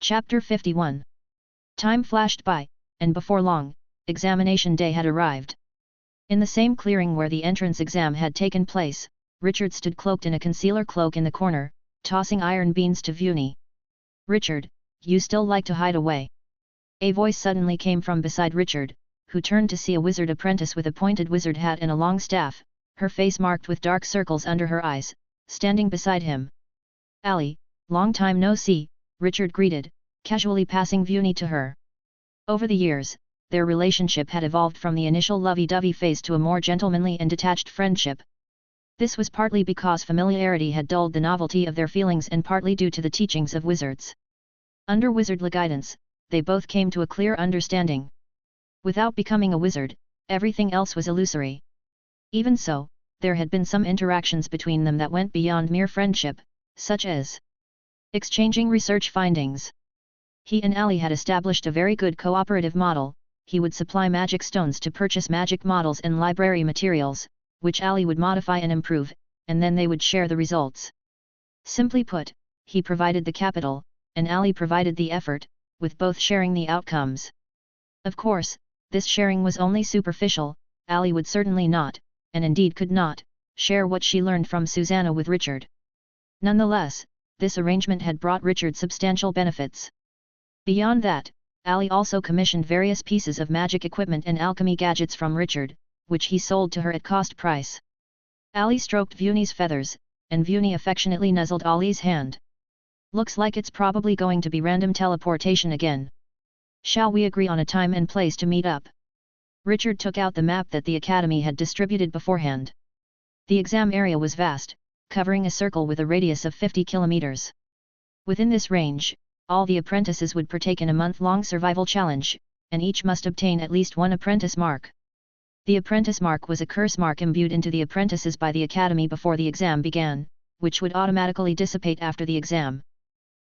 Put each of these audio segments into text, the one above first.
Chapter 51. Time flashed by, and before long, examination day had arrived. In the same clearing where the entrance exam had taken place, Richard stood cloaked in a concealer cloak in the corner, tossing iron beans to Vuni. "Richard, you still like to hide away?" A voice suddenly came from beside Richard, who turned to see a wizard apprentice with a pointed wizard hat and a long staff, her face marked with dark circles under her eyes, standing beside him. "Ali, long time no see," Richard greeted, casually passing Vuni to her. Over the years, their relationship had evolved from the initial lovey-dovey phase to a more gentlemanly and detached friendship. This was partly because familiarity had dulled the novelty of their feelings and partly due to the teachings of wizards. Under wizardly guidance, they both came to a clear understanding. Without becoming a wizard, everything else was illusory. Even so, there had been some interactions between them that went beyond mere friendship, such as exchanging research findings. He and Ali had established a very good cooperative model. He would supply magic stones to purchase magic models and library materials, which Ali would modify and improve, and then they would share the results. Simply put, he provided the capital, and Ali provided the effort, with both sharing the outcomes. Of course, this sharing was only superficial. Ali would certainly not, and indeed could not, share what she learned from Susanna with Richard. Nonetheless, this arrangement had brought Richard substantial benefits. Beyond that, Ali also commissioned various pieces of magic equipment and alchemy gadgets from Richard, which he sold to her at cost price. Ali stroked Vuni's feathers, and Vuni affectionately nuzzled Ali's hand. "Looks like it's probably going to be random teleportation again. Shall we agree on a time and place to meet up?" Richard took out the map that the Academy had distributed beforehand. The exam area was vast, covering a circle with a radius of 50 kilometers. Within this range, all the apprentices would partake in a month-long survival challenge, and each must obtain at least one apprentice mark. The apprentice mark was a curse mark imbued into the apprentices by the Academy before the exam began, which would automatically dissipate after the exam.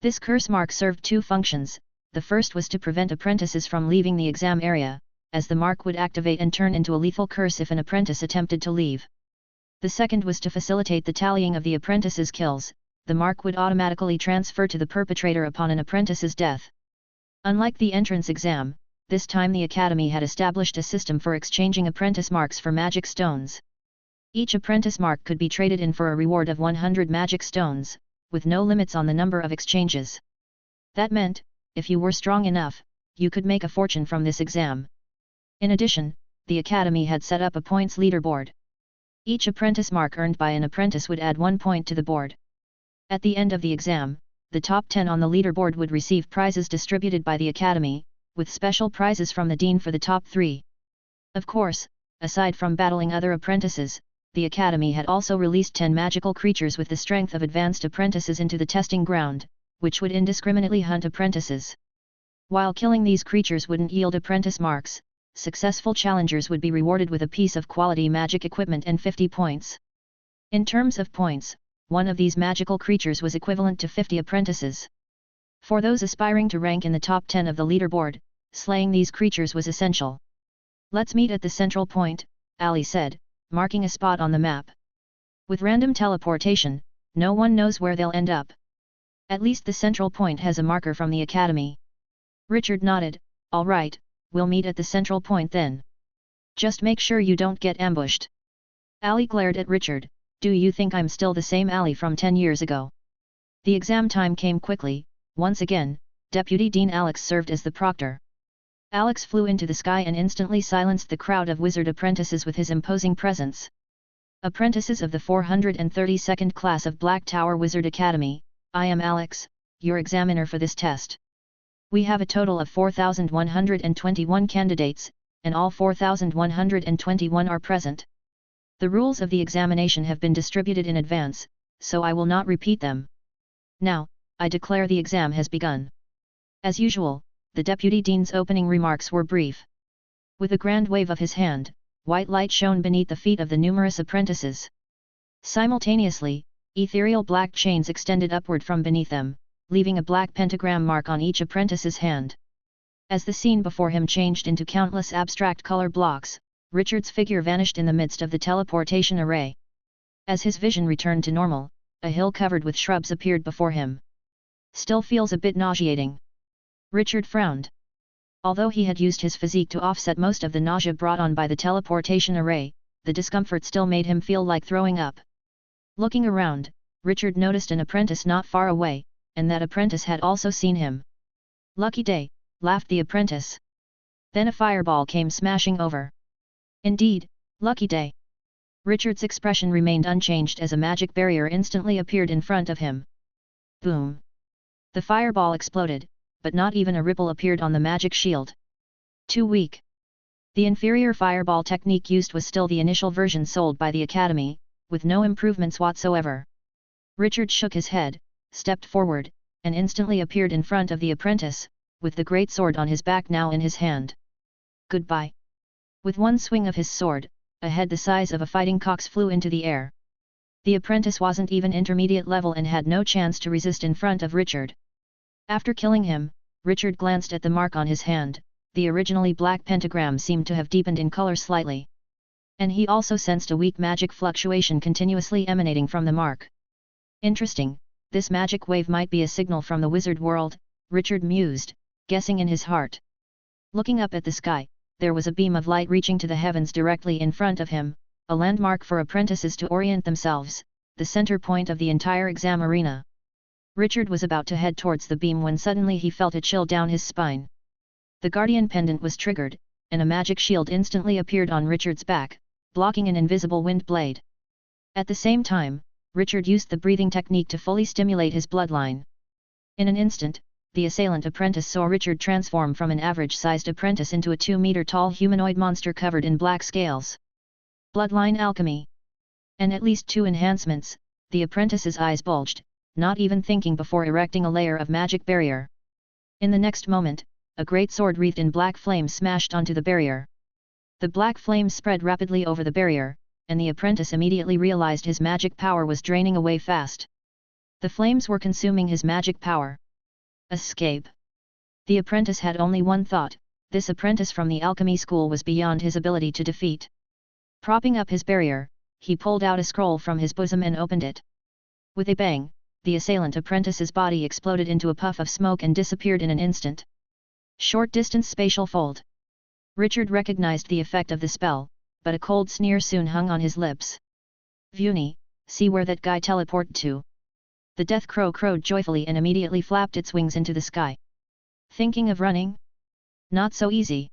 This curse mark served two functions. The first was to prevent apprentices from leaving the exam area, as the mark would activate and turn into a lethal curse if an apprentice attempted to leave. The second was to facilitate the tallying of the apprentices' kills. The mark would automatically transfer to the perpetrator upon an apprentice's death. Unlike the entrance exam, this time the Academy had established a system for exchanging apprentice marks for magic stones. Each apprentice mark could be traded in for a reward of 100 magic stones, with no limits on the number of exchanges. That meant, if you were strong enough, you could make a fortune from this exam. In addition, the Academy had set up a points leaderboard. Each apprentice mark earned by an apprentice would add 1 point to the board. At the end of the exam, the top 10 on the leaderboard would receive prizes distributed by the Academy, with special prizes from the Dean for the top 3. Of course, aside from battling other apprentices, the Academy had also released 10 magical creatures with the strength of advanced apprentices into the testing ground, which would indiscriminately hunt apprentices. While killing these creatures wouldn't yield apprentice marks, successful challengers would be rewarded with a piece of quality magic equipment and 50 points. In terms of points, one of these magical creatures was equivalent to 50 apprentices. For those aspiring to rank in the top 10 of the leaderboard, slaying these creatures was essential. "Let's meet at the central point," Ali said, marking a spot on the map. "With random teleportation, no one knows where they'll end up. At least the central point has a marker from the Academy." Richard nodded. "All right, we'll meet at the central point then. Just make sure you don't get ambushed." Ali glared at Richard. "Do you think I'm still the same Ali from 10 years ago?" The exam time came quickly. Once again, Deputy Dean Alex served as the proctor. Alex flew into the sky and instantly silenced the crowd of wizard apprentices with his imposing presence. "Apprentices of the 432nd class of Black Tower Wizard Academy, I am Alex, your examiner for this test. We have a total of 4,121 candidates, and all 4,121 are present. The rules of the examination have been distributed in advance, so I will not repeat them. Now, I declare the exam has begun." As usual, the Deputy Dean's opening remarks were brief. With a grand wave of his hand, white light shone beneath the feet of the numerous apprentices. Simultaneously, ethereal black chains extended upward from beneath them, leaving a black pentagram mark on each apprentice's hand. As the scene before him changed into countless abstract color blocks, Richard's figure vanished in the midst of the teleportation array. As his vision returned to normal, a hill covered with shrubs appeared before him. "Still feels a bit nauseating," Richard frowned. Although he had used his physique to offset most of the nausea brought on by the teleportation array, the discomfort still made him feel like throwing up. Looking around, Richard noticed an apprentice not far away, and that apprentice had also seen him. "Lucky day," laughed the apprentice. Then a fireball came smashing over. "Indeed, lucky day." Richard's expression remained unchanged as a magic barrier instantly appeared in front of him. Boom! The fireball exploded, but not even a ripple appeared on the magic shield. Too weak. The inferior fireball technique used was still the initial version sold by the Academy, with no improvements whatsoever. Richard shook his head, stepped forward, and instantly appeared in front of the apprentice, with the great sword on his back now in his hand. "Goodbye." With one swing of his sword, a head the size of a fighting cock's flew into the air. The apprentice wasn't even intermediate level and had no chance to resist in front of Richard. After killing him, Richard glanced at the mark on his hand. The originally black pentagram seemed to have deepened in color slightly. And he also sensed a weak magic fluctuation continuously emanating from the mark. Interesting, this magic wave might be a signal from the wizard world, Richard mused, guessing in his heart. Looking up at the sky, there was a beam of light reaching to the heavens directly in front of him, a landmark for apprentices to orient themselves, the center point of the entire exam arena. Richard was about to head towards the beam when suddenly he felt a chill down his spine. The guardian pendant was triggered, and a magic shield instantly appeared on Richard's back, blocking an invisible wind blade. At the same time, Richard used the breathing technique to fully stimulate his bloodline. In an instant, the assailant apprentice saw Richard transform from an average-sized apprentice into a 2-meter-tall humanoid monster covered in black scales. Bloodline alchemy. And at least 2 enhancements, the apprentice's eyes bulged, not even thinking before erecting a layer of magic barrier. In the next moment, a great sword wreathed in black flames smashed onto the barrier. The black flames spread rapidly over the barrier, and the apprentice immediately realized his magic power was draining away fast. The flames were consuming his magic power. Escape. The apprentice had only one thought: this apprentice from the alchemy school was beyond his ability to defeat. Propping up his barrier, he pulled out a scroll from his bosom and opened it. With a bang, the assailant apprentice's body exploded into a puff of smoke and disappeared in an instant. Short distance spatial fold. Richard recognized the effect of the spell, but a cold sneer soon hung on his lips. "Vuni, see where that guy teleported to." The death crow crowed joyfully and immediately flapped its wings into the sky. "Thinking of running? Not so easy."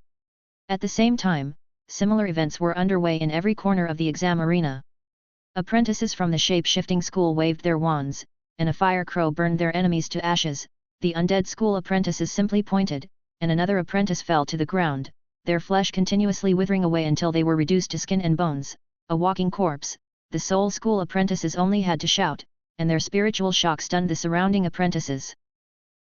At the same time, similar events were underway in every corner of the exam arena. Apprentices from the shape-shifting school waved their wands, and a fire crow burned their enemies to ashes. The undead school apprentices simply pointed, and another apprentice fell to the ground, their flesh continuously withering away until they were reduced to skin and bones, a walking corpse. The soul school apprentices only had to shout, and their spiritual shock stunned the surrounding apprentices.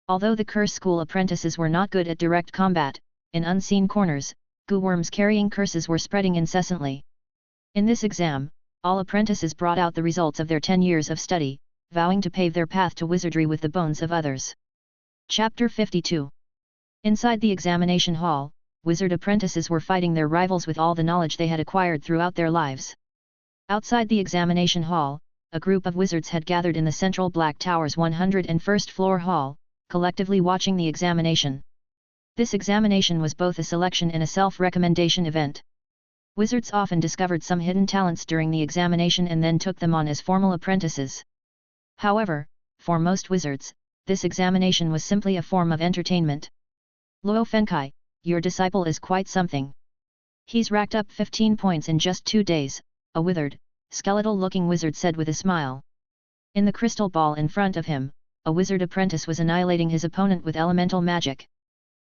Although the curse school apprentices were not good at direct combat, in unseen corners, goo worms carrying curses were spreading incessantly. In this exam, all apprentices brought out the results of their 10 years of study, vowing to pave their path to wizardry with the bones of others. Chapter 52. Inside the examination hall, wizard apprentices were fighting their rivals with all the knowledge they had acquired throughout their lives. Outside the examination hall, a group of wizards had gathered in the central Black Tower's 101st floor hall, collectively watching the examination. This examination was both a selection and a self-recommendation event. Wizards often discovered some hidden talents during the examination and then took them on as formal apprentices. However, for most wizards, this examination was simply a form of entertainment. "Luo Fenkai, your disciple is quite something. He's racked up 15 points in just 2 days, a withered, skeletal-looking wizard said with a smile. In the crystal ball in front of him, a wizard apprentice was annihilating his opponent with elemental magic.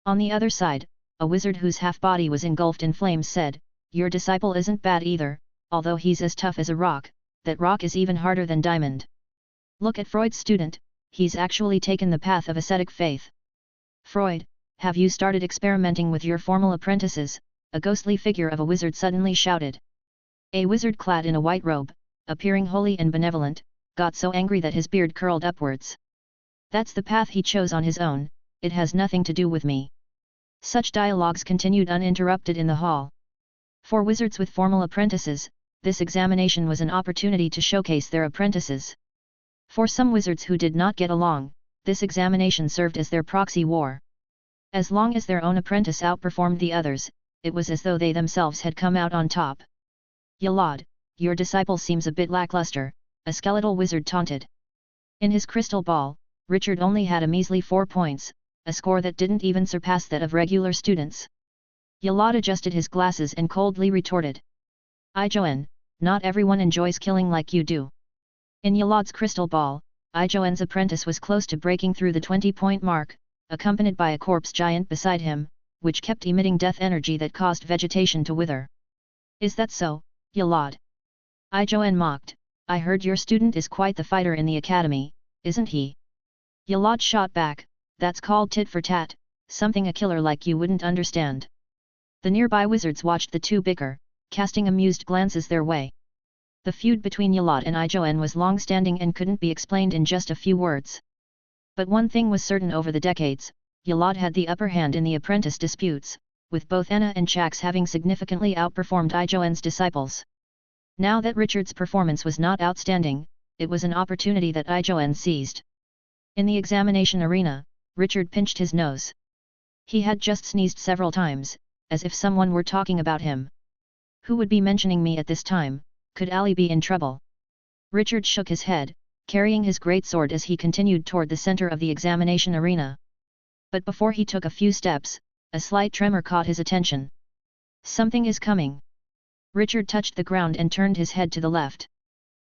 On the other side, a wizard whose half-body was engulfed in flames said, "Your disciple isn't bad either, although he's as tough as a rock. That rock is even harder than diamond. Look at Freud's student, he's actually taken the path of ascetic faith." "Freud, have you started experimenting with your formal apprentices?" a ghostly figure of a wizard suddenly shouted. A wizard clad in a white robe, appearing holy and benevolent, got so angry that his beard curled upwards. "That's the path he chose on his own, it has nothing to do with me." Such dialogues continued uninterrupted in the hall. For wizards with formal apprentices, this examination was an opportunity to showcase their apprentices. For some wizards who did not get along, this examination served as their proxy war. As long as their own apprentice outperformed the others, it was as though they themselves had come out on top. Yalad, your disciple seems a bit lackluster, a skeletal wizard taunted. In his crystal ball, Richard only had a measly 4 points, a score that didn't even surpass that of regular students. Yalad adjusted his glasses and coldly retorted. Ijoen, not everyone enjoys killing like you do. In Yalad's crystal ball, Ijoen's apprentice was close to breaking through the 20-point mark, accompanied by a corpse giant beside him, which kept emitting death energy that caused vegetation to wither. Is that so, Yalad? Ijoen mocked. I heard your student is quite the fighter in the academy, isn't he? Yalad shot back, that's called tit for tat, something a killer like you wouldn't understand. The nearby wizards watched the two bicker, casting amused glances their way. The feud between Yalad and Ijoen was long-standing and couldn't be explained in just a few words. But one thing was certain: over the decades, Yalad had the upper hand in the apprentice disputes, with both Enna and Chax having significantly outperformed Ijoen's disciples. Now that Richard's performance was not outstanding, it was an opportunity that Ijoen seized. In the examination arena, Richard pinched his nose. He had just sneezed several times, as if someone were talking about him. Who would be mentioning me at this time? Could Ali be in trouble? Richard shook his head, carrying his greatsword as he continued toward the center of the examination arena. But before he took a few steps, a slight tremor caught his attention. Something is coming. Richard touched the ground and turned his head to the left.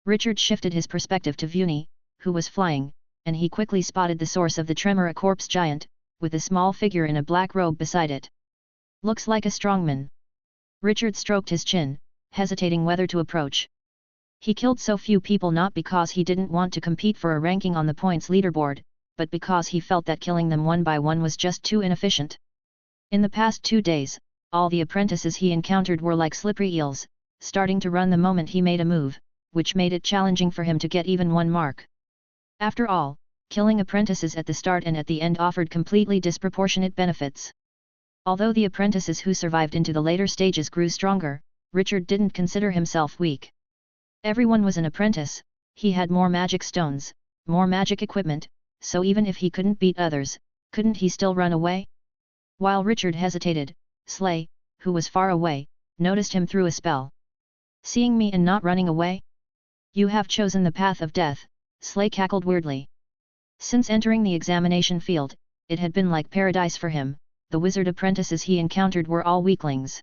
Richard shifted his perspective to Vuni, who was flying, and he quickly spotted the source of the tremor: a corpse giant, with a small figure in a black robe beside it. Looks like a strongman. Richard stroked his chin, hesitating whether to approach. He killed so few people not because he didn't want to compete for a ranking on the points leaderboard, but because he felt that killing them one by one was just too inefficient. In the past 2 days, all the apprentices he encountered were like slippery eels, starting to run the moment he made a move, which made it challenging for him to get even one mark. After all, killing apprentices at the start and at the end offered completely disproportionate benefits. Although the apprentices who survived into the later stages grew stronger, Richard didn't consider himself weak. Everyone was an apprentice, he had more magic stones, more magic equipment, so even if he couldn't beat others, couldn't he still run away? While Richard hesitated, Slay, who was far away, noticed him through a spell. Seeing me and not running away? You have chosen the path of death, Slay cackled weirdly. Since entering the examination field, it had been like paradise for him. The wizard apprentices he encountered were all weaklings.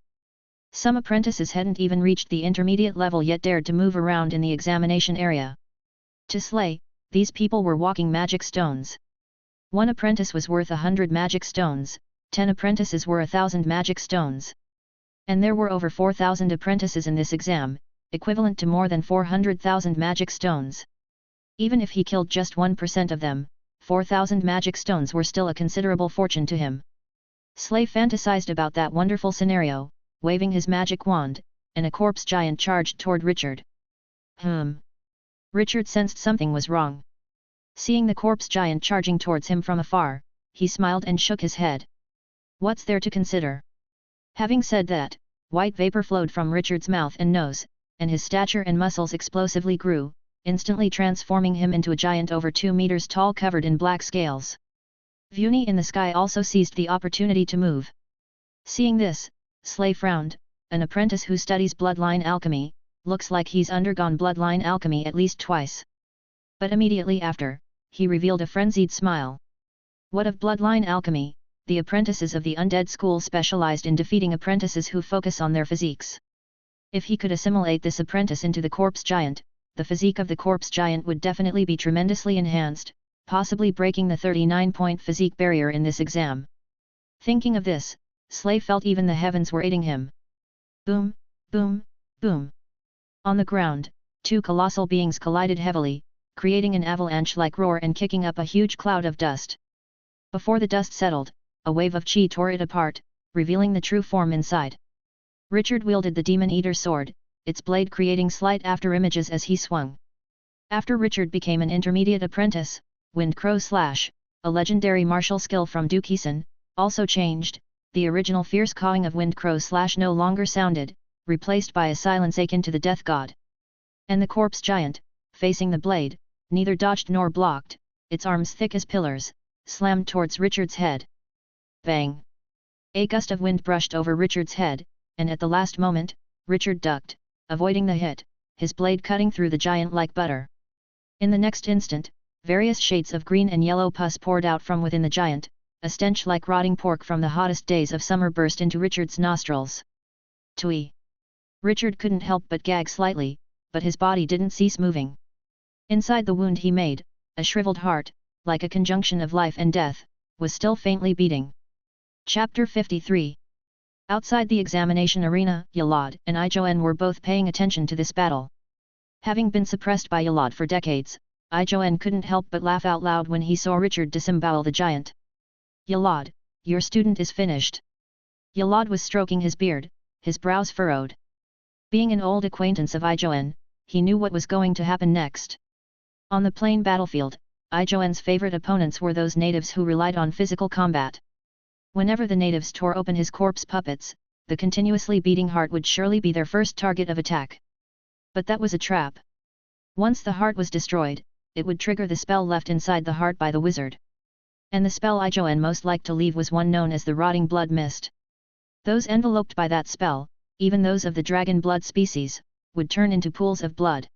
Some apprentices hadn't even reached the intermediate level yet dared to move around in the examination area. To Slay, these people were walking magic stones. One apprentice was worth 100 magic stones, 10 apprentices were 1,000 magic stones. And there were over 4,000 apprentices in this exam, equivalent to more than 400,000 magic stones. Even if he killed just 1% of them, 4,000 magic stones were still a considerable fortune to him. Slay fantasized about that wonderful scenario, waving his magic wand, and a corpse giant charged toward Richard. Richard sensed something was wrong. Seeing the corpse giant charging towards him from afar, he smiled and shook his head. What's there to consider? Having said that, white vapor flowed from Richard's mouth and nose, and his stature and muscles explosively grew, instantly transforming him into a giant over 2 meters tall covered in black scales. Vuni in the sky also seized the opportunity to move. Seeing this, Slay frowned. An apprentice who studies bloodline alchemy, looks like he's undergone bloodline alchemy at least twice. But immediately after, he revealed a frenzied smile. What of bloodline alchemy? The apprentices of the undead school specialized in defeating apprentices who focus on their physiques. If he could assimilate this apprentice into the corpse giant, the physique of the corpse giant would definitely be tremendously enhanced, possibly breaking the 39-point physique barrier in this exam. Thinking of this, Slay felt even the heavens were aiding him. Boom, boom, boom. On the ground, 2 colossal beings collided heavily, creating an avalanche-like roar and kicking up a huge cloud of dust. Before the dust settled, a wave of chi tore it apart, revealing the true form inside. Richard wielded the Demon Eater sword, its blade creating slight afterimages as he swung. After Richard became an intermediate apprentice, Wind Crow Slash, a legendary martial skill from Dukison, also changed. The original fierce cawing of Wind Crow Slash no longer sounded, replaced by a silence akin to the death god. And the corpse giant, facing the blade, neither dodged nor blocked, its arms thick as pillars, slammed towards Richard's head. Bang! A gust of wind brushed over Richard's head, and at the last moment, Richard ducked, avoiding the hit, his blade cutting through the giant like butter. In the next instant, various shades of green and yellow pus poured out from within the giant, a stench like rotting pork from the hottest days of summer burst into Richard's nostrils. Twee! Richard couldn't help but gag slightly, but his body didn't cease moving. Inside the wound he made, a shriveled heart, like a conjunction of life and death, was still faintly beating. Chapter 53. Outside the examination arena, Yalad and Ijoen were both paying attention to this battle. Having been suppressed by Yalad for decades, Ijoen couldn't help but laugh out loud when he saw Richard disembowel the giant. Yalad, your student is finished. Yalad was stroking his beard, his brows furrowed. Being an old acquaintance of Ijoen, he knew what was going to happen next. On the plain battlefield, Ijoen's favorite opponents were those natives who relied on physical combat. Whenever the natives tore open his corpse puppets, the continuously beating heart would surely be their first target of attack. But that was a trap. Once the heart was destroyed, it would trigger the spell left inside the heart by the wizard. And the spell Ijoen most liked to leave was one known as the Rotting Blood Mist. Those enveloped by that spell, even those of the dragon blood species, would turn into pools of blood.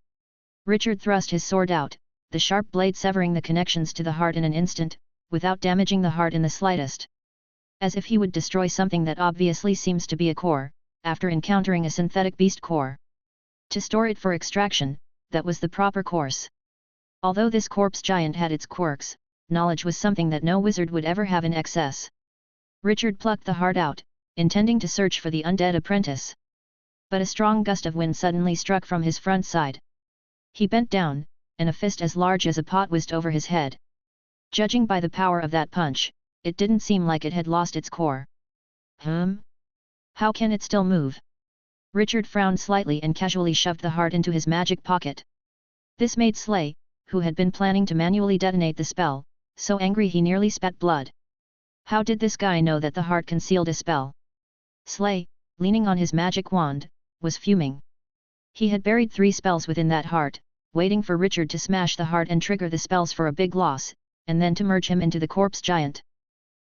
Richard thrust his sword out, the sharp blade severing the connections to the heart in an instant, without damaging the heart in the slightest. As if he would destroy something that obviously seems to be a core, after encountering a synthetic beast core. To store it for extraction, that was the proper course. Although this corpse giant had its quirks, knowledge was something that no wizard would ever have in excess. Richard plucked the heart out, intending to search for the undead apprentice. But a strong gust of wind suddenly struck from his front side. He bent down, and a fist as large as a pot whizzed over his head. Judging by the power of that punch, it didn't seem like it had lost its core. How can it still move? Richard frowned slightly and casually shoved the heart into his magic pocket. This made Slay, who had been planning to manually detonate the spell, so angry he nearly spat blood. How did this guy know that the heart concealed a spell? Slay, leaning on his magic wand, was fuming. He had buried 3 spells within that heart, waiting for Richard to smash the heart and trigger the spells for a big loss, and then to merge him into the corpse giant.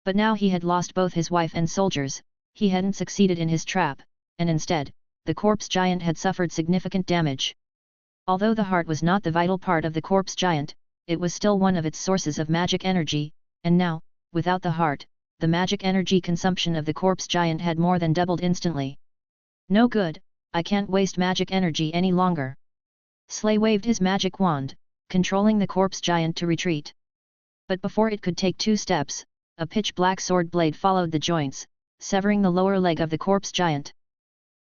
But now he had lost both his wife and soldiers, he hadn't succeeded in his trap, and instead, the corpse giant had suffered significant damage. Although the heart was not the vital part of the corpse giant, it was still one of its sources of magic energy, and now, without the heart, the magic energy consumption of the corpse giant had more than doubled instantly. No good, I can't waste magic energy any longer. Slay waved his magic wand, controlling the corpse giant to retreat. But before it could take 2 steps, a pitch-black sword blade followed the joints, severing the lower leg of the corpse giant.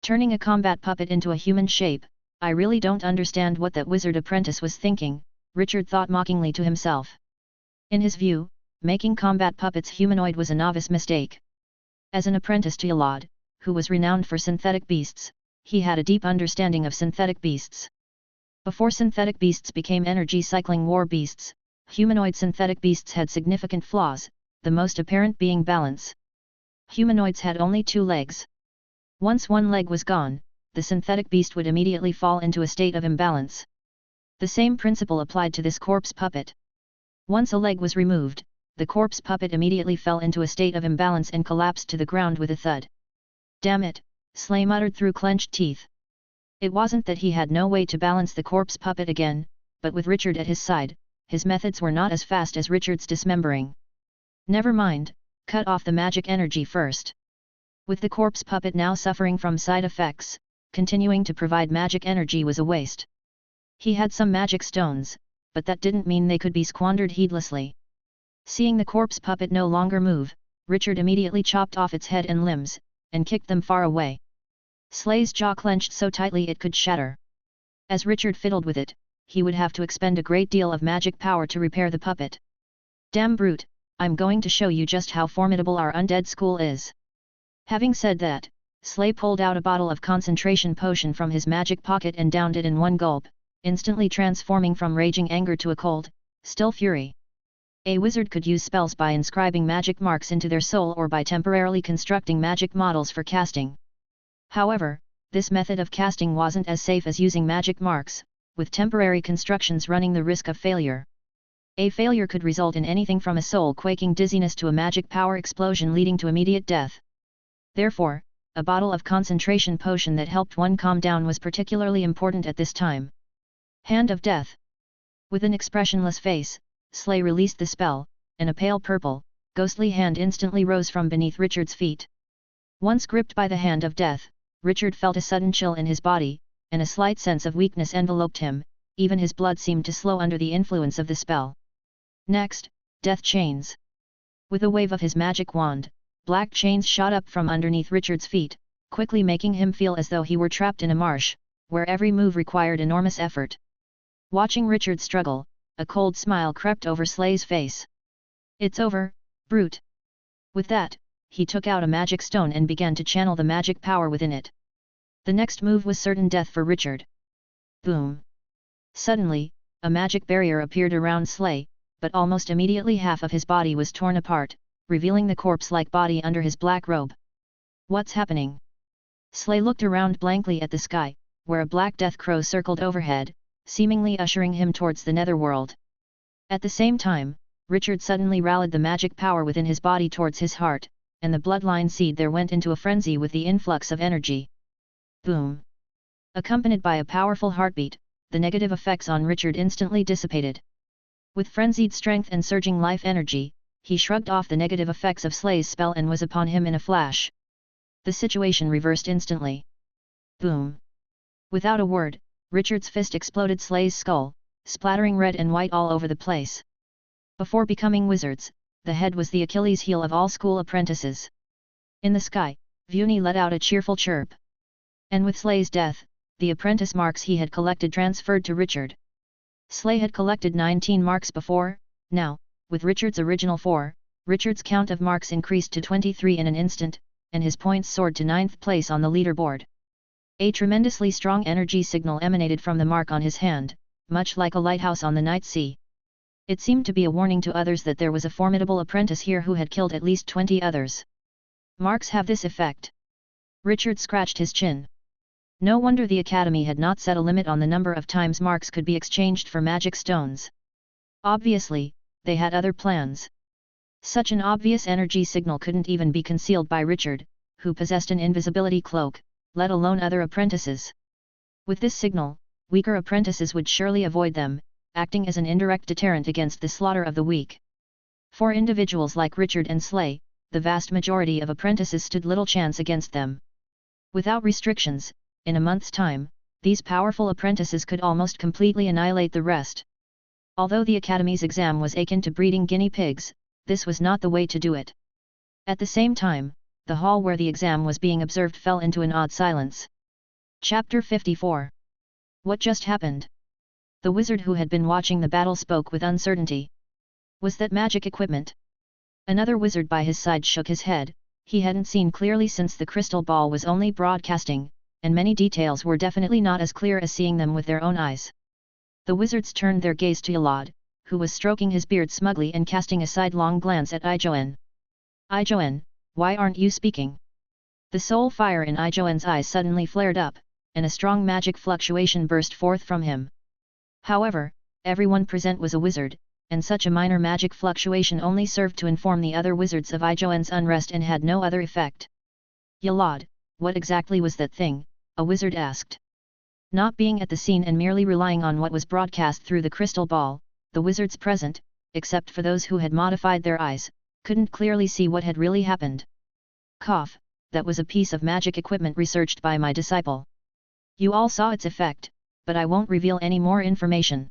Turning a combat puppet into a human shape, I really don't understand what that wizard apprentice was thinking, Richard thought mockingly to himself. In his view, making combat puppets humanoid was a novice mistake. As an apprentice to Yalad, who was renowned for synthetic beasts, he had a deep understanding of synthetic beasts. Before synthetic beasts became energy-cycling war beasts, humanoid synthetic beasts had significant flaws, the most apparent being balance. Humanoids had only 2 legs. Once one leg was gone, the synthetic beast would immediately fall into a state of imbalance. The same principle applied to this corpse puppet. Once a leg was removed, the corpse puppet immediately fell into a state of imbalance and collapsed to the ground with a thud. Damn it, Slay muttered through clenched teeth. It wasn't that he had no way to balance the corpse puppet again, but with Richard at his side, his methods were not as fast as Richard's dismembering. Never mind, cut off the magic energy first. With the corpse puppet now suffering from side effects, continuing to provide magic energy was a waste. He had some magic stones, but that didn't mean they could be squandered heedlessly. Seeing the corpse puppet no longer move, Richard immediately chopped off its head and limbs, and kicked them far away. Slay's jaw clenched so tightly it could shatter. As Richard fiddled with it, he would have to expend a great deal of magic power to repair the puppet. Damn brute, I'm going to show you just how formidable our undead school is. Having said that, Slay pulled out a bottle of concentration potion from his magic pocket and downed it in one gulp, instantly transforming from raging anger to a cold, still fury. A wizard could use spells by inscribing magic marks into their soul or by temporarily constructing magic models for casting. However, this method of casting wasn't as safe as using magic marks, with temporary constructions running the risk of failure. A failure could result in anything from a soul-quaking dizziness to a magic power explosion leading to immediate death. Therefore, a bottle of concentration potion that helped one calm down was particularly important at this time. Hand of Death. With an expressionless face, Slay released the spell, and a pale purple, ghostly hand instantly rose from beneath Richard's feet. Once gripped by the Hand of Death, Richard felt a sudden chill in his body, and a slight sense of weakness enveloped him, even his blood seemed to slow under the influence of the spell. Next, Death Chains. With a wave of his magic wand, black chains shot up from underneath Richard's feet, quickly making him feel as though he were trapped in a marsh, where every move required enormous effort. Watching Richard struggle, a cold smile crept over Slay's face. "It's over, brute." With that, he took out a magic stone and began to channel the magic power within it. The next move was certain death for Richard. Boom! Suddenly, a magic barrier appeared around Slay, but almost immediately half of his body was torn apart, revealing the corpse-like body under his black robe. What's happening? Slay looked around blankly at the sky, where a black death crow circled overhead, seemingly ushering him towards the netherworld. At the same time, Richard suddenly rallied the magic power within his body towards his heart, and the bloodline seed there went into a frenzy with the influx of energy. Boom! Accompanied by a powerful heartbeat, the negative effects on Richard instantly dissipated. With frenzied strength and surging life energy, he shrugged off the negative effects of Slay's spell and was upon him in a flash. The situation reversed instantly. Boom! Without a word, Richard's fist exploded Slay's skull, splattering red and white all over the place. Before becoming wizards, the head was the Achilles heel of all school apprentices. In the sky, Vuni let out a cheerful chirp. And with Slay's death, the apprentice marks he had collected transferred to Richard. Slay had collected 19 marks before, now, with Richard's original 4, Richard's count of marks increased to 23 in an instant, and his points soared to 9th place on the leaderboard. A tremendously strong energy signal emanated from the mark on his hand, much like a lighthouse on the night sea. It seemed to be a warning to others that there was a formidable apprentice here who had killed at least 20 others. Marks have this effect. Richard scratched his chin. No wonder the Academy had not set a limit on the number of times marks could be exchanged for magic stones. Obviously, they had other plans. Such an obvious energy signal couldn't even be concealed by Richard, who possessed an invisibility cloak, let alone other apprentices. With this signal, weaker apprentices would surely avoid them, acting as an indirect deterrent against the slaughter of the weak. For individuals like Richard and Slay, the vast majority of apprentices stood little chance against them. Without restrictions, in a month's time, these powerful apprentices could almost completely annihilate the rest. Although the Academy's exam was akin to breeding guinea pigs, this was not the way to do it. At the same time, the hall where the exam was being observed fell into an odd silence. Chapter 54. What just happened? The wizard who had been watching the battle spoke with uncertainty. Was that magic equipment? Another wizard by his side shook his head. He hadn't seen clearly since the crystal ball was only broadcasting, and many details were definitely not as clear as seeing them with their own eyes. The wizards turned their gaze to Yalad, who was stroking his beard smugly and casting a sidelong glance at Ijoen. Ijoen, why aren't you speaking? The soul fire in Ijoen's eyes suddenly flared up, and a strong magic fluctuation burst forth from him. However, everyone present was a wizard, and such a minor magic fluctuation only served to inform the other wizards of Ijoen's unrest and had no other effect. Yalad, what exactly was that thing? A wizard asked. Not being at the scene and merely relying on what was broadcast through the crystal ball, the wizards present, except for those who had modified their eyes, couldn't clearly see what had really happened. Cough, that was a piece of magic equipment researched by my disciple. You all saw its effect, but I won't reveal any more information.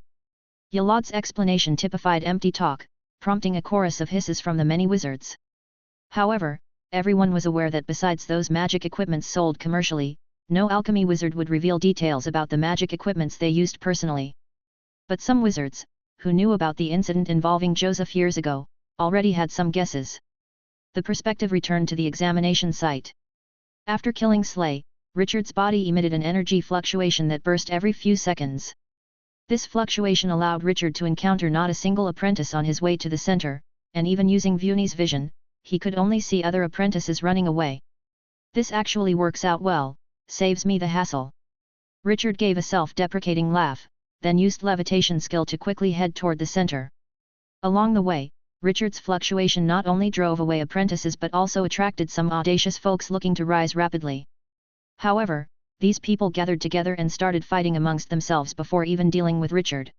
Yalad's explanation typified empty talk, prompting a chorus of hisses from the many wizards. However, everyone was aware that besides those magic equipments sold commercially, no alchemy wizard would reveal details about the magic equipments they used personally. But some wizards, who knew about the incident involving Joseph years ago, already had some guesses. The perspective returned to the examination site. After killing Slay, Richard's body emitted an energy fluctuation that burst every few seconds. This fluctuation allowed Richard to encounter not a single apprentice on his way to the center, and even using Vuni's vision, he could only see other apprentices running away. This actually works out well, saves me the hassle. Richard gave a self-deprecating laugh, then used levitation skill to quickly head toward the center. Along the way, Richard's fluctuation not only drove away apprentices but also attracted some audacious folks looking to rise rapidly. However, these people gathered together and started fighting amongst themselves before even dealing with Richard.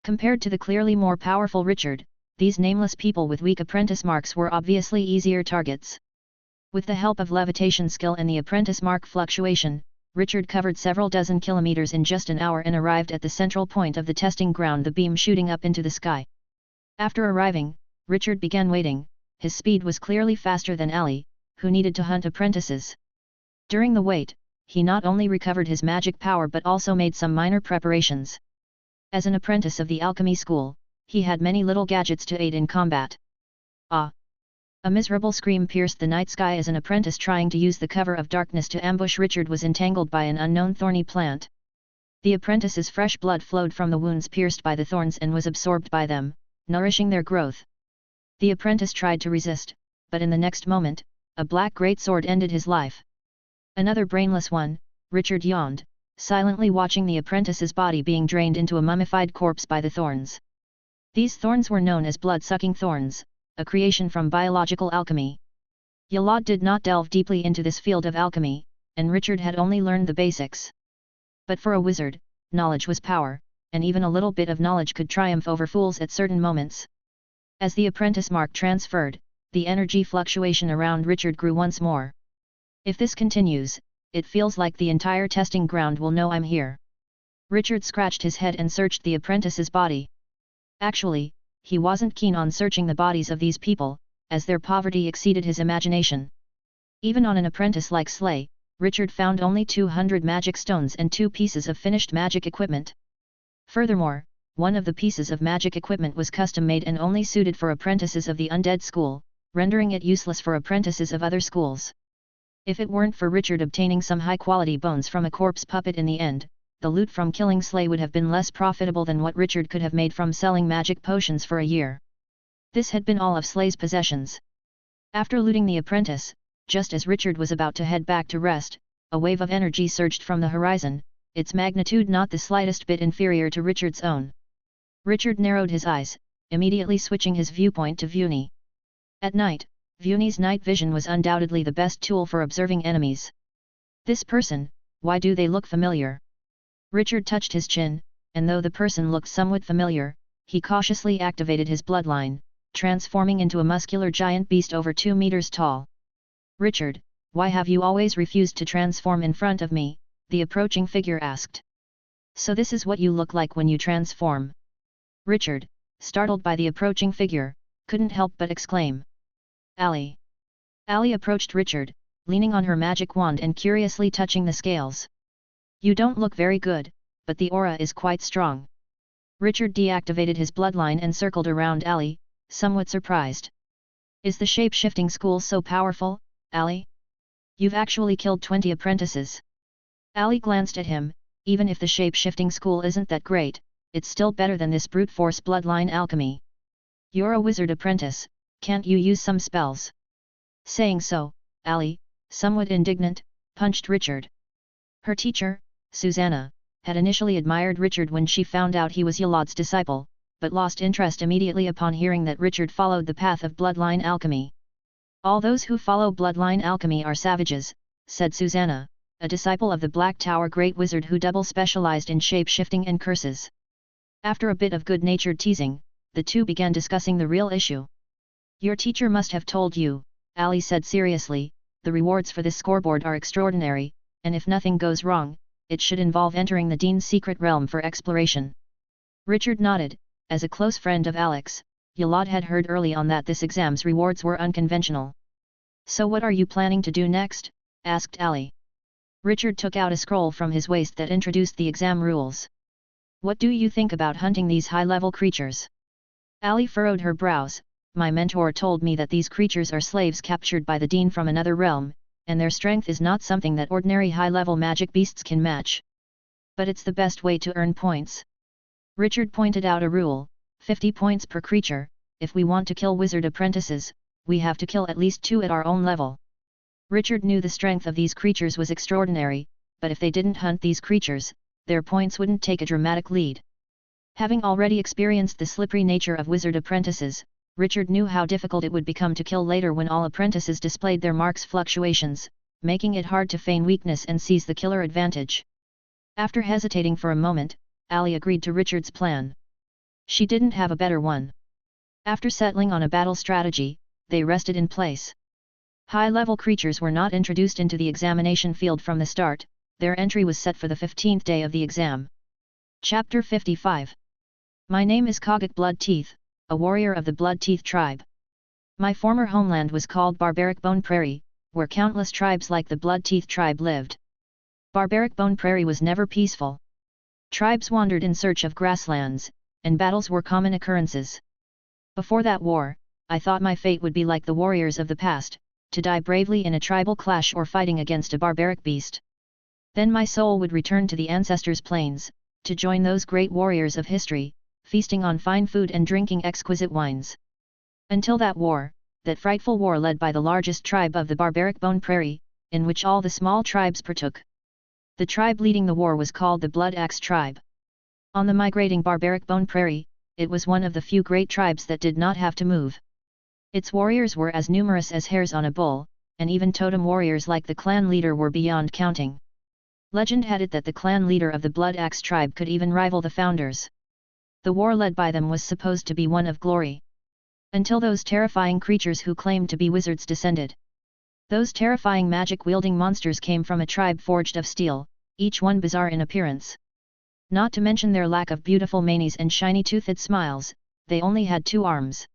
Compared to the clearly more powerful Richard, these nameless people with weak apprentice marks were obviously easier targets. With the help of levitation skill and the apprentice mark fluctuation, Richard covered several dozen kilometers in just an hour and arrived at the central point of the testing ground, the beam shooting up into the sky. After arriving, Richard began waiting. His speed was clearly faster than Ali, who needed to hunt apprentices. During the wait, he not only recovered his magic power but also made some minor preparations. As an apprentice of the alchemy school, he had many little gadgets to aid in combat. Ah! A miserable scream pierced the night sky as an apprentice trying to use the cover of darkness to ambush Richard was entangled by an unknown thorny plant. The apprentice's fresh blood flowed from the wounds pierced by the thorns and was absorbed by them, nourishing their growth. The apprentice tried to resist, but in the next moment, a black greatsword ended his life. Another brainless one, Richard yawned, silently watching the apprentice's body being drained into a mummified corpse by the thorns. These thorns were known as blood-sucking thorns, a creation from biological alchemy. Yalad did not delve deeply into this field of alchemy, and Richard had only learned the basics. But for a wizard, knowledge was power, and even a little bit of knowledge could triumph over fools at certain moments. As the apprentice mark transferred, the energy fluctuation around Richard grew once more. If this continues, it feels like the entire testing ground will know I'm here. Richard scratched his head and searched the apprentice's body. Actually, he wasn't keen on searching the bodies of these people, as their poverty exceeded his imagination. Even on an apprentice like Slay, Richard found only 200 magic stones and 2 pieces of finished magic equipment. Furthermore, one of the pieces of magic equipment was custom-made and only suited for apprentices of the undead school, rendering it useless for apprentices of other schools. If it weren't for Richard obtaining some high-quality bones from a corpse puppet in the end, the loot from killing Slay would have been less profitable than what Richard could have made from selling magic potions for a year. This had been all of Slay's possessions. After looting the apprentice, just as Richard was about to head back to rest, a wave of energy surged from the horizon, its magnitude not the slightest bit inferior to Richard's own. Richard narrowed his eyes, immediately switching his viewpoint to Vuni. At night, Vuni's night vision was undoubtedly the best tool for observing enemies. This person, why do they look familiar? Richard touched his chin, and though the person looked somewhat familiar, he cautiously activated his bloodline, transforming into a muscular giant beast over 2 meters tall. Richard, why have you always refused to transform in front of me? The approaching figure asked. So this is what you look like when you transform. Richard, startled by the approaching figure, couldn't help but exclaim. Ali. Ali approached Richard, leaning on her magic wand and curiously touching the scales. You don't look very good, but the aura is quite strong. Richard deactivated his bloodline and circled around Ali, somewhat surprised. Is the shape-shifting school so powerful, Ali? You've actually killed 20 apprentices. Ali glanced at him. Even if the shape-shifting school isn't that great, it's still better than this brute force bloodline alchemy. You're a wizard apprentice, can't you use some spells? Saying so, Ali, somewhat indignant, punched Richard. Her teacher, Susanna, had initially admired Richard when she found out he was Yalad's disciple, but lost interest immediately upon hearing that Richard followed the path of bloodline alchemy. All those who follow bloodline alchemy are savages, said Susanna, a disciple of the Black Tower Great Wizard who double specialized in shape-shifting and curses. After a bit of good-natured teasing, the two began discussing the real issue. Your teacher must have told you, Ali said seriously, the rewards for this scoreboard are extraordinary, and if nothing goes wrong, it should involve entering the Dean's secret realm for exploration. Richard nodded. As a close friend of Alex, Yalad had heard early on that this exam's rewards were unconventional. So what are you planning to do next? Asked Ali. Richard took out a scroll from his waist that introduced the exam rules. What do you think about hunting these high-level creatures? Ali furrowed her brows. My mentor told me that these creatures are slaves captured by the Dean from another realm, and their strength is not something that ordinary high-level magic beasts can match. But it's the best way to earn points. Richard pointed out a rule, 50 points per creature. If we want to kill wizard apprentices, we have to kill at least 2 at our own level. Richard knew the strength of these creatures was extraordinary, but if they didn't hunt these creatures, their points wouldn't take a dramatic lead. Having already experienced the slippery nature of wizard apprentices, Richard knew how difficult it would become to kill later when all apprentices displayed their marks fluctuations, making it hard to feign weakness and seize the killer advantage. After hesitating for a moment, Ali agreed to Richard's plan. She didn't have a better one. After settling on a battle strategy, they rested in place. High-level creatures were not introduced into the examination field from the start, their entry was set for the 15th day of the exam. Chapter 55. My name is Kogak Bloodteeth, a warrior of the Bloodteeth tribe. My former homeland was called Barbaric Bone Prairie, where countless tribes like the Bloodteeth tribe lived. Barbaric Bone Prairie was never peaceful. Tribes wandered in search of grasslands, and battles were common occurrences. Before that war, I thought my fate would be like the warriors of the past, to die bravely in a tribal clash or fighting against a barbaric beast. Then my soul would return to the ancestors' plains, to join those great warriors of history, feasting on fine food and drinking exquisite wines. Until that war, that frightful war led by the largest tribe of the Barbaric Bone Prairie, in which all the small tribes partook. The tribe leading the war was called the Blood Axe tribe. On the migrating Barbaric Bone Prairie, it was one of the few great tribes that did not have to move. Its warriors were as numerous as hairs on a bull, and even totem warriors like the clan leader were beyond counting. Legend had it that the clan leader of the Blood Axe tribe could even rival the founders. The war led by them was supposed to be one of glory. Until those terrifying creatures who claimed to be wizards descended. Those terrifying magic-wielding monsters came from a tribe forged of steel, each one bizarre in appearance. Not to mention their lack of beautiful manes and shiny-toothed smiles, they only had 2 arms.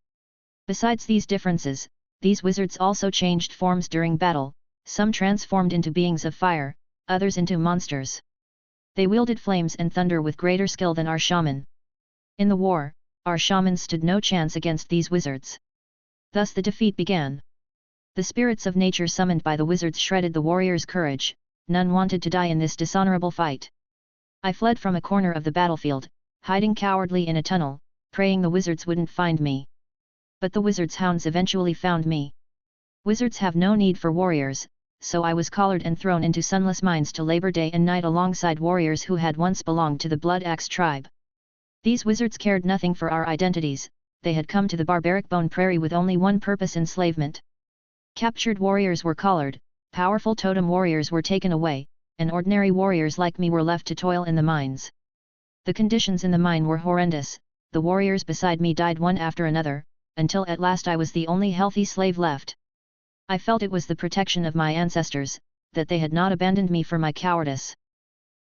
Besides these differences, these wizards also changed forms during battle, some transformed into beings of fire, others into monsters. They wielded flames and thunder with greater skill than our shaman. In the war, our shamans stood no chance against these wizards. Thus the defeat began. The spirits of nature summoned by the wizards shredded the warriors' courage, none wanted to die in this dishonorable fight. I fled from a corner of the battlefield, hiding cowardly in a tunnel, praying the wizards wouldn't find me. But the wizards' hounds eventually found me. Wizards have no need for warriors, so I was collared and thrown into sunless mines to labor day and night alongside warriors who had once belonged to the Blood Axe tribe. These wizards cared nothing for our identities, they had come to the Barbaric Bone Prairie with only one purpose: enslavement. Captured warriors were collared, powerful totem warriors were taken away, and ordinary warriors like me were left to toil in the mines. The conditions in the mine were horrendous, the warriors beside me died one after another, until at last I was the only healthy slave left. I felt it was the protection of my ancestors, that they had not abandoned me for my cowardice.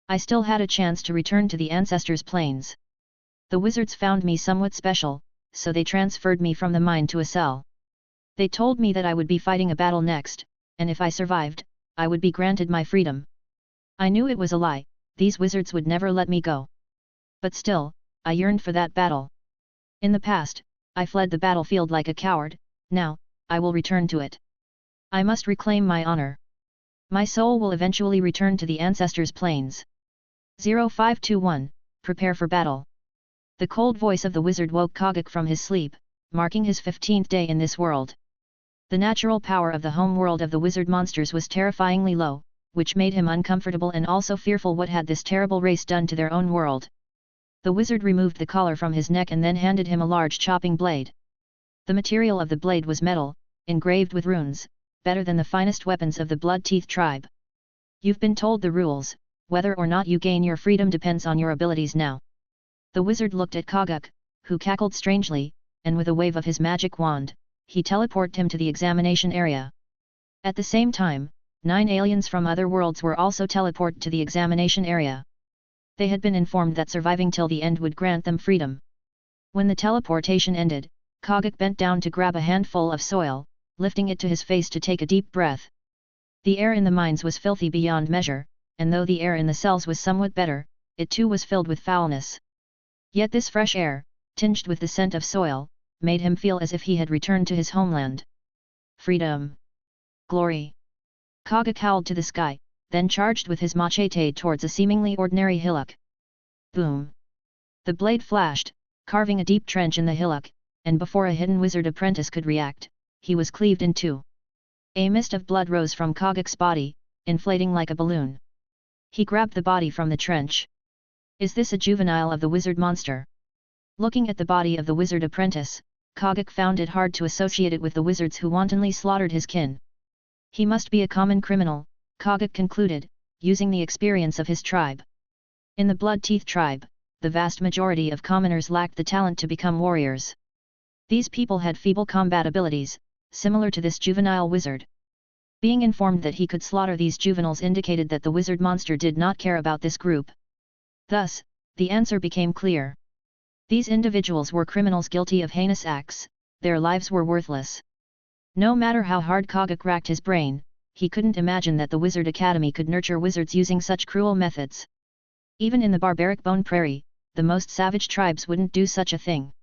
I still had a chance to return to the ancestors' plains. The wizards found me somewhat special, so they transferred me from the mine to a cell. They told me that I would be fighting a battle next, and if I survived, I would be granted my freedom. I knew it was a lie, these wizards would never let me go. But still, I yearned for that battle. In the past, I fled the battlefield like a coward, now, I will return to it. I must reclaim my honor. My soul will eventually return to the ancestors' plains. 0521, prepare for battle. The cold voice of the wizard woke Kogak from his sleep, marking his 15th day in this world. The natural power of the home world of the wizard monsters was terrifyingly low, which made him uncomfortable and also fearful what had this terrible race done to their own world. The wizard removed the collar from his neck and then handed him a large chopping blade. The material of the blade was metal, engraved with runes, better than the finest weapons of the Bloodteeth tribe. You've been told the rules, whether or not you gain your freedom depends on your abilities now. The wizard looked at Kogak, who cackled strangely, and with a wave of his magic wand, he teleported him to the examination area. At the same time, 9 aliens from other worlds were also teleported to the examination area. They had been informed that surviving till the end would grant them freedom. When the teleportation ended, Kogak bent down to grab a handful of soil, lifting it to his face to take a deep breath. The air in the mines was filthy beyond measure, and though the air in the cells was somewhat better, it too was filled with foulness. Yet this fresh air, tinged with the scent of soil, made him feel as if he had returned to his homeland. Freedom! Glory! Kogak howled to the sky, then charged with his machete towards a seemingly ordinary hillock. Boom! The blade flashed, carving a deep trench in the hillock, and before a hidden wizard apprentice could react, he was cleaved in two. A mist of blood rose from Kogak's body, inflating like a balloon. He grabbed the body from the trench. Is this a juvenile of the wizard monster? Looking at the body of the wizard apprentice, Kagak found it hard to associate it with the wizards who wantonly slaughtered his kin. He must be a common criminal, Kagak concluded, using the experience of his tribe. In the Blood-Teeth tribe, the vast majority of commoners lacked the talent to become warriors. These people had feeble combat abilities, similar to this juvenile wizard. Being informed that he could slaughter these juveniles indicated that the wizard monster did not care about this group. Thus, the answer became clear. These individuals were criminals guilty of heinous acts, their lives were worthless. No matter how hard Kagak racked his brain, he couldn't imagine that the Wizard Academy could nurture wizards using such cruel methods. Even in the barbaric Bone Prairie, the most savage tribes wouldn't do such a thing.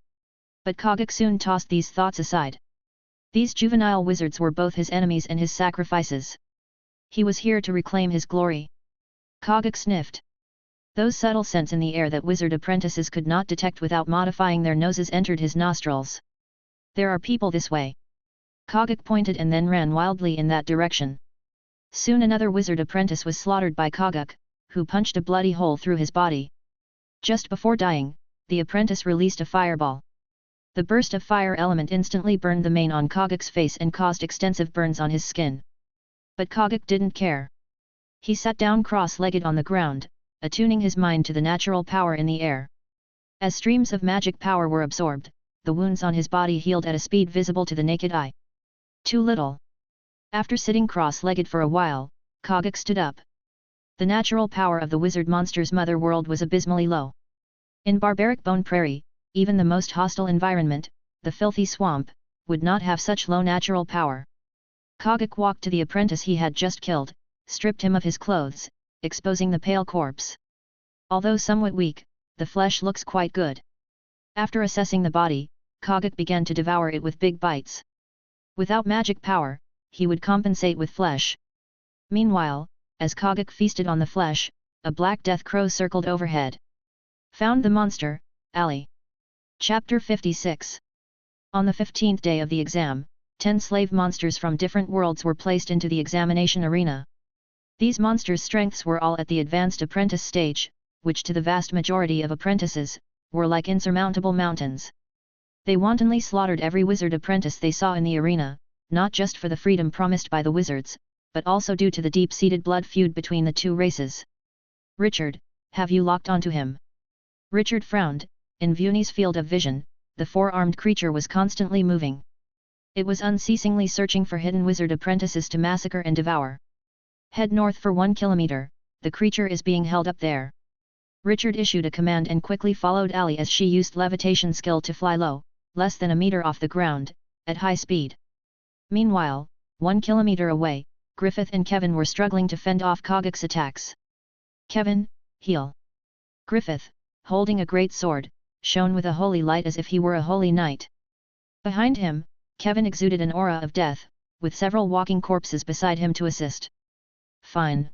But Kagak soon tossed these thoughts aside. These juvenile wizards were both his enemies and his sacrifices. He was here to reclaim his glory. Kagak sniffed. Those subtle scents in the air that wizard apprentices could not detect without modifying their noses entered his nostrils. There are people this way. Kagak pointed and then ran wildly in that direction. Soon another wizard apprentice was slaughtered by Kagak, who punched a bloody hole through his body. Just before dying, the apprentice released a fireball. The burst of fire element instantly burned the mane on Kagak's face and caused extensive burns on his skin. But Kagak didn't care. He sat down cross-legged on the ground, attuning his mind to the natural power in the air. As streams of magic power were absorbed, the wounds on his body healed at a speed visible to the naked eye. Too little. After sitting cross-legged for a while, Kagak stood up. The natural power of the wizard monster's mother world was abysmally low. In barbaric Bone Prairie, even the most hostile environment, the filthy swamp, would not have such low natural power. Kagak walked to the apprentice he had just killed, stripped him of his clothes, exposing the pale corpse. Although somewhat weak, the flesh looks quite good. After assessing the body, Kagak began to devour it with big bites. Without magic power, he would compensate with flesh. Meanwhile, as Kagak feasted on the flesh, a black death crow circled overhead. Found the monster, Ali. Chapter 56. On the 15th day of the exam, 10 slave monsters from different worlds were placed into the examination arena. These monsters' strengths were all at the advanced apprentice stage, which to the vast majority of apprentices, were like insurmountable mountains. They wantonly slaughtered every wizard apprentice they saw in the arena, not just for the freedom promised by the wizards, but also due to the deep-seated blood feud between the two races. Richard, have you locked onto him? Richard frowned. In Vuni's field of vision, the four-armed creature was constantly moving. It was unceasingly searching for hidden wizard apprentices to massacre and devour. Head north for 1 kilometer, the creature is being held up there. Richard issued a command and quickly followed Ali as she used levitation skill to fly low, less than a meter off the ground, at high speed. Meanwhile, 1 kilometer away, Griffith and Kevin were struggling to fend off Kagak's attacks. Kevin, heal. Griffith, holding a great sword, shone with a holy light as if he were a holy knight. Behind him, Kevin exuded an aura of death, with several walking corpses beside him to assist. Fine.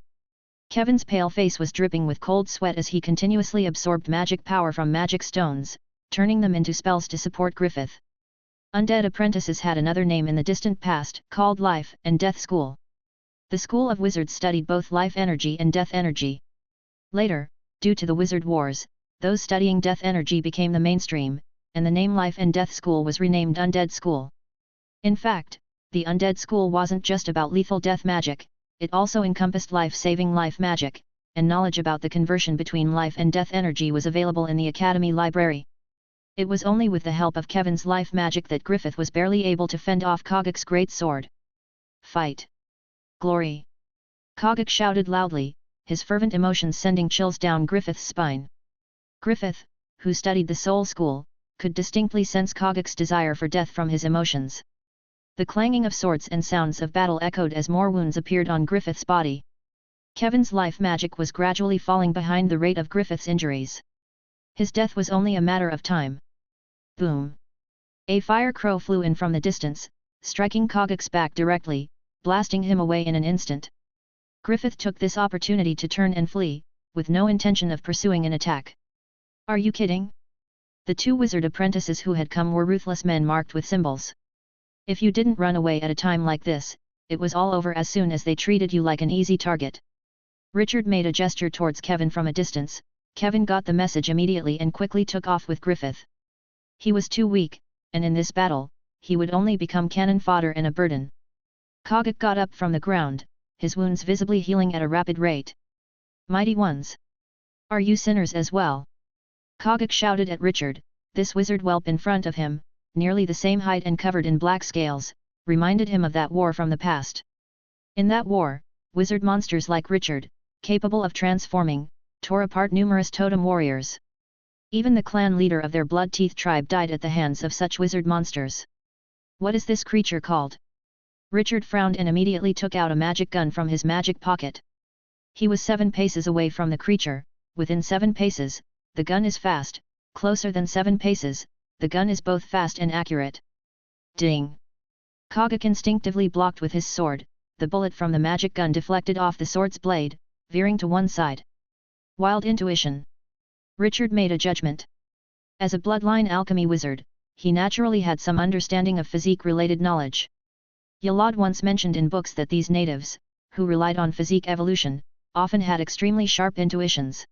Kevin's pale face was dripping with cold sweat as he continuously absorbed magic power from magic stones, turning them into spells to support Griffith. Undead apprentices had another name in the distant past, called Life and Death School. The School of Wizards studied both life energy and death energy. Later, due to the Wizard Wars, those studying death energy became the mainstream, and the name Life and Death School was renamed Undead School. In fact, the Undead School wasn't just about lethal death magic, it also encompassed life-saving life magic, and knowledge about the conversion between life and death energy was available in the Academy library. It was only with the help of Kevin's life magic that Griffith was barely able to fend off Kagak's great sword. Fight! Glory! Kagak shouted loudly, his fervent emotions sending chills down Griffith's spine. Griffith, who studied the Soul School, could distinctly sense Kagak's desire for death from his emotions. The clanging of swords and sounds of battle echoed as more wounds appeared on Griffith's body. Kevin's life magic was gradually falling behind the rate of Griffith's injuries. His death was only a matter of time. Boom! A fire crow flew in from the distance, striking Kagak's back directly, blasting him away in an instant. Griffith took this opportunity to turn and flee, with no intention of pursuing an attack. Are you kidding? The 2 wizard apprentices who had come were ruthless men marked with symbols. If you didn't run away at a time like this, it was all over as soon as they treated you like an easy target. Richard made a gesture towards Kevin from a distance. Kevin got the message immediately and quickly took off with Griffith. He was too weak, and in this battle, he would only become cannon fodder and a burden. Kagak got up from the ground, his wounds visibly healing at a rapid rate. Mighty ones! Are you sinners as well? Kagak shouted at Richard, this wizard whelp in front of him, nearly the same height and covered in black scales, reminded him of that war from the past. In that war, wizard monsters like Richard, capable of transforming, tore apart numerous totem warriors. Even the clan leader of their blood-teeth tribe died at the hands of such wizard monsters. What is this creature called? Richard frowned and immediately took out a magic gun from his magic pocket. He was 7 paces away from the creature. Within 7 paces, the gun is fast, closer than 7 paces, the gun is both fast and accurate. Ding! Kagak instinctively blocked with his sword, the bullet from the magic gun deflected off the sword's blade, veering to one side. Wild intuition. Richard made a judgment. As a bloodline alchemy wizard, he naturally had some understanding of physique-related knowledge. Yalad once mentioned in books that these natives, who relied on physique evolution, often had extremely sharp intuitions.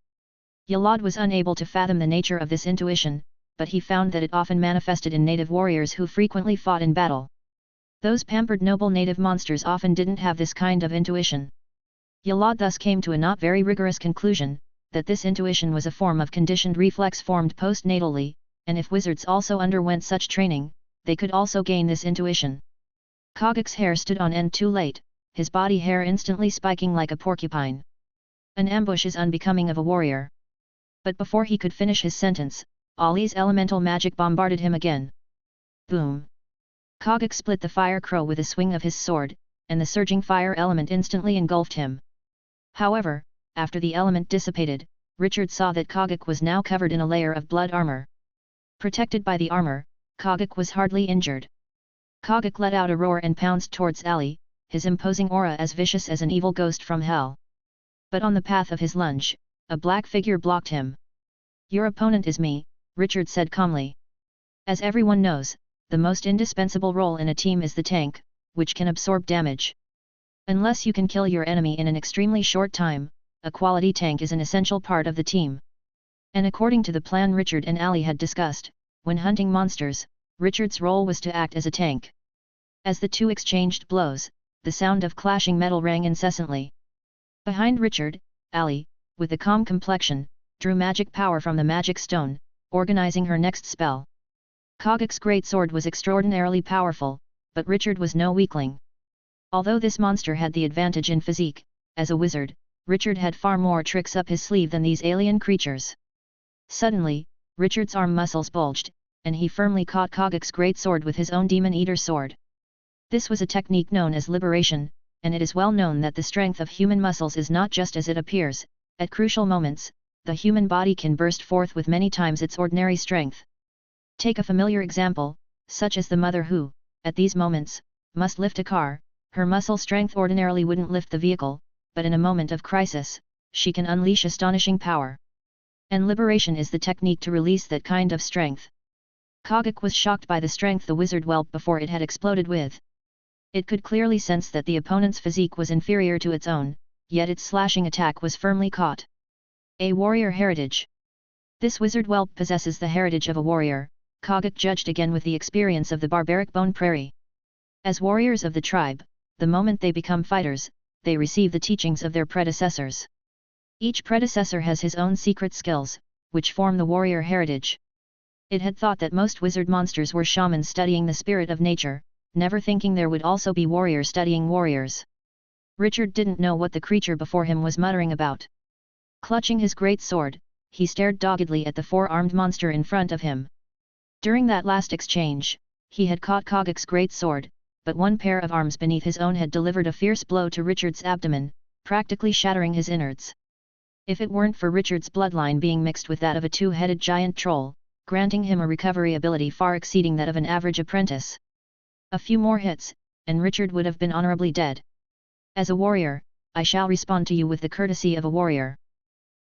Yalad was unable to fathom the nature of this intuition, but he found that it often manifested in native warriors who frequently fought in battle. Those pampered noble native monsters often didn't have this kind of intuition. Yalad thus came to a not very rigorous conclusion, that this intuition was a form of conditioned reflex formed postnatally, and if wizards also underwent such training, they could also gain this intuition. Kagak's hair stood on end too late, his body hair instantly spiking like a porcupine. An ambush is unbecoming of a warrior. But before he could finish his sentence, Ali's elemental magic bombarded him again. Boom! Kagak split the fire crow with a swing of his sword, and the surging fire element instantly engulfed him. However, after the element dissipated, Richard saw that Kagak was now covered in a layer of blood armor. Protected by the armor, Kagak was hardly injured. Kagak let out a roar and pounced towards Ali, his imposing aura as vicious as an evil ghost from hell. But on the path of his lunge, a black figure blocked him. Your opponent is me, Richard said calmly. As everyone knows, the most indispensable role in a team is the tank, which can absorb damage. Unless you can kill your enemy in an extremely short time, a quality tank is an essential part of the team. And according to the plan Richard and Ali had discussed, when hunting monsters, Richard's role was to act as a tank. As the two exchanged blows, the sound of clashing metal rang incessantly. Behind Richard, Ali, with a calm complexion, drew magic power from the magic stone, organizing her next spell. Kagak's great sword was extraordinarily powerful, but Richard was no weakling. Although this monster had the advantage in physique, as a wizard, Richard had far more tricks up his sleeve than these alien creatures. Suddenly, Richard's arm muscles bulged, and he firmly caught Kagak's great sword with his own Demon Eater sword. This was a technique known as liberation, and it is well known that the strength of human muscles is not just as it appears. At crucial moments, the human body can burst forth with many times its ordinary strength. Take a familiar example, such as the mother who, at these moments, must lift a car. Her muscle strength ordinarily wouldn't lift the vehicle, but in a moment of crisis, she can unleash astonishing power. And liberation is the technique to release that kind of strength. Kagak was shocked by the strength the wizard whelped before it had exploded with. It could clearly sense that the opponent's physique was inferior to its own, yet its slashing attack was firmly caught. A warrior heritage. This wizard whelp possesses the heritage of a warrior, Kagak judged again with the experience of the barbaric Bone Prairie. As warriors of the tribe, the moment they become fighters, they receive the teachings of their predecessors. Each predecessor has his own secret skills, which form the warrior heritage. It had thought that most wizard monsters were shamans studying the spirit of nature, never thinking there would also be warriors studying warriors. Richard didn't know what the creature before him was muttering about. Clutching his great sword, he stared doggedly at the four-armed monster in front of him. During that last exchange, he had caught Kagak's great sword, but one pair of arms beneath his own had delivered a fierce blow to Richard's abdomen, practically shattering his innards. If it weren't for Richard's bloodline being mixed with that of a two-headed giant troll, granting him a recovery ability far exceeding that of an average apprentice. A few more hits, and Richard would have been honorably dead. As a warrior, I shall respond to you with the courtesy of a warrior.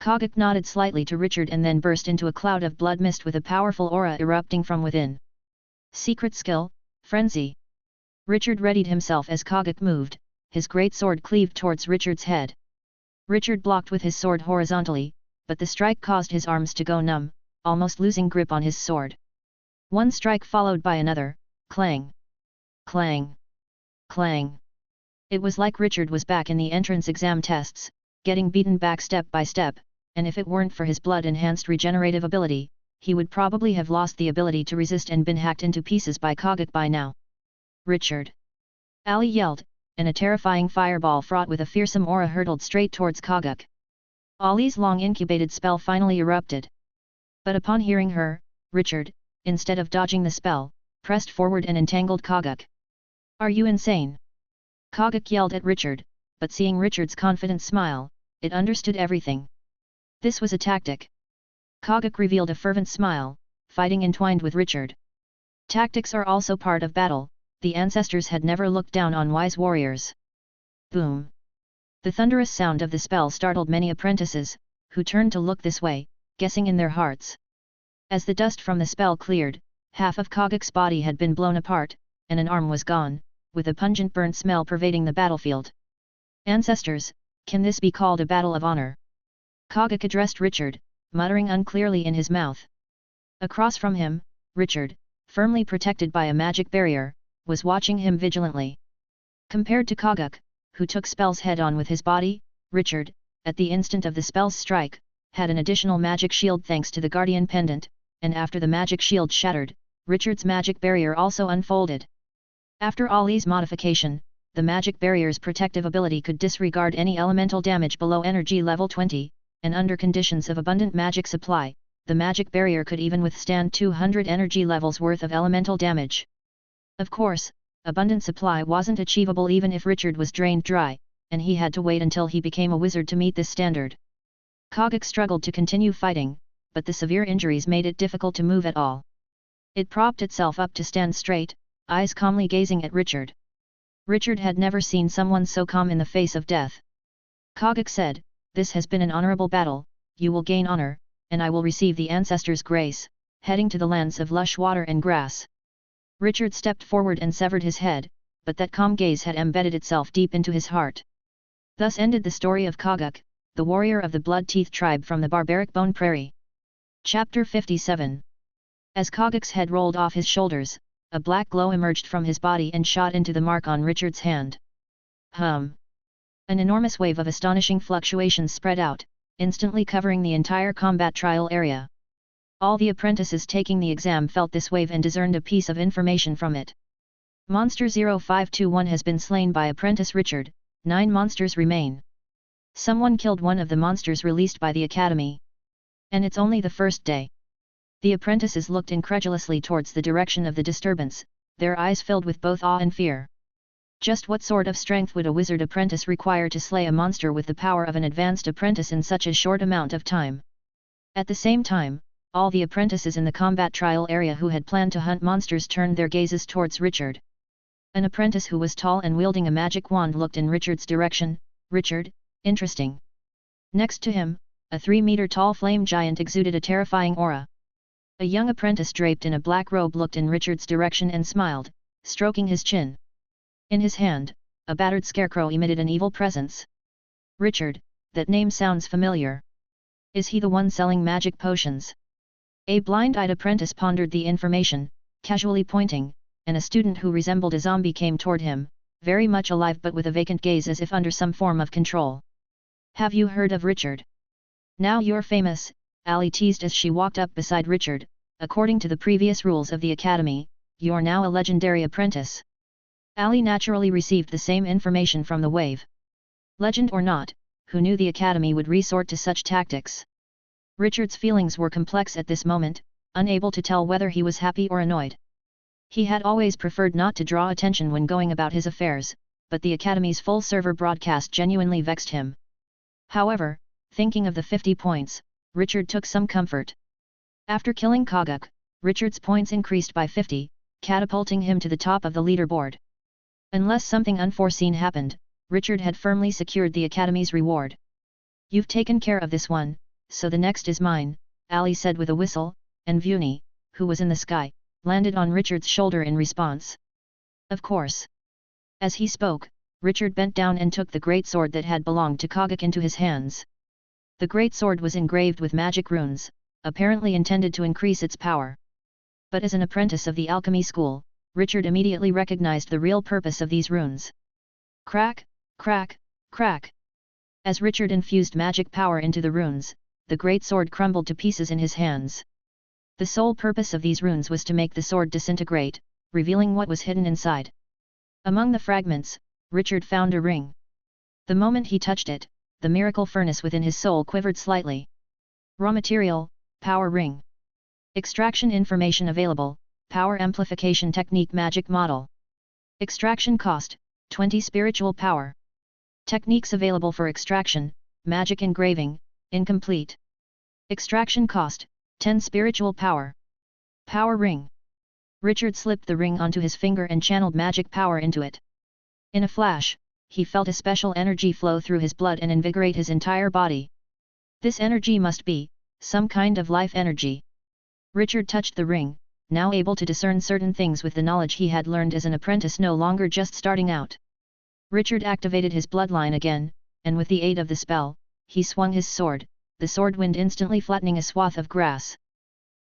Kagak nodded slightly to Richard and then burst into a cloud of blood mist with a powerful aura erupting from within. Secret skill, frenzy. Richard readied himself as Kagak moved, his great sword cleaved towards Richard's head. Richard blocked with his sword horizontally, but the strike caused his arms to go numb, almost losing grip on his sword. One strike followed by another, clang, clang, clang. It was like Richard was back in the entrance exam tests, getting beaten back step by step, and if it weren't for his blood-enhanced regenerative ability, he would probably have lost the ability to resist and been hacked into pieces by Kogak by now. Richard! Ali yelled, and a terrifying fireball fraught with a fearsome aura hurtled straight towards Kogak. Ali's long-incubated spell finally erupted. But upon hearing her, Richard, instead of dodging the spell, pressed forward and entangled Kogak. Are you insane? Kogak yelled at Richard, but seeing Richard's confident smile, it understood everything. This was a tactic. Kogak revealed a fervent smile, fighting entwined with Richard. Tactics are also part of battle, the ancestors had never looked down on wise warriors. Boom! The thunderous sound of the spell startled many apprentices, who turned to look this way, guessing in their hearts. As the dust from the spell cleared, half of Kogak's body had been blown apart, and an arm was gone, with a pungent burnt smell pervading the battlefield. Ancestors, can this be called a battle of honor? Kogak addressed Richard, muttering unclearly in his mouth. Across from him, Richard, firmly protected by a magic barrier, was watching him vigilantly. Compared to Kogak, who took spells head-on with his body, Richard, at the instant of the spell's strike, had an additional magic shield thanks to the Guardian Pendant, and after the magic shield shattered, Richard's magic barrier also unfolded. After Ali's modification, the magic barrier's protective ability could disregard any elemental damage below energy level 20, and under conditions of abundant magic supply, the magic barrier could even withstand 200 energy levels worth of elemental damage. Of course, abundant supply wasn't achievable even if Richard was drained dry, and he had to wait until he became a wizard to meet this standard. Kogak struggled to continue fighting, but the severe injuries made it difficult to move at all. It propped itself up to stand straight, eyes calmly gazing at Richard. Richard had never seen someone so calm in the face of death. Kogak said, "This has been an honorable battle, you will gain honor, and I will receive the ancestors' grace, heading to the lands of lush water and grass." Richard stepped forward and severed his head, but that calm gaze had embedded itself deep into his heart. Thus ended the story of Kogak, the warrior of the Blood-Teeth tribe from the barbaric Bone Prairie. Chapter 57. As Kogak's head rolled off his shoulders, a black glow emerged from his body and shot into the mark on Richard's hand. Hum! An enormous wave of astonishing fluctuations spread out, instantly covering the entire combat trial area. All the apprentices taking the exam felt this wave and discerned a piece of information from it. Monster 0521 has been slain by Apprentice Richard, 9 monsters remain. Someone killed one of the monsters released by the Academy. And it's only the first day. The apprentices looked incredulously towards the direction of the disturbance, their eyes filled with both awe and fear. Just what sort of strength would a wizard apprentice require to slay a monster with the power of an advanced apprentice in such a short amount of time? At the same time, all the apprentices in the combat trial area who had planned to hunt monsters turned their gazes towards Richard. An apprentice who was tall and wielding a magic wand looked in Richard's direction. Richard, interesting. Next to him, a 3-meter-tall flame giant exuded a terrifying aura. A young apprentice draped in a black robe looked in Richard's direction and smiled, stroking his chin. In his hand, a battered scarecrow emitted an evil presence. Richard, that name sounds familiar. Is he the one selling magic potions? A blind-eyed apprentice pondered the information, casually pointing, and a student who resembled a zombie came toward him, very much alive but with a vacant gaze as if under some form of control. Have you heard of Richard? Now you're famous, Ali teased as she walked up beside Richard. According to the previous rules of the Academy, you're now a legendary apprentice. Ali naturally received the same information from the wave. Legend or not, who knew the Academy would resort to such tactics? Richard's feelings were complex at this moment, unable to tell whether he was happy or annoyed. He had always preferred not to draw attention when going about his affairs, but the Academy's full-server broadcast genuinely vexed him. However, thinking of the 50 points, Richard took some comfort. After killing Kogak, Richard's points increased by 50, catapulting him to the top of the leaderboard. Unless something unforeseen happened, Richard had firmly secured the Academy's reward. You've taken care of this one, so the next is mine, Ali said with a whistle, and Vuni, who was in the sky, landed on Richard's shoulder in response. Of course. As he spoke, Richard bent down and took the great sword that had belonged to Kogak into his hands. The great sword was engraved with magic runes, apparently intended to increase its power. But as an apprentice of the alchemy school, Richard immediately recognized the real purpose of these runes. Crack, crack, crack. As Richard infused magic power into the runes, the great sword crumbled to pieces in his hands. The sole purpose of these runes was to make the sword disintegrate, revealing what was hidden inside. Among the fragments, Richard found a ring. The moment he touched it, the miracle furnace within his soul quivered slightly. Raw material, power ring. Extraction information available, power amplification technique magic model. Extraction cost, 20 spiritual power. Techniques available for extraction, magic engraving, incomplete. Extraction cost, 10 spiritual power. Power ring. Richard slipped the ring onto his finger and channeled magic power into it. In a flash, he felt a special energy flow through his blood and invigorate his entire body. This energy must be some kind of life energy. Richard touched the ring, now able to discern certain things with the knowledge he had learned as an apprentice, no longer just starting out. Richard activated his bloodline again, and with the aid of the spell, he swung his sword, the sword wind instantly flattening a swath of grass.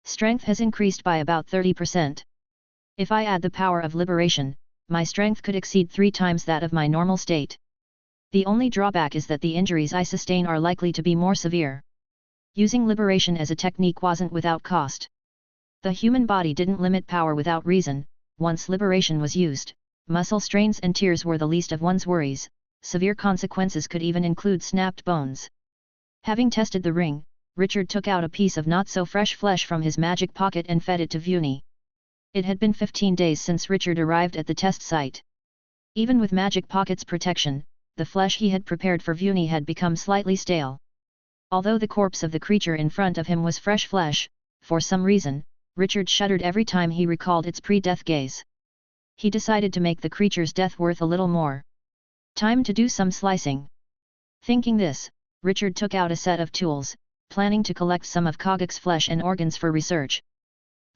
Strength has increased by about 30%. If I add the power of liberation, my strength could exceed 3 times that of my normal state. The only drawback is that the injuries I sustain are likely to be more severe. Using liberation as a technique wasn't without cost. The human body didn't limit power without reason. Once liberation was used, muscle strains and tears were the least of one's worries. Severe consequences could even include snapped bones. Having tested the ring, Richard took out a piece of not-so-fresh flesh from his magic pocket and fed it to Vuni. It had been 15 days since Richard arrived at the test site. Even with magic pocket's protection, the flesh he had prepared for Vuni had become slightly stale. Although the corpse of the creature in front of him was fresh flesh, for some reason, Richard shuddered every time he recalled its pre-death gaze. He decided to make the creature's death worth a little more. Time to do some slicing. Thinking this, Richard took out a set of tools, planning to collect some of Kogak's flesh and organs for research.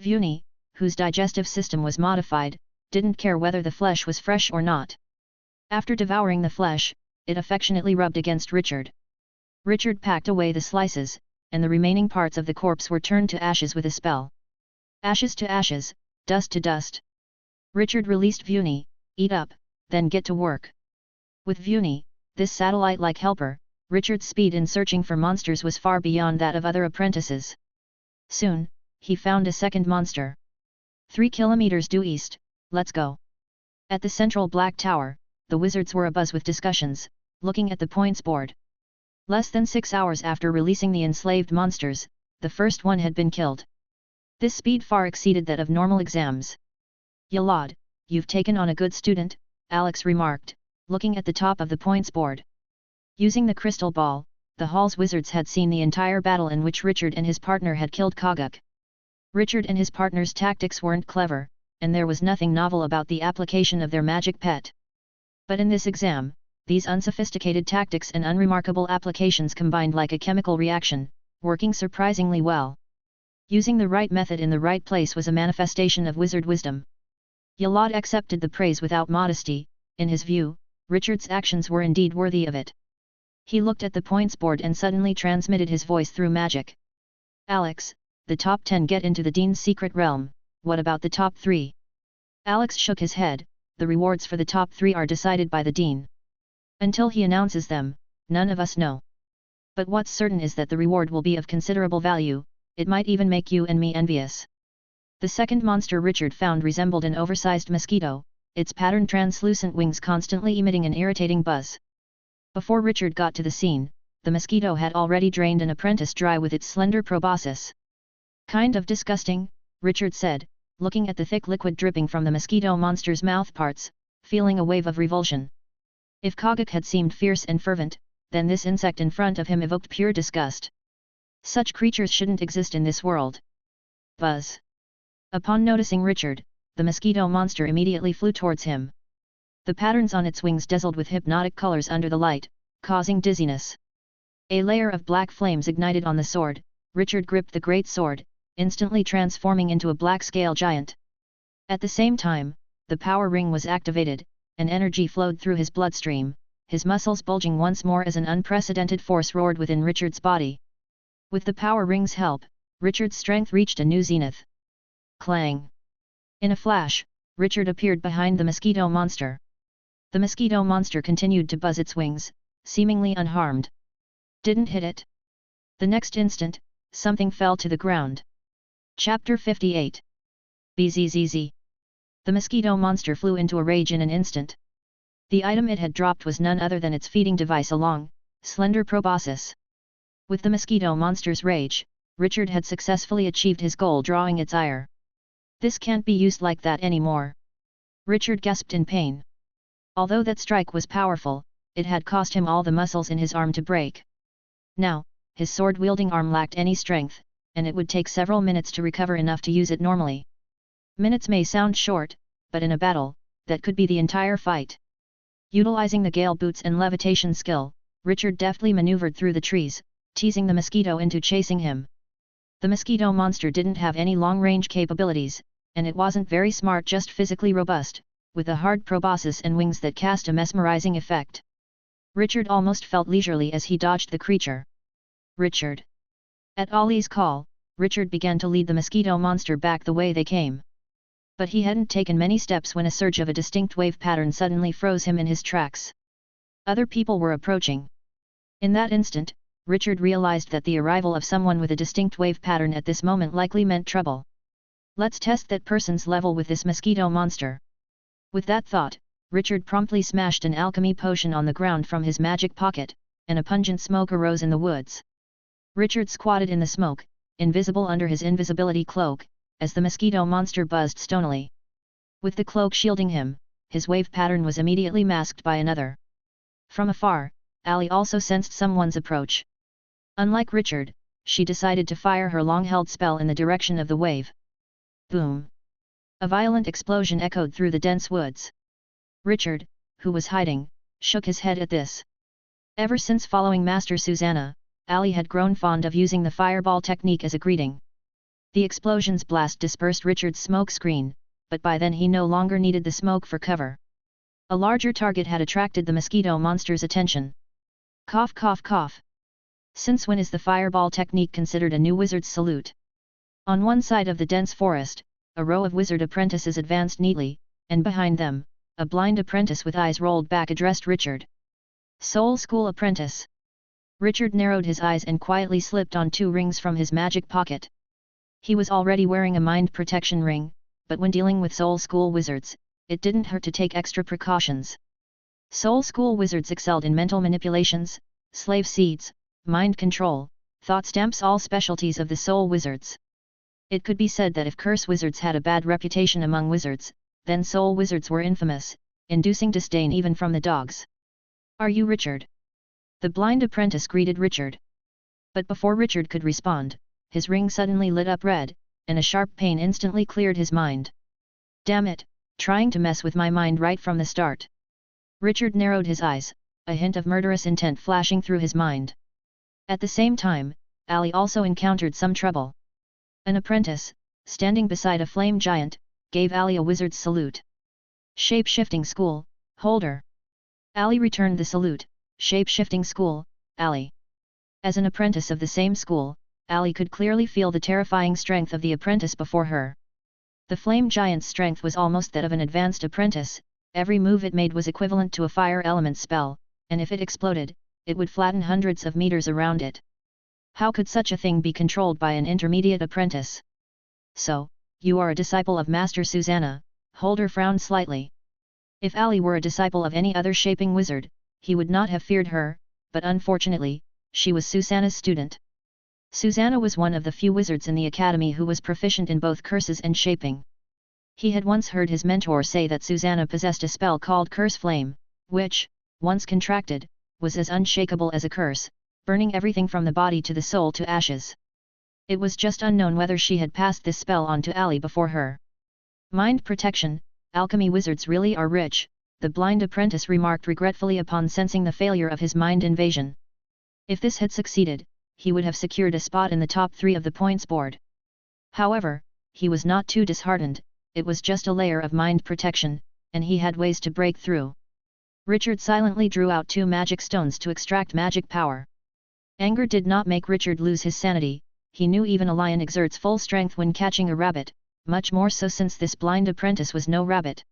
Vuni, whose digestive system was modified, didn't care whether the flesh was fresh or not. After devouring the flesh, it affectionately rubbed against Richard. Richard packed away the slices, and the remaining parts of the corpse were turned to ashes with a spell. Ashes to ashes, dust to dust. Richard released Vuni, eat up, then get to work. With Vuni, this satellite-like helper, Richard's speed in searching for monsters was far beyond that of other apprentices. Soon, he found a second monster. 3 kilometers due east, let's go. At the central black tower, the wizards were abuzz with discussions, looking at the points board. Less than 6 hours after releasing the enslaved monsters, the first one had been killed. This speed far exceeded that of normal exams. Yalad, you've taken on a good student, Alex remarked, looking at the top of the points board. Using the crystal ball, the hall's wizards had seen the entire battle in which Richard and his partner had killed Kogak. Richard and his partner's tactics weren't clever, and there was nothing novel about the application of their magic pet. But in this exam, these unsophisticated tactics and unremarkable applications combined like a chemical reaction, working surprisingly well. Using the right method in the right place was a manifestation of wizard wisdom. Yalad accepted the praise without modesty. In his view, Richard's actions were indeed worthy of it. He looked at the points board and suddenly transmitted his voice through magic. Alex, the top 10 get into the Dean's secret realm, what about the top 3? Alex shook his head, the rewards for the top 3 are decided by the Dean. Until he announces them, none of us know. But what's certain is that the reward will be of considerable value, it might even make you and me envious. The second monster Richard found resembled an oversized mosquito, its patterned translucent wings constantly emitting an irritating buzz. Before Richard got to the scene, the mosquito had already drained an apprentice dry with its slender proboscis. Kind of disgusting, Richard said, looking at the thick liquid dripping from the mosquito monster's mouthparts, feeling a wave of revulsion. If Kogak had seemed fierce and fervent, then this insect in front of him evoked pure disgust. Such creatures shouldn't exist in this world. Buzz. Upon noticing Richard, the mosquito monster immediately flew towards him. The patterns on its wings dazzled with hypnotic colors under the light, causing dizziness. A layer of black flames ignited on the sword. Richard gripped the great sword, instantly transforming into a black scale giant. At the same time, the power ring was activated, and energy flowed through his bloodstream, his muscles bulging once more as an unprecedented force roared within Richard's body. With the power ring's help, Richard's strength reached a new zenith. Clang! In a flash, Richard appeared behind the mosquito monster. The mosquito monster continued to buzz its wings, seemingly unharmed. Didn't hit it. The next instant, something fell to the ground. Chapter 58. Bzzz. The mosquito monster flew into a rage in an instant. The item it had dropped was none other than its feeding device, a long, slender proboscis. With the mosquito monster's rage, Richard had successfully achieved his goal, drawing its ire. This can't be used like that anymore. Richard gasped in pain. Although that strike was powerful, it had cost him all the muscles in his arm to break. Now, his sword-wielding arm lacked any strength, and it would take several minutes to recover enough to use it normally. Minutes may sound short, but in a battle, that could be the entire fight. Utilizing the gale boots and levitation skill, Richard deftly maneuvered through the trees, teasing the mosquito into chasing him. The mosquito monster didn't have any long-range capabilities, and it wasn't very smart, just physically robust, with a hard proboscis and wings that cast a mesmerizing effect. Richard almost felt leisurely as he dodged the creature. Richard! At Ollie's call, Richard began to lead the mosquito monster back the way they came. But he hadn't taken many steps when a surge of a distinct wave pattern suddenly froze him in his tracks. Other people were approaching. In that instant, Richard realized that the arrival of someone with a distinct wave pattern at this moment likely meant trouble. Let's test that person's level with this mosquito monster. With that thought, Richard promptly smashed an alchemy potion on the ground from his magic pocket, and a pungent smoke arose in the woods. Richard squatted in the smoke, invisible under his invisibility cloak, as the mosquito monster buzzed stonily. With the cloak shielding him, his wave pattern was immediately masked by another. From afar, Allie also sensed someone's approach. Unlike Richard, she decided to fire her long-held spell in the direction of the wave. Boom! A violent explosion echoed through the dense woods. Richard, who was hiding, shook his head at this. Ever since following Master Susanna, Allie had grown fond of using the fireball technique as a greeting. The explosion's blast dispersed Richard's smoke screen, but by then he no longer needed the smoke for cover. A larger target had attracted the mosquito monster's attention. Cough cough cough. Since when is the fireball technique considered a new wizard's salute? On one side of the dense forest, a row of wizard apprentices advanced neatly, and behind them, a blind apprentice with eyes rolled back addressed Richard. Soul School Apprentice. Richard narrowed his eyes and quietly slipped on 2 rings from his magic pocket. He was already wearing a mind protection ring, but when dealing with Soul School wizards, it didn't hurt to take extra precautions. Soul School wizards excelled in mental manipulations, slave seeds, mind control, thought stamps, all specialties of the soul wizards. It could be said that if curse wizards had a bad reputation among wizards, then soul wizards were infamous, inducing disdain even from the dogs. Are you Richard? The blind apprentice greeted Richard. But before Richard could respond, his ring suddenly lit up red, and a sharp pain instantly cleared his mind. Damn it, trying to mess with my mind right from the start. Richard narrowed his eyes, a hint of murderous intent flashing through his mind. At the same time, Allie also encountered some trouble. An apprentice, standing beside a flame giant, gave Allie a wizard's salute. Shape-shifting school, holder. Allie returned the salute. Shape-shifting school, Allie. As an apprentice of the same school, Allie could clearly feel the terrifying strength of the apprentice before her. The flame giant's strength was almost that of an advanced apprentice, every move it made was equivalent to a fire element spell, and if it exploded, it would flatten hundreds of meters around it. How could such a thing be controlled by an intermediate apprentice? So, you are a disciple of Master Susanna, Holder frowned slightly. If Allie were a disciple of any other shaping wizard, he would not have feared her, but unfortunately, she was Susanna's student. Susanna was one of the few wizards in the academy who was proficient in both curses and shaping. He had once heard his mentor say that Susanna possessed a spell called Curse Flame, which, once contracted, was as unshakable as a curse, burning everything from the body to the soul to ashes. It was just unknown whether she had passed this spell on to Allie before her. Mind protection, alchemy wizards really are rich, the blind apprentice remarked regretfully upon sensing the failure of his mind invasion. If this had succeeded, he would have secured a spot in the top 3 of the points board. However, he was not too disheartened, it was just a layer of mind protection, and he had ways to break through. Richard silently drew out 2 magic stones to extract magic power. Anger did not make Richard lose his sanity, he knew even a lion exerts full strength when catching a rabbit, much more so since this blind apprentice was no rabbit.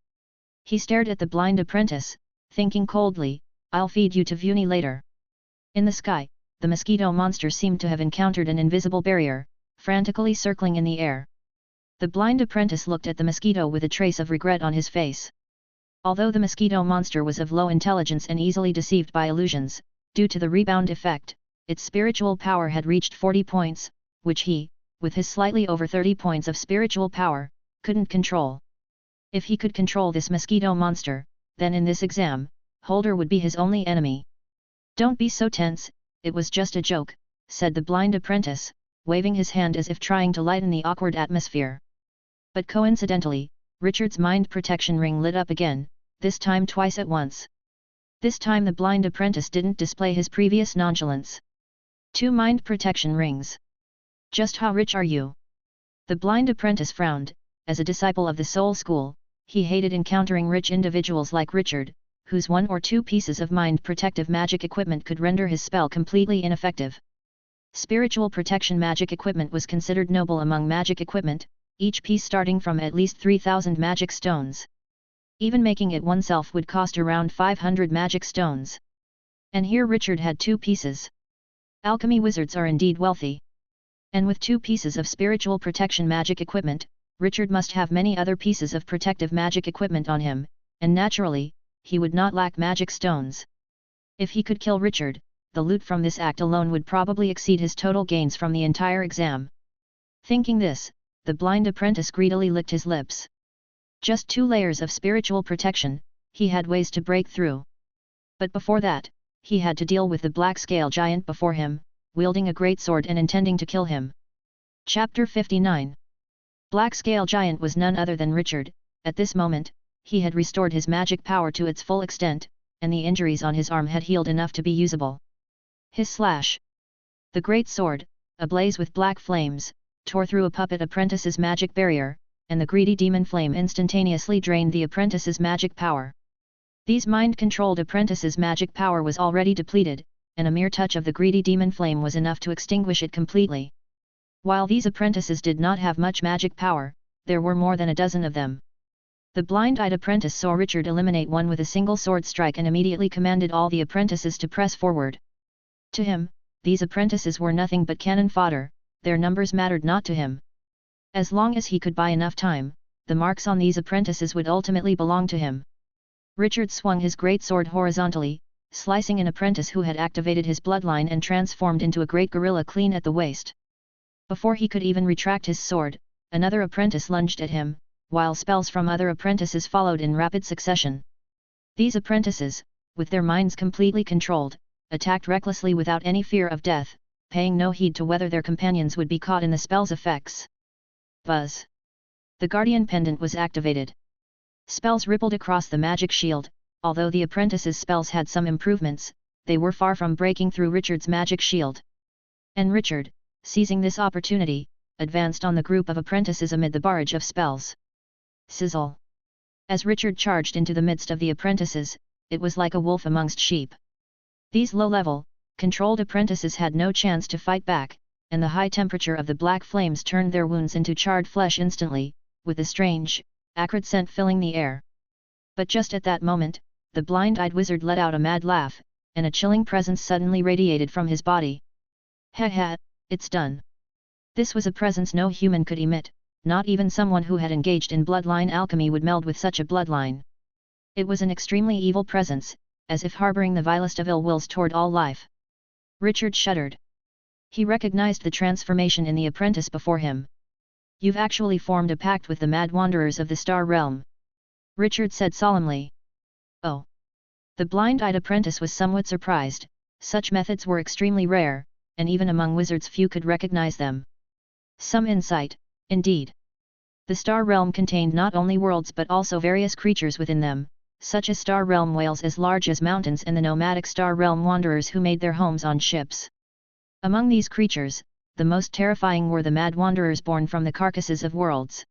He stared at the blind apprentice, thinking coldly, "I'll feed you to Vuni later." In the sky, the mosquito monster seemed to have encountered an invisible barrier, frantically circling in the air. The blind apprentice looked at the mosquito with a trace of regret on his face. Although the mosquito monster was of low intelligence and easily deceived by illusions, due to the rebound effect, its spiritual power had reached 40 points, which he, with his slightly over 30 points of spiritual power, couldn't control. If he could control this mosquito monster, then in this exam, Holder would be his only enemy. "Don't be so tense, it was just a joke," said the blind apprentice, waving his hand as if trying to lighten the awkward atmosphere. But coincidentally, Richard's mind protection ring lit up again, this time twice at once. This time the blind apprentice didn't display his previous nonchalance. 2 mind protection rings. Just how rich are you? The blind apprentice frowned. As a disciple of the Soul School, he hated encountering rich individuals like Richard, whose 1 or 2 pieces of mind protective magic equipment could render his spell completely ineffective. Spiritual protection magic equipment was considered noble among magic equipment, each piece starting from at least 3,000 magic stones. Even making it oneself would cost around 500 magic stones. And here Richard had 2 pieces. Alchemy wizards are indeed wealthy. And with 2 pieces of spiritual protection magic equipment, Richard must have many other pieces of protective magic equipment on him, and naturally, he would not lack magic stones. If he could kill Richard, the loot from this act alone would probably exceed his total gains from the entire exam. Thinking this, the blind apprentice greedily licked his lips. Just 2 layers of spiritual protection, he had ways to break through. But before that, he had to deal with the black scale giant before him, wielding a great sword and intending to kill him. Chapter 59. Black scale giant was none other than Richard. At this moment, he had restored his magic power to its full extent, and the injuries on his arm had healed enough to be usable. His slash. The great sword, ablaze with black flames, tore through a puppet apprentice's magic barrier, and the greedy demon flame instantaneously drained the apprentice's magic power. These mind-controlled apprentices' magic power was already depleted, and a mere touch of the greedy demon flame was enough to extinguish it completely. While these apprentices did not have much magic power, there were more than a dozen of them. The blind-eyed apprentice saw Richard eliminate one with a single sword strike and immediately commanded all the apprentices to press forward. To him, these apprentices were nothing but cannon fodder, their numbers mattered not to him. As long as he could buy enough time, the marks on these apprentices would ultimately belong to him. Richard swung his great sword horizontally, slicing an apprentice who had activated his bloodline and transformed into a great gorilla clean at the waist. Before he could even retract his sword, another apprentice lunged at him, while spells from other apprentices followed in rapid succession. These apprentices, with their minds completely controlled, attacked recklessly without any fear of death, paying no heed to whether their companions would be caught in the spell's effects. Buzz! The Guardian Pendant was activated. Spells rippled across the magic shield. Although the apprentices' spells had some improvements, they were far from breaking through Richard's magic shield. And Richard, seizing this opportunity, advanced on the group of apprentices amid the barrage of spells. Sizzle! As Richard charged into the midst of the apprentices, it was like a wolf amongst sheep. These low-level, controlled apprentices had no chance to fight back, and the high temperature of the black flames turned their wounds into charred flesh instantly, with a strange, acrid scent filling the air. But just at that moment, the blind-eyed wizard let out a mad laugh, and a chilling presence suddenly radiated from his body. Ha ha, it's done. This was a presence no human could emit, not even someone who had engaged in bloodline alchemy would meld with such a bloodline. It was an extremely evil presence, as if harboring the vilest of ill wills toward all life. Richard shuddered. He recognized the transformation in the apprentice before him. "You've actually formed a pact with the mad wanderers of the Star Realm," Richard said solemnly. Oh! The blind-eyed apprentice was somewhat surprised. Such methods were extremely rare, and even among wizards few could recognize them. Some insight, indeed. The Star Realm contained not only worlds but also various creatures within them, such as Star Realm whales as large as mountains and the nomadic Star Realm wanderers who made their homes on ships. Among these creatures, the most terrifying were the mad wanderers born from the carcasses of worlds.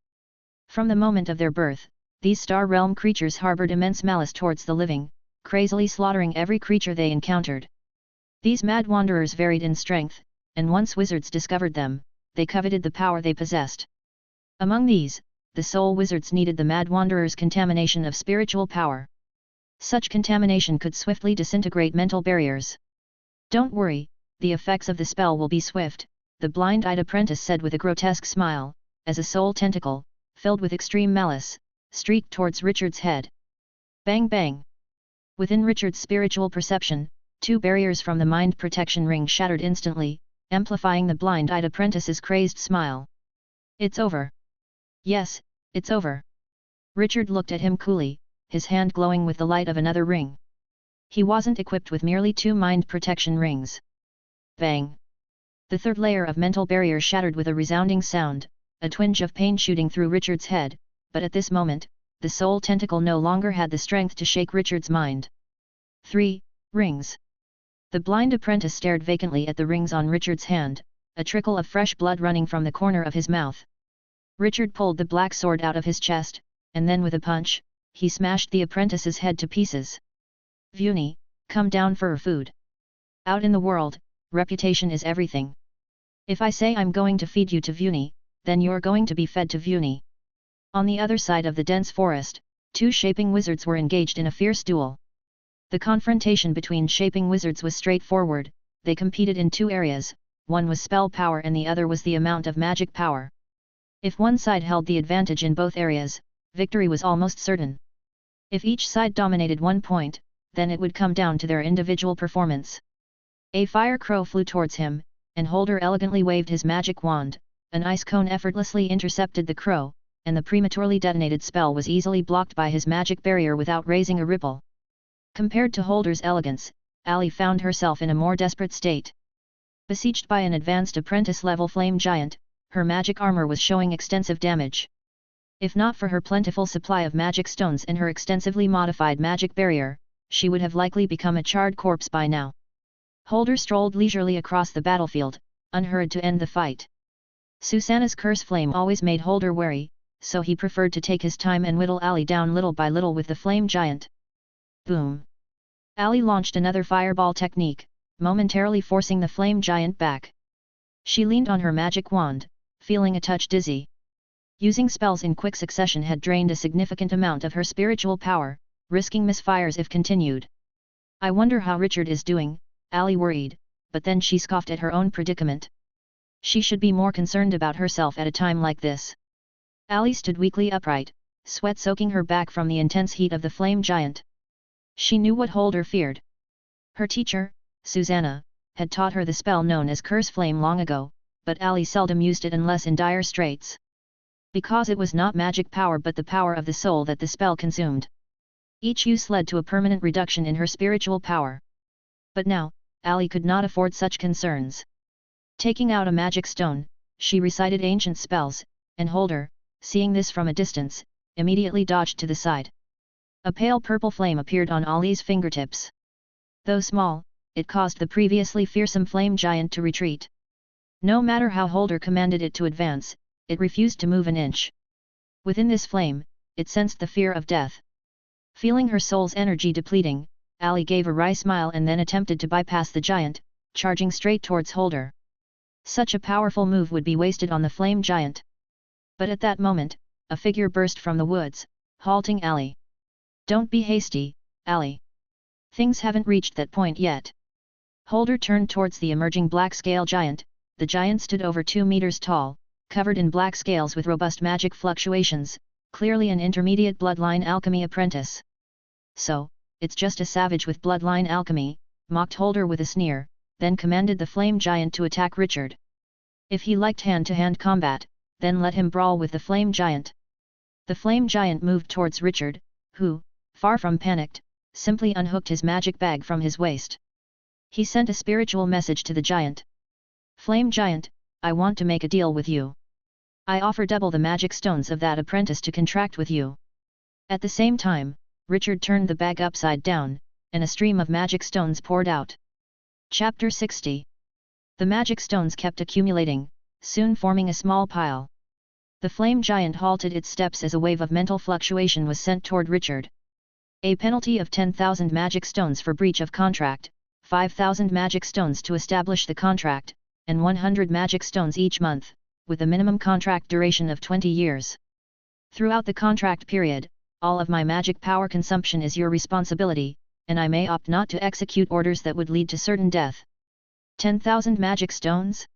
From the moment of their birth, these Star Realm creatures harbored immense malice towards the living, crazily slaughtering every creature they encountered. These mad wanderers varied in strength, and once wizards discovered them, they coveted the power they possessed. Among these, the soul wizards needed the mad wanderer's contamination of spiritual power. Such contamination could swiftly disintegrate mental barriers. "Don't worry, the effects of the spell will be swift," the blind-eyed apprentice said with a grotesque smile, as a soul tentacle, filled with extreme malice, streaked towards Richard's head. Bang bang! Within Richard's spiritual perception, 2 barriers from the mind protection ring shattered instantly, amplifying the blind-eyed apprentice's crazed smile. "It's over." "Yes, it's over." Richard looked at him coolly, his hand glowing with the light of another ring. He wasn't equipped with merely 2 mind protection rings. Bang! The 3rd layer of mental barrier shattered with a resounding sound, a twinge of pain shooting through Richard's head, but at this moment, the soul tentacle no longer had the strength to shake Richard's mind. 3 rings. The blind apprentice stared vacantly at the rings on Richard's hand, a trickle of fresh blood running from the corner of his mouth. Richard pulled the black sword out of his chest, and then with a punch, he smashed the apprentice's head to pieces. "Vuni, come down for food. Out in the world, reputation is everything. If I say I'm going to feed you to Vuni, then you're going to be fed to Vuni." On the other side of the dense forest, 2 shaping wizards were engaged in a fierce duel. The confrontation between shaping wizards was straightforward. They competed in 2 areas, one was spell power and the other was the amount of magic power. If one side held the advantage in both areas, victory was almost certain. If each side dominated one point, then it would come down to their individual performance. A fire crow flew towards him, and Holder elegantly waved his magic wand. An ice cone effortlessly intercepted the crow, and the prematurely detonated spell was easily blocked by his magic barrier without raising a ripple. Compared to Holder's elegance, Ali found herself in a more desperate state. Besieged by an advanced apprentice-level flame giant, her magic armor was showing extensive damage. If not for her plentiful supply of magic stones and her extensively modified magic barrier, she would have likely become a charred corpse by now. Holder strolled leisurely across the battlefield, unhurried to end the fight. Susanna's curse flame always made Holder wary, so he preferred to take his time and whittle Ali down little by little with the flame giant. Boom! Ali launched another fireball technique, momentarily forcing the flame giant back. She leaned on her magic wand, feeling a touch dizzy. Using spells in quick succession had drained a significant amount of her spiritual power, risking misfires if continued. "I wonder how Richard is doing," Ali worried, but then she scoffed at her own predicament. She should be more concerned about herself at a time like this. Ali stood weakly upright, sweat soaking her back from the intense heat of the flame giant. She knew what Holder feared. Her teacher, Susanna, had taught her the spell known as Curse Flame long ago, but Ali seldom used it unless in dire straits. Because it was not magic power but the power of the soul that the spell consumed. Each use led to a permanent reduction in her spiritual power. But now, Ali could not afford such concerns. Taking out a magic stone, she recited ancient spells, and Holder, seeing this from a distance, immediately dodged to the side. A pale purple flame appeared on Ali's fingertips. Though small, it caused the previously fearsome flame giant to retreat. No matter how Holder commanded it to advance, it refused to move an inch. Within this flame, it sensed the fear of death. Feeling her soul's energy depleting, Ali gave a wry smile and then attempted to bypass the giant, charging straight towards Holder. Such a powerful move would be wasted on the flame giant. But at that moment, a figure burst from the woods, halting Ali. "Don't be hasty, Ali. Things haven't reached that point yet." Holder turned towards the emerging black scale giant. The giant stood over 2 meters tall, covered in black scales with robust magic fluctuations, clearly an intermediate bloodline alchemy apprentice. "So, it's just a savage with bloodline alchemy," mocked Holder with a sneer, then commanded the flame giant to attack Richard. If he liked hand-to-hand combat, then let him brawl with the flame giant. The flame giant moved towards Richard, who, far from panicked, simply unhooked his magic bag from his waist. He sent a spiritual message to the giant. "Flame giant, I want to make a deal with you. I offer double the magic stones of that apprentice to contract with you." At the same time, Richard turned the bag upside down, and a stream of magic stones poured out. Chapter 60. The magic stones kept accumulating, soon forming a small pile. The flame giant halted its steps as a wave of mental fluctuation was sent toward Richard. A penalty of 10,000 magic stones for breach of contract, 5,000 magic stones to establish the contract, and 100 magic stones each month, with a minimum contract duration of 20 years. Throughout the contract period, all of my magic power consumption is your responsibility, and I may opt not to execute orders that would lead to certain death. 10,000 magic stones?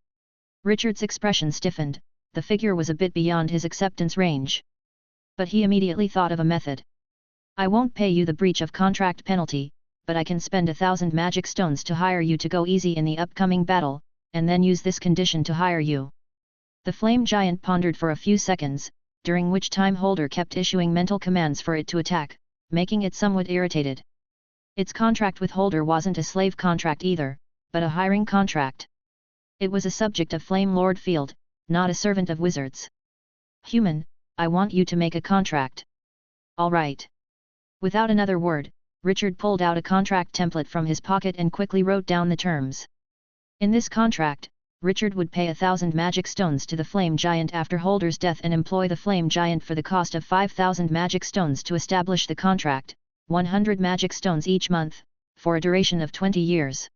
Richard's expression stiffened, the figure was a bit beyond his acceptance range. But he immediately thought of a method. I won't pay you the breach of contract penalty, but I can spend 1,000 magic stones to hire you to go easy in the upcoming battle, and then use this condition to hire you. The flame giant pondered for a few seconds, during which time Holder kept issuing mental commands for it to attack, making it somewhat irritated. Its contract with Holder wasn't a slave contract either, but a hiring contract. It was a subject of Flame Lord Field, not a servant of wizards. Human, I want you to make a contract. All right. Without another word, Richard pulled out a contract template from his pocket and quickly wrote down the terms. In this contract, Richard would pay 1,000 magic stones to the Flame Giant after Holder's death and employ the Flame Giant for the cost of 5,000 magic stones to establish the contract, 100 magic stones each month, for a duration of 20 years.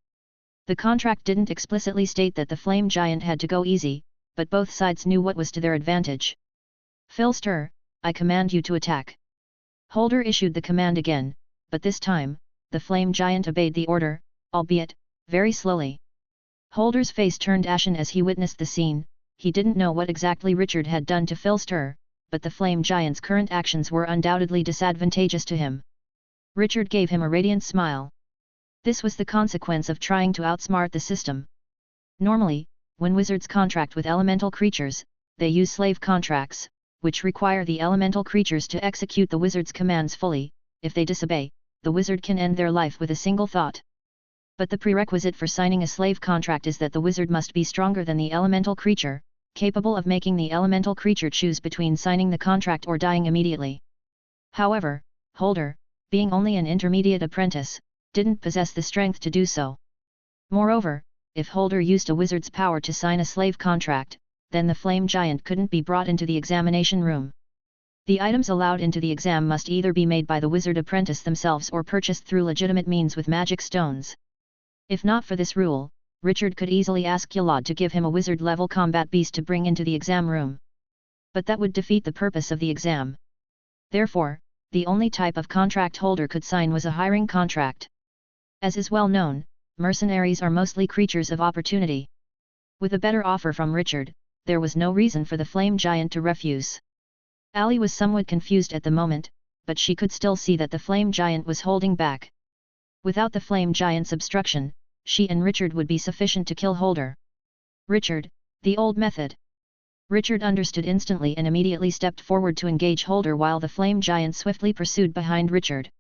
The contract didn't explicitly state that the Flame Giant had to go easy, but both sides knew what was to their advantage. Philster, I command you to attack. Holder issued the command again, but this time, the Flame Giant obeyed the order, albeit very slowly. Holder's face turned ashen as he witnessed the scene. He didn't know what exactly Richard had done to Philster, but the Flame Giant's current actions were undoubtedly disadvantageous to him. Richard gave him a radiant smile. This was the consequence of trying to outsmart the system. Normally, when wizards contract with elemental creatures, they use slave contracts, which require the elemental creatures to execute the wizard's commands fully. If they disobey, the wizard can end their life with a single thought. But the prerequisite for signing a slave contract is that the wizard must be stronger than the elemental creature, capable of making the elemental creature choose between signing the contract or dying immediately. However, Holder, being only an intermediate apprentice, didn't possess the strength to do so. Moreover, if Holder used a wizard's power to sign a slave contract, then the Flame Giant couldn't be brought into the examination room. The items allowed into the exam must either be made by the wizard apprentice themselves or purchased through legitimate means with magic stones. If not for this rule, Richard could easily ask Gilad to give him a wizard-level combat beast to bring into the exam room. But that would defeat the purpose of the exam. Therefore, the only type of contract Holder could sign was a hiring contract. As is well known, mercenaries are mostly creatures of opportunity. With a better offer from Richard, there was no reason for the Flame Giant to refuse. Ali was somewhat confused at the moment, but she could still see that the Flame Giant was holding back. Without the Flame Giant's obstruction, she and Richard would be sufficient to kill Holder. Richard, the old method. Richard understood instantly and immediately stepped forward to engage Holder while the Flame Giant swiftly pursued behind Richard.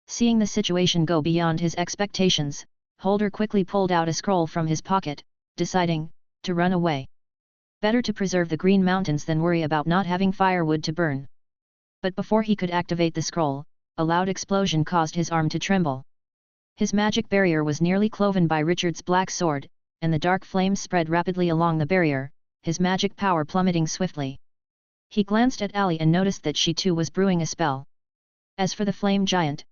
Seeing the situation go beyond his expectations, Holder quickly pulled out a scroll from his pocket, deciding to run away. Better to preserve the Green Mountains than worry about not having firewood to burn. But before he could activate the scroll, a loud explosion caused his arm to tremble. His magic barrier was nearly cloven by Richard's black sword, and the dark flames spread rapidly along the barrier, his magic power plummeting swiftly. He glanced at Ali and noticed that she too was brewing a spell. As for the Flame Giant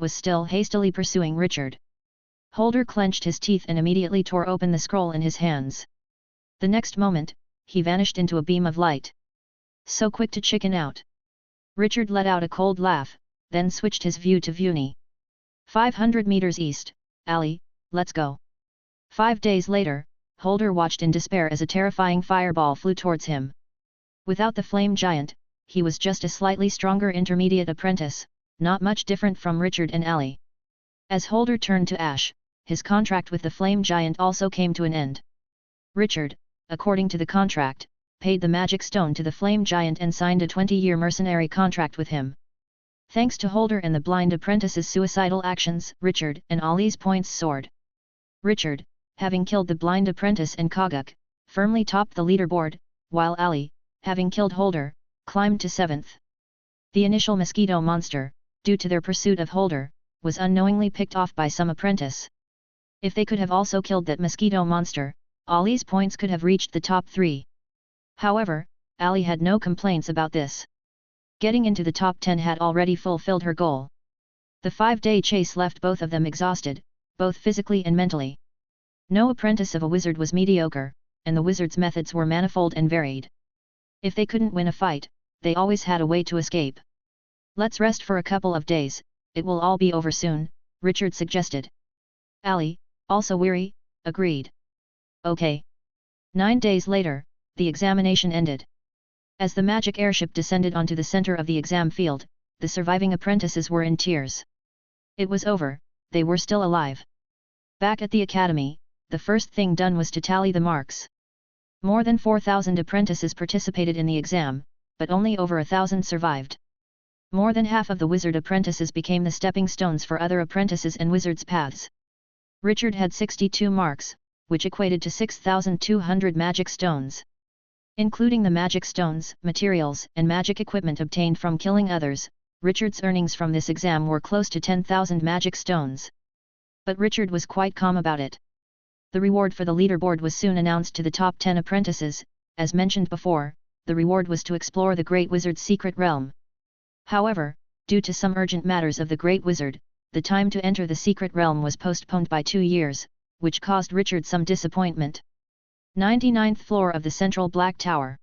was still hastily pursuing Richard. Holder clenched his teeth and immediately tore open the scroll in his hands. The next moment, he vanished into a beam of light. So quick to chicken out. Richard let out a cold laugh, then switched his view to Vuni. 500 meters east, Ali, let's go. 5 days later, Holder watched in despair as a terrifying fireball flew towards him. Without the Flame Giant, he was just a slightly stronger intermediate apprentice, not much different from Richard and Ali. As Holder turned to ash, his contract with the Flame Giant also came to an end. Richard, according to the contract, paid the magic stone to the Flame Giant and signed a 20-year mercenary contract with him. Thanks to Holder and the blind apprentice's suicidal actions, Richard and Ali's points soared. Richard, having killed the blind apprentice and Kaguk, firmly topped the leaderboard, while Ali, having killed Holder, climbed to 7th. The initial mosquito monster, due to their pursuit of Holder, was unknowingly picked off by some apprentice. If they could have also killed that mosquito monster, Ali's points could have reached the top 3. However, Ali had no complaints about this. Getting into the top 10 had already fulfilled her goal. The 5-day chase left both of them exhausted, both physically and mentally. No apprentice of a wizard was mediocre, and the wizard's methods were manifold and varied. If they couldn't win a fight, they always had a way to escape. Let's rest for a couple of days, it will all be over soon, Richard suggested. Ali, also weary, agreed. Okay. 9 days later, the examination ended. As the magic airship descended onto the center of the exam field, the surviving apprentices were in tears. It was over, they were still alive. Back at the academy, the first thing done was to tally the marks. More than 4,000 apprentices participated in the exam, but only over 1,000 survived. More than half of the wizard apprentices became the stepping stones for other apprentices and wizards' paths. Richard had 62 marks, which equated to 6,200 magic stones. Including the magic stones, materials, and magic equipment obtained from killing others, Richard's earnings from this exam were close to 10,000 magic stones. But Richard was quite calm about it. The reward for the leaderboard was soon announced to the top 10 apprentices. As mentioned before, the reward was to explore the Great Wizard's secret realm. However, due to some urgent matters of the Great Wizard, the time to enter the secret realm was postponed by 2 years, which caused Richard some disappointment. 99th floor of the Central Black Tower.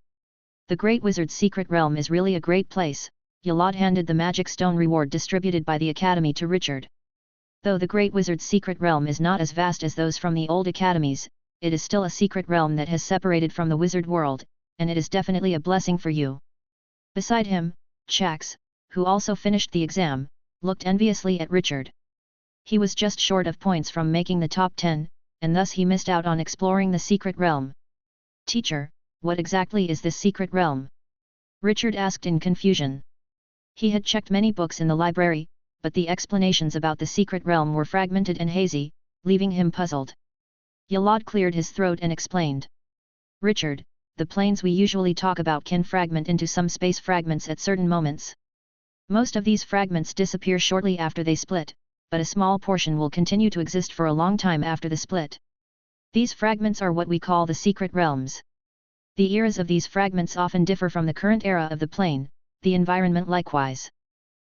The Great Wizard's secret realm is really a great place. Yalad handed the magic stone reward distributed by the Academy to Richard. Though the Great Wizard's secret realm is not as vast as those from the old academies, it is still a secret realm that has separated from the wizard world, and it is definitely a blessing for you. Beside him, Chax, who also finished the exam, looked enviously at Richard. He was just short of points from making the top 10, and thus he missed out on exploring the secret realm. Teacher, what exactly is this secret realm? Richard asked in confusion. He had checked many books in the library, but the explanations about the secret realm were fragmented and hazy, leaving him puzzled. Yalad cleared his throat and explained. Richard, the planes we usually talk about can fragment into some space fragments at certain moments. Most of these fragments disappear shortly after they split, but a small portion will continue to exist for a long time after the split. These fragments are what we call the secret realms. The eras of these fragments often differ from the current era of the plane, the environment likewise.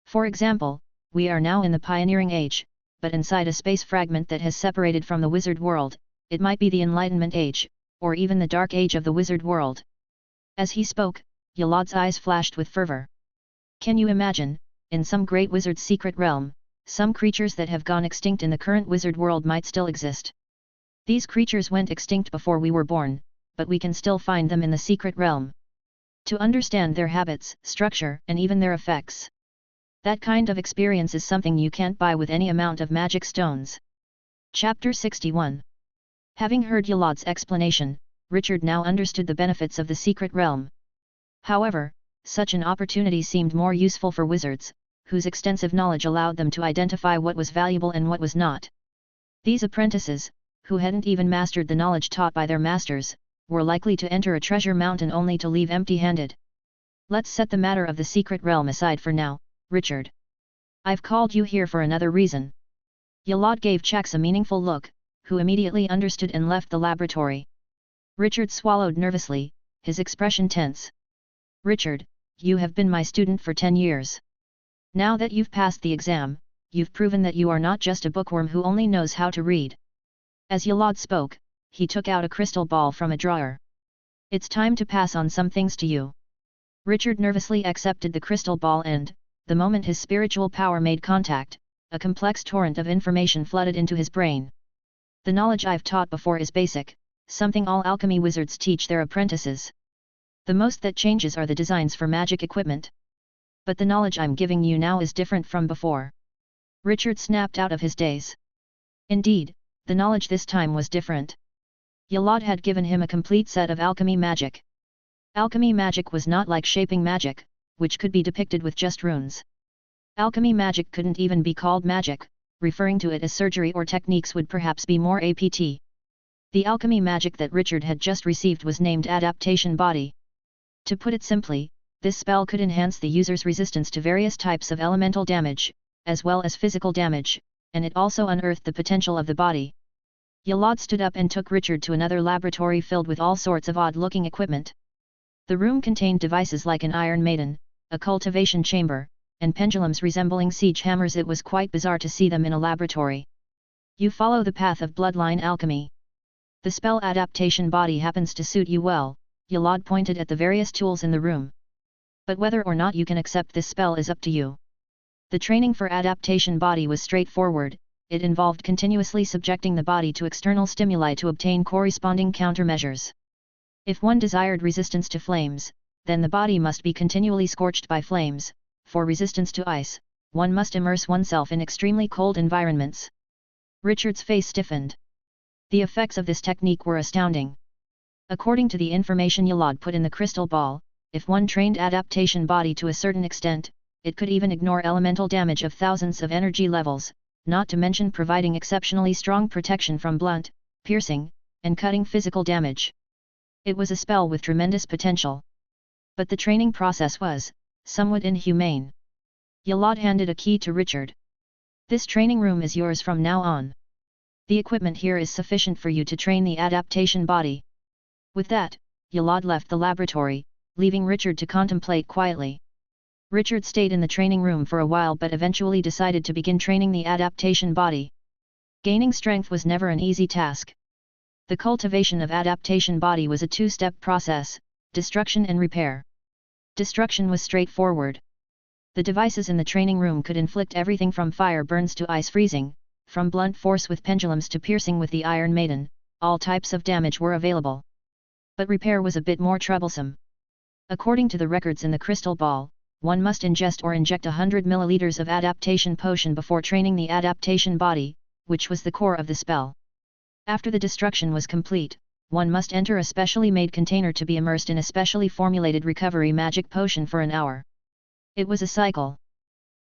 For example, we are now in the pioneering age, but inside a space fragment that has separated from the wizard world, it might be the Enlightenment age, or even the dark age of the wizard world. As he spoke, Yalad's eyes flashed with fervor. Can you imagine, in some great wizard's secret realm, some creatures that have gone extinct in the current wizard world might still exist. These creatures went extinct before we were born, but we can still find them in the secret realm. To understand their habits, structure, and even their effects. That kind of experience is something you can't buy with any amount of magic stones. Chapter 61. Having heard Yalad's explanation, Richard now understood the benefits of the secret realm. However, such an opportunity seemed more useful for wizards, whose extensive knowledge allowed them to identify what was valuable and what was not. These apprentices, who hadn't even mastered the knowledge taught by their masters, were likely to enter a treasure mountain only to leave empty-handed. Let's set the matter of the secret realm aside for now, Richard. I've called you here for another reason. Yalad gave Chax a meaningful look, who immediately understood and left the laboratory. Richard swallowed nervously, his expression tense. Richard, you have been my student for 10 years. Now that you've passed the exam, you've proven that you are not just a bookworm who only knows how to read. As Yalad spoke, he took out a crystal ball from a drawer. It's time to pass on some things to you. Richard nervously accepted the crystal ball and, the moment his spiritual power made contact, a complex torrent of information flooded into his brain. The knowledge I've taught before is basic, something all alchemy wizards teach their apprentices. The most that changes are the designs for magic equipment. But the knowledge I'm giving you now is different from before. Richard snapped out of his daze. Indeed, the knowledge this time was different. Yalad had given him a complete set of alchemy magic. Alchemy magic was not like shaping magic, which could be depicted with just runes. Alchemy magic couldn't even be called magic, referring to it as surgery or techniques would perhaps be more apt. The alchemy magic that Richard had just received was named Adaptation Body. To put it simply, this spell could enhance the user's resistance to various types of elemental damage, as well as physical damage, and it also unearthed the potential of the body. Yalad stood up and took Richard to another laboratory filled with all sorts of odd-looking equipment. The room contained devices like an Iron Maiden, a cultivation chamber, and pendulums resembling siege hammers. It was quite bizarre to see them in a laboratory. You follow the path of bloodline alchemy. The spell Adaptation Body happens to suit you well, Yalad pointed at the various tools in the room. But whether or not you can accept this spell is up to you. The training for adaptation body was straightforward. It involved continuously subjecting the body to external stimuli to obtain corresponding countermeasures. If one desired resistance to flames, then the body must be continually scorched by flames. For resistance to ice, one must immerse oneself in extremely cold environments. Richard's face stiffened. The effects of this technique were astounding. According to the information Yalad put in the crystal ball, if one trained adaptation body to a certain extent, it could even ignore elemental damage of thousands of energy levels, not to mention providing exceptionally strong protection from blunt, piercing, and cutting physical damage. It was a spell with tremendous potential. But the training process was somewhat inhumane. Yalad handed a key to Richard. This training room is yours from now on. The equipment here is sufficient for you to train the adaptation body. With that, Yalad left the laboratory, leaving Richard to contemplate quietly. Richard stayed in the training room for a while but eventually decided to begin training the adaptation body. Gaining strength was never an easy task. The cultivation of adaptation body was a two-step process: destruction and repair. Destruction was straightforward. The devices in the training room could inflict everything from fire burns to ice freezing, from blunt force with pendulums to piercing with the Iron Maiden. All types of damage were available. But repair was a bit more troublesome. According to the records in the crystal ball, one must ingest or inject 100 milliliters of adaptation potion before training the adaptation body, which was the core of the spell. After the destruction was complete, one must enter a specially made container to be immersed in a specially formulated recovery magic potion for an hour. It was a cycle.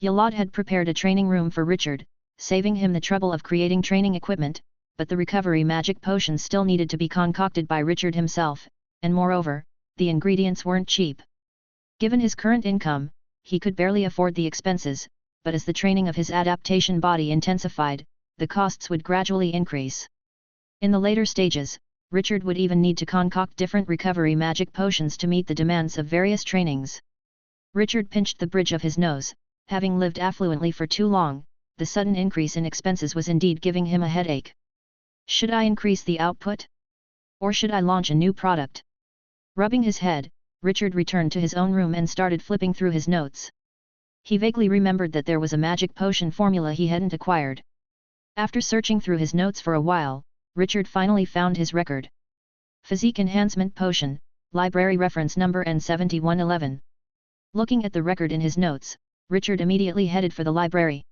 Yalad had prepared a training room for Richard, saving him the trouble of creating training equipment, but the recovery magic potions still needed to be concocted by Richard himself, and moreover, the ingredients weren't cheap. Given his current income, he could barely afford the expenses, but as the training of his adaptation body intensified, the costs would gradually increase. In the later stages, Richard would even need to concoct different recovery magic potions to meet the demands of various trainings. Richard pinched the bridge of his nose. Having lived affluently for too long, the sudden increase in expenses was indeed giving him a headache. Should I increase the output? Or should I launch a new product? Rubbing his head, Richard returned to his own room and started flipping through his notes. He vaguely remembered that there was a magic potion formula he hadn't acquired. After searching through his notes for a while, Richard finally found his record. Physique Enhancement Potion, Library Reference Number N7111. Looking at the record in his notes, Richard immediately headed for the library.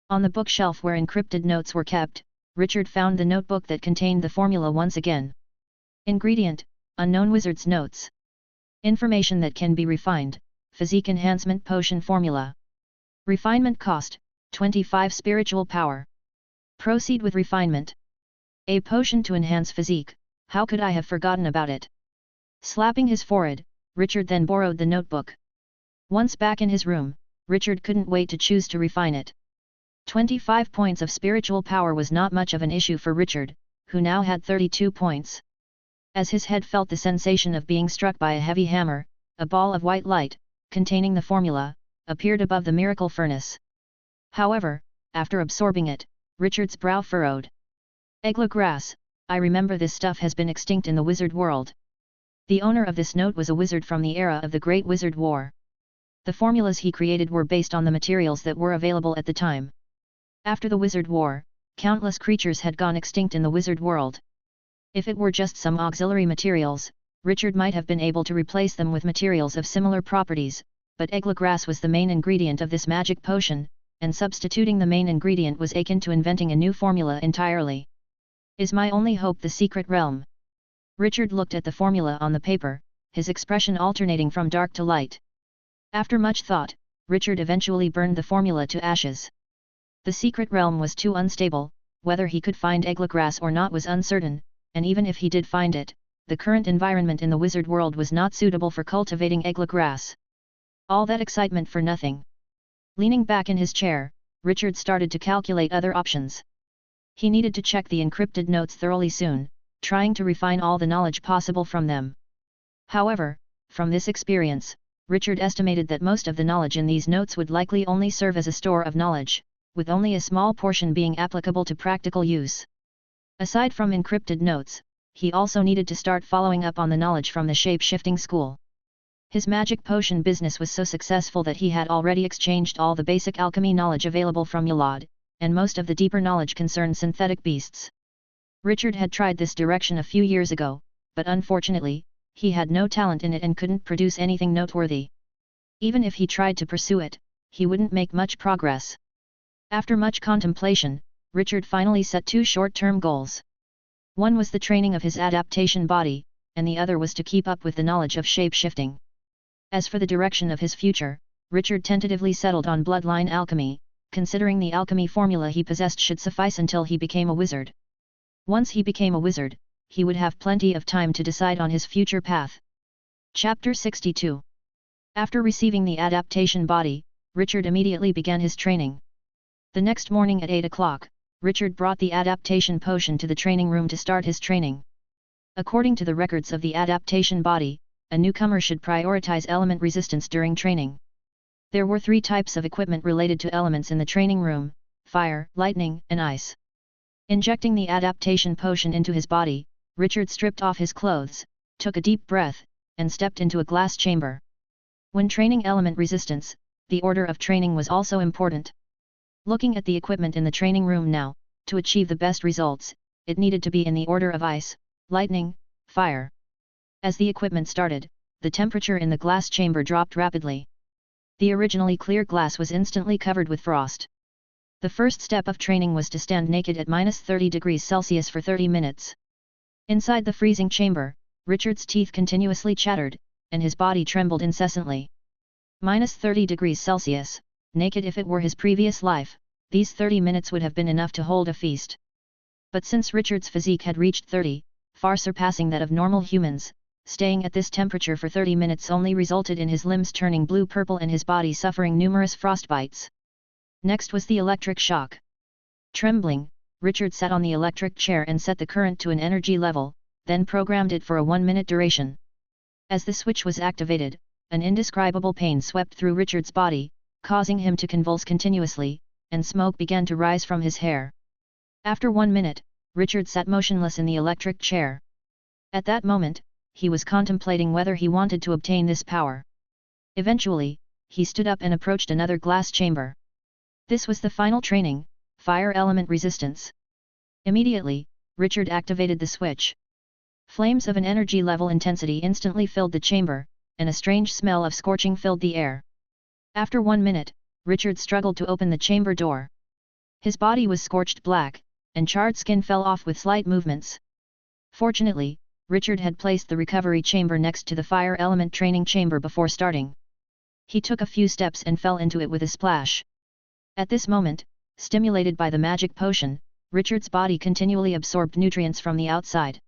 On the bookshelf where encrypted notes were kept, Richard found the notebook that contained the formula once again. Ingredient: Unknown Wizard's Notes. Information that can be refined: Physique Enhancement Potion Formula. Refinement cost: 25 spiritual power. Proceed with refinement. A potion to enhance physique, how could I have forgotten about it? Slapping his forehead, Richard then borrowed the notebook. Once back in his room, Richard couldn't wait to choose to refine it. 25 points of spiritual power was not much of an issue for Richard, who now had 32 points. As his head felt the sensation of being struck by a heavy hammer, a ball of white light, containing the formula, appeared above the miracle furnace. However, after absorbing it, Richard's brow furrowed. Egla grass, I remember this stuff has been extinct in the wizard world. The owner of this note was a wizard from the era of the Great Wizard War. The formulas he created were based on the materials that were available at the time. After the Wizard War, countless creatures had gone extinct in the wizard world. If it were just some auxiliary materials, Richard might have been able to replace them with materials of similar properties, but Egla grass was the main ingredient of this magic potion, and substituting the main ingredient was akin to inventing a new formula entirely. Is my only hope the secret realm? Richard looked at the formula on the paper, his expression alternating from dark to light. After much thought, Richard eventually burned the formula to ashes. The secret realm was too unstable, whether he could find Egla grass or not was uncertain, and even if he did find it, the current environment in the wizard world was not suitable for cultivating Egla grass. All that excitement for nothing. Leaning back in his chair, Richard started to calculate other options. He needed to check the encrypted notes thoroughly soon, trying to refine all the knowledge possible from them. However, from this experience, Richard estimated that most of the knowledge in these notes would likely only serve as a store of knowledge, with only a small portion being applicable to practical use. Aside from encrypted notes, he also needed to start following up on the knowledge from the shape-shifting school. His magic potion business was so successful that he had already exchanged all the basic alchemy knowledge available from Yalad, and most of the deeper knowledge concerned synthetic beasts. Richard had tried this direction a few years ago, but unfortunately, he had no talent in it and couldn't produce anything noteworthy. Even if he tried to pursue it, he wouldn't make much progress. After much contemplation, Richard finally set two short-term goals. One was the training of his adaptation body, and the other was to keep up with the knowledge of shape-shifting. As for the direction of his future, Richard tentatively settled on bloodline alchemy, considering the alchemy formula he possessed should suffice until he became a wizard. Once he became a wizard, he would have plenty of time to decide on his future path. Chapter 62. After receiving the adaptation body, Richard immediately began his training. The next morning at 8 o'clock, Richard brought the adaptation potion to the training room to start his training. According to the records of the adaptation body, a newcomer should prioritize element resistance during training. There were 3 types of equipment related to elements in the training room: fire, lightning, and ice. Injecting the adaptation potion into his body, Richard stripped off his clothes, took a deep breath, and stepped into a glass chamber. When training element resistance, the order of training was also important. Looking at the equipment in the training room now, to achieve the best results, it needed to be in the order of ice, lightning, fire. As the equipment started, the temperature in the glass chamber dropped rapidly. The originally clear glass was instantly covered with frost. The first step of training was to stand naked at -30 degrees Celsius for 30 minutes. Inside the freezing chamber, Richard's teeth continuously chattered, and his body trembled incessantly. -30 degrees Celsius, naked if it were his previous life, these 30 minutes would have been enough to hold a feast. But since Richard's physique had reached 30, far surpassing that of normal humans, staying at this temperature for 30 minutes only resulted in his limbs turning blue-purple and his body suffering numerous frostbites. Next was the electric shock. Trembling, Richard sat on the electric chair and set the current to an energy level, then programmed it for a 1-minute duration. As the switch was activated, an indescribable pain swept through Richard's body, causing him to convulse continuously, and smoke began to rise from his hair. After 1 minute, Richard sat motionless in the electric chair. At that moment, he was contemplating whether he wanted to obtain this power. Eventually, he stood up and approached another glass chamber. This was the final training, fire element resistance. Immediately, Richard activated the switch. Flames of an energy level intensity instantly filled the chamber, and a strange smell of scorching filled the air. After 1 minute, Richard struggled to open the chamber door. His body was scorched black, and charred skin fell off with slight movements. Fortunately, Richard had placed the recovery chamber next to the fire element training chamber before starting. He took a few steps and fell into it with a splash. At this moment, stimulated by the magic potion, Richard's body continually absorbed nutrients from the outside.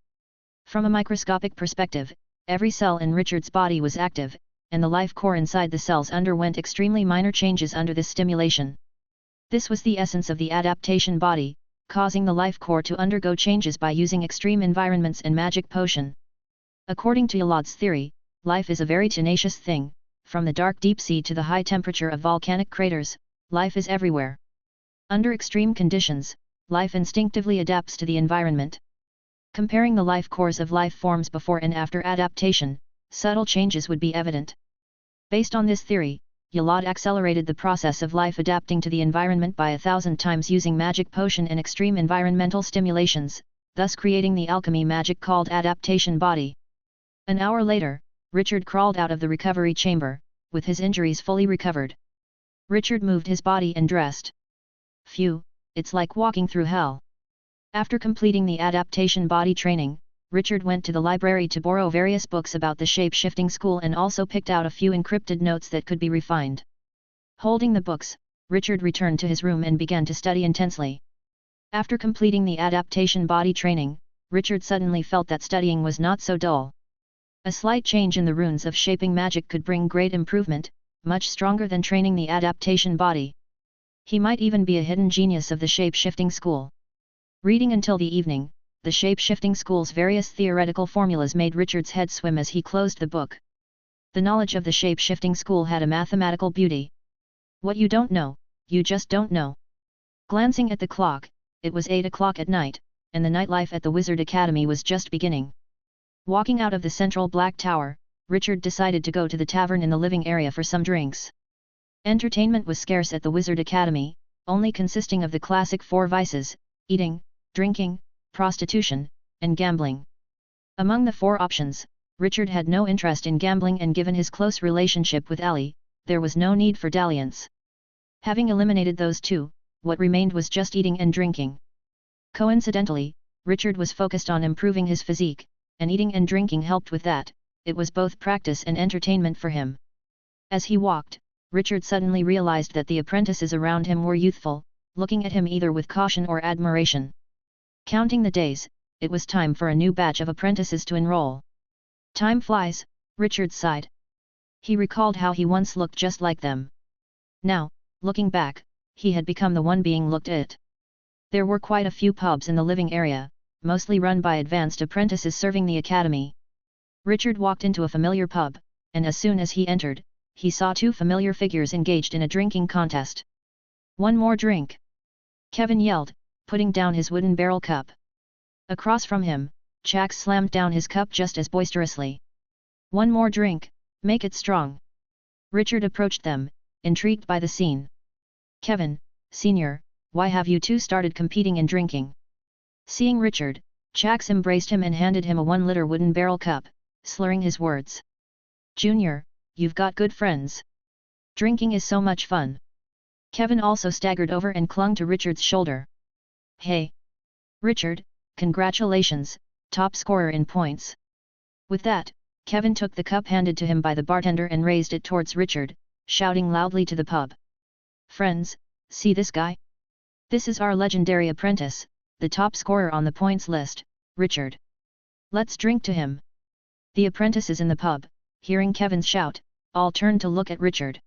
From a microscopic perspective, every cell in Richard's body was active, and the life core inside the cells underwent extremely minor changes under this stimulation. This was the essence of the adaptation body, causing the life core to undergo changes by using extreme environments and magic potion. According to Yalad's theory, life is a very tenacious thing. From the dark deep sea to the high temperature of volcanic craters, life is everywhere. Under extreme conditions, life instinctively adapts to the environment. Comparing the life cores of life forms before and after adaptation, subtle changes would be evident. Based on this theory, Yalad accelerated the process of life adapting to the environment by 1,000 times using magic potion and extreme environmental stimulations, thus creating the alchemy magic called adaptation body. An hour later, Richard crawled out of the recovery chamber, with his injuries fully recovered. Richard moved his body and dressed. Phew, it's like walking through hell. After completing the adaptation body training, Richard went to the library to borrow various books about the shape-shifting school and also picked out a few encrypted notes that could be refined. Holding the books, Richard returned to his room and began to study intensely. After completing the adaptation body training, Richard suddenly felt that studying was not so dull. A slight change in the runes of shaping magic could bring great improvement, much stronger than training the adaptation body. He might even be a hidden genius of the shape-shifting school. Reading until the evening, the shape-shifting school's various theoretical formulas made Richard's head swim as he closed the book. The knowledge of the shape-shifting school had a mathematical beauty. What you don't know, you just don't know. Glancing at the clock, it was 8 o'clock at night, and the nightlife at the Wizard Academy was just beginning. Walking out of the central black tower, Richard decided to go to the tavern in the living area for some drinks. Entertainment was scarce at the Wizard Academy, only consisting of the classic 4 vices: eating, drinking, prostitution, and gambling. Among the 4 options, Richard had no interest in gambling, and given his close relationship with Ellie, there was no need for dalliance. Having eliminated those 2, what remained was just eating and drinking. Coincidentally, Richard was focused on improving his physique, and eating and drinking helped with that. It was both practice and entertainment for him. As he walked, Richard suddenly realized that the apprentices around him were youthful, looking at him either with caution or admiration. Counting the days, it was time for a new batch of apprentices to enroll. Time flies, Richard sighed. He recalled how he once looked just like them. Now, looking back, he had become the one being looked at. There were quite a few pubs in the living area, mostly run by advanced apprentices serving the academy. Richard walked into a familiar pub, and as soon as he entered, he saw 2 familiar figures engaged in a drinking contest. "One more drink!" Kevin yelled, putting down his wooden barrel cup. Across from him, Jack slammed down his cup just as boisterously. "One more drink, make it strong!" Richard approached them, intrigued by the scene. "Kevin, Senior, why have you 2 started competing in drinking?" Seeing Richard, Jax embraced him and handed him a 1-liter wooden barrel cup, slurring his words. "Junior, you've got good friends. Drinking is so much fun." Kevin also staggered over and clung to Richard's shoulder. "Hey! Richard, congratulations, top scorer in points." With that, Kevin took the cup handed to him by the bartender and raised it towards Richard, shouting loudly to the pub. "Friends, see this guy? This is our legendary apprentice, the top scorer on the points list, Richard. Let's drink to him." The apprentices in the pub, hearing Kevin's shout, all turned to look at Richard.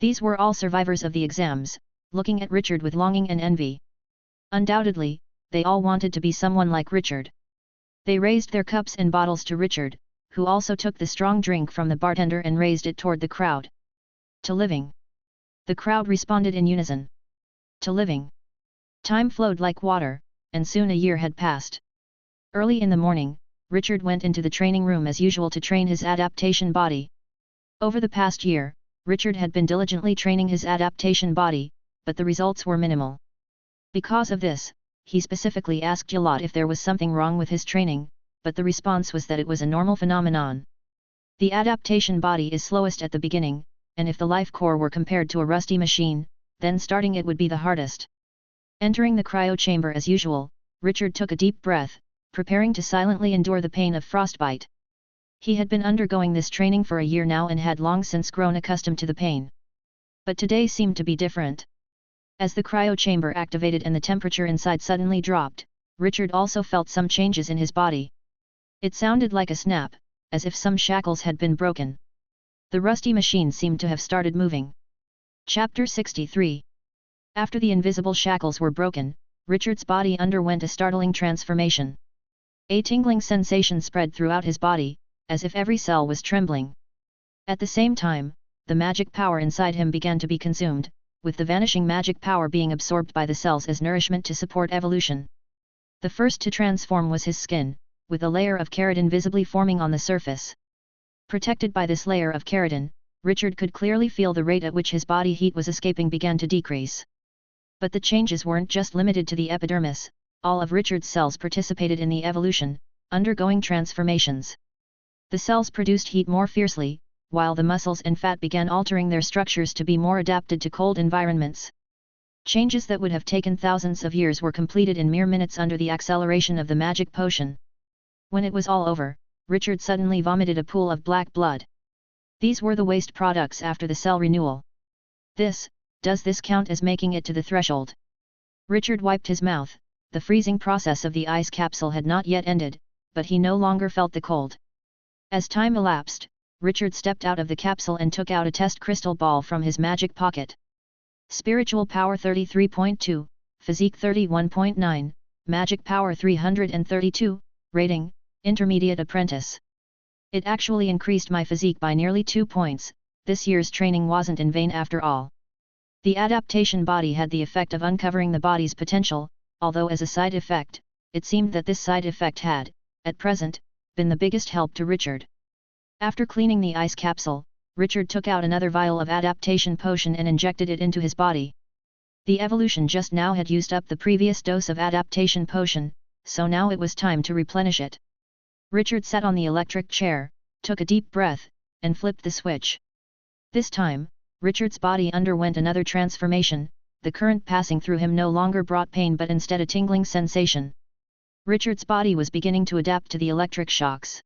These were all survivors of the exams, looking at Richard with longing and envy. Undoubtedly, they all wanted to be someone like Richard. They raised their cups and bottles to Richard, who also took the strong drink from the bartender and raised it toward the crowd. "To living!" The crowd responded in unison. "To living!" Time flowed like water, and soon a year had passed. Early in the morning, Richard went into the training room as usual to train his adaptation body. Over the past year, Richard had been diligently training his adaptation body, but the results were minimal. Because of this, he specifically asked Yolot if there was something wrong with his training, but the response was that it was a normal phenomenon. The adaptation body is slowest at the beginning, and if the life core were compared to a rusty machine, then starting it would be the hardest. Entering the cryo chamber as usual, Richard took a deep breath, preparing to silently endure the pain of frostbite. He had been undergoing this training for a year now and had long since grown accustomed to the pain. But today seemed to be different. As the cryo chamber activated and the temperature inside suddenly dropped, Richard also felt some changes in his body. It sounded like a snap, as if some shackles had been broken. The rusty machine seemed to have started moving. Chapter 63. After the invisible shackles were broken, Richard's body underwent a startling transformation. A tingling sensation spread throughout his body, as if every cell was trembling. At the same time, the magic power inside him began to be consumed, with the vanishing magic power being absorbed by the cells as nourishment to support evolution. The first to transform was his skin, with a layer of keratin visibly forming on the surface. Protected by this layer of keratin, Richard could clearly feel the rate at which his body heat was escaping began to decrease. But the changes weren't just limited to the epidermis, all of Richard's cells participated in the evolution, undergoing transformations. The cells produced heat more fiercely, while the muscles and fat began altering their structures to be more adapted to cold environments. Changes that would have taken thousands of years were completed in mere minutes under the acceleration of the magic potion. When it was all over, Richard suddenly vomited a pool of black blood. These were the waste products after the cell renewal. Does this count as making it to the threshold? Richard wiped his mouth. The freezing process of the ice capsule had not yet ended, but he no longer felt the cold. As time elapsed, Richard stepped out of the capsule and took out a test crystal ball from his magic pocket. Spiritual power 33.2, physique 31.9, magic power 332, rating, intermediate apprentice. It actually increased my physique by nearly 2 points. This year's training wasn't in vain after all. The adaptation body had the effect of uncovering the body's potential, although as a side effect, it seemed that this side effect had, at present, been the biggest help to Richard. After cleaning the ice capsule, Richard took out another vial of adaptation potion and injected it into his body. The evolution just now had used up the previous dose of adaptation potion, so now it was time to replenish it. Richard sat on the electric chair, took a deep breath, and flipped the switch. This time, Richard's body underwent another transformation. The current passing through him no longer brought pain but instead a tingling sensation. Richard's body was beginning to adapt to the electric shocks.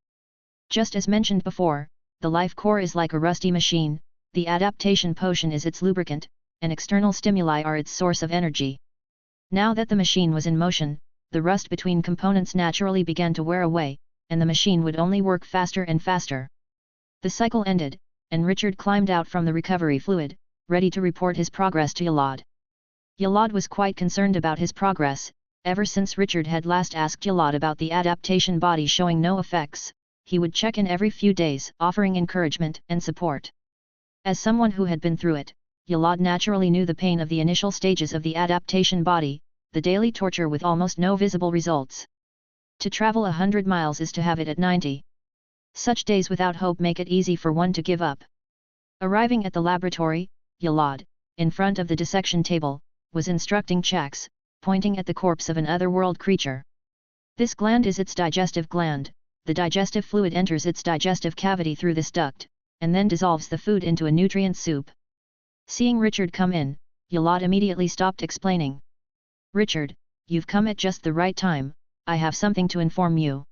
Just as mentioned before, the life core is like a rusty machine, the adaptation potion is its lubricant, and external stimuli are its source of energy. Now that the machine was in motion, the rust between components naturally began to wear away, and the machine would only work faster and faster. The cycle ended, and Richard climbed out from the recovery fluid, ready to report his progress to Yalad. Yalad was quite concerned about his progress. Ever since Richard had last asked Yalad about the adaptation body showing no effects, he would check in every few days, offering encouragement and support. As someone who had been through it, Yalad naturally knew the pain of the initial stages of the adaptation body, the daily torture with almost no visible results. To travel 100 miles is to have it at 90. Such days without hope make it easy for one to give up. Arriving at the laboratory, Yalad, in front of the dissection table, was instructing Chax, pointing at the corpse of an otherworld creature. This gland is its digestive gland. The digestive fluid enters its digestive cavity through this duct, and then dissolves the food into a nutrient soup. Seeing Richard come in, Yalad immediately stopped explaining. "Richard, you've come at just the right time, I have something to inform you."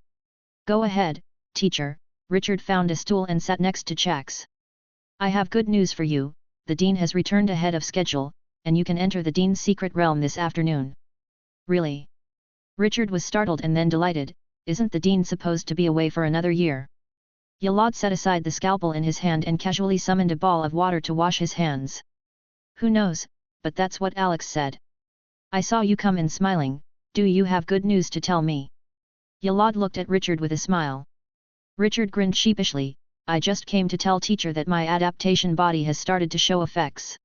"Go ahead, teacher." Richard found a stool and sat next to Chax. "I have good news for you, the Dean has returned ahead of schedule, and you can enter the Dean's secret realm this afternoon." "Really?" Richard was startled and then delighted. "Isn't the Dean supposed to be away for another year?" Yalad set aside the scalpel in his hand and casually summoned a ball of water to wash his hands. "Who knows, but that's what Alex said." "I saw you come in smiling, do you have good news to tell me?" Yalad looked at Richard with a smile. Richard grinned sheepishly. "I just came to tell teacher that my adaptation body has started to show effects."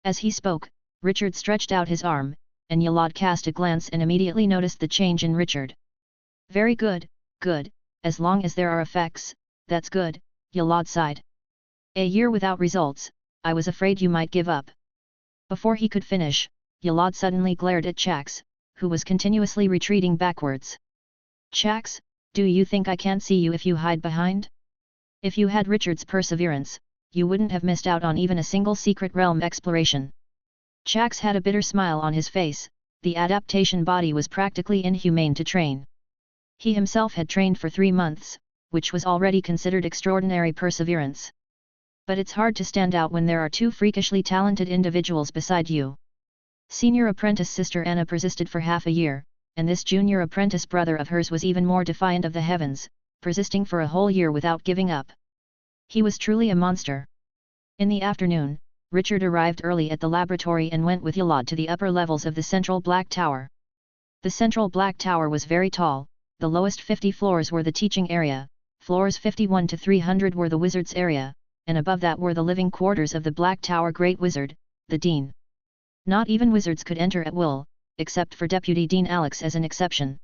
As he spoke, Richard stretched out his arm, and Yalad cast a glance and immediately noticed the change in Richard. "Very good, good, as long as there are effects, that's good," Yalad sighed. "A year without results, I was afraid you might give up." Before he could finish, Yalad suddenly glared at Chax, who was continuously retreating backwards. "Chax, do you think I can't see you if you hide behind?" If you had Richard's perseverance, you wouldn't have missed out on even a single secret realm exploration. Chax had a bitter smile on his face. The adaptation body was practically inhumane to train. He himself had trained for 3 months, which was already considered extraordinary perseverance. But it's hard to stand out when there are 2 freakishly talented individuals beside you. Senior apprentice sister Anna persisted for half a year, and this junior apprentice brother of hers was even more defiant of the heavens, persisting for a whole year without giving up. He was truly a monster. In the afternoon, Richard arrived early at the laboratory and went with Yalad to the upper levels of the central Black Tower. The central Black Tower was very tall. The lowest 50 floors were the teaching area, floors 51 to 300 were the wizard's area, and above that were the living quarters of the Black Tower Great Wizard, the Dean. Not even wizards could enter at will, except for Deputy Dean Alex as an exception.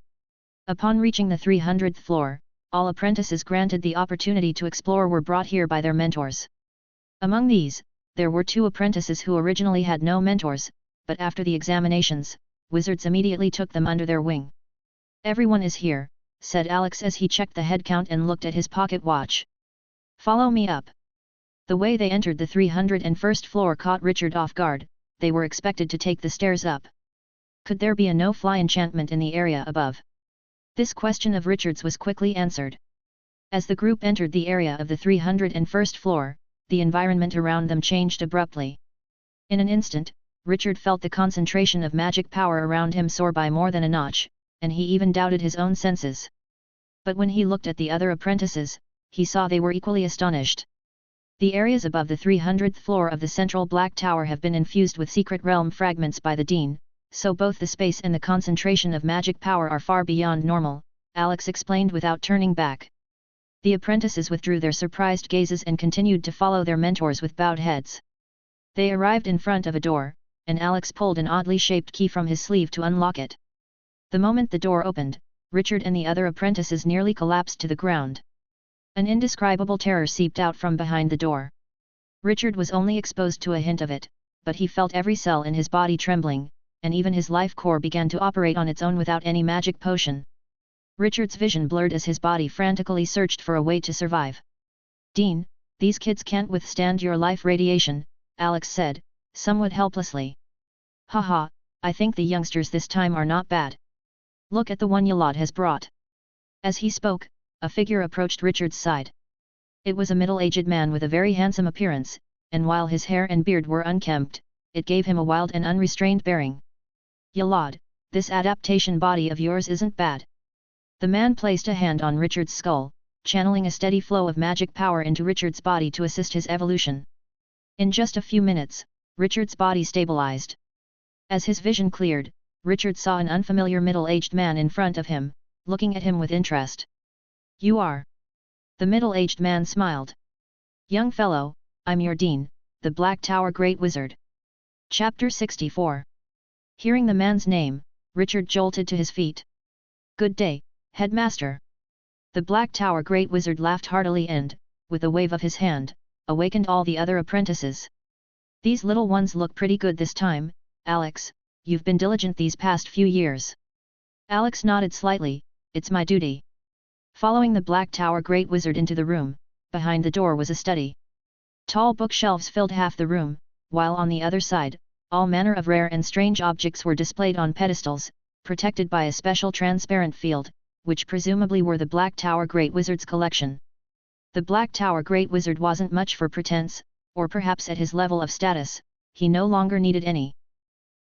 Upon reaching the 300th floor, all apprentices granted the opportunity to explore were brought here by their mentors. Among these, there were 2 apprentices who originally had no mentors, but after the examinations, wizards immediately took them under their wing. "Everyone is here," said Alex as he checked the head count and looked at his pocket watch. "Follow me up." The way they entered the 301st floor caught Richard off guard. They were expected to take the stairs up. Could there be a no-fly enchantment in the area above? This question of Richard's was quickly answered. As the group entered the area of the 301st floor, the environment around them changed abruptly. In an instant, Richard felt the concentration of magic power around him soar by more than a notch, and he even doubted his own senses. But when he looked at the other apprentices, he saw they were equally astonished. The areas above the 300th floor of the central Black Tower have been infused with secret realm fragments by the Dean, so both the space and the concentration of magic power are far beyond normal, Alex explained without turning back. The apprentices withdrew their surprised gazes and continued to follow their mentors with bowed heads. They arrived in front of a door, and Alex pulled an oddly shaped key from his sleeve to unlock it. The moment the door opened, Richard and the other apprentices nearly collapsed to the ground. An indescribable terror seeped out from behind the door. Richard was only exposed to a hint of it, but he felt every cell in his body trembling, and even his life core began to operate on its own without any magic potion. Richard's vision blurred as his body frantically searched for a way to survive. "Dean, these kids can't withstand your life radiation," Alex said, somewhat helplessly. "Haha, I think the youngsters this time are not bad. Look at the one Yalad has brought." As he spoke, a figure approached Richard's side. It was a middle-aged man with a very handsome appearance, and while his hair and beard were unkempt, it gave him a wild and unrestrained bearing. "Yalad, this adaptation body of yours isn't bad." The man placed a hand on Richard's skull, channeling a steady flow of magic power into Richard's body to assist his evolution. In just a few minutes, Richard's body stabilized. As his vision cleared, Richard saw an unfamiliar middle-aged man in front of him, looking at him with interest. "You are?" The middle-aged man smiled. "Young fellow, I'm your dean, the Black Tower Great Wizard." Chapter 64. Hearing the man's name, Richard jolted to his feet. "Good day, Headmaster." The Black Tower Great Wizard laughed heartily and, with a wave of his hand, awakened all the other apprentices. "These little ones look pretty good this time, Alex, you've been diligent these past few years." Alex nodded slightly. "It's my duty." Following the Black Tower Great Wizard into the room, behind the door was a study. Tall bookshelves filled half the room, while on the other side, all manner of rare and strange objects were displayed on pedestals, protected by a special transparent field, which presumably were the Black Tower Great Wizard's collection. The Black Tower Great Wizard wasn't much for pretense, or perhaps at his level of status, he no longer needed any.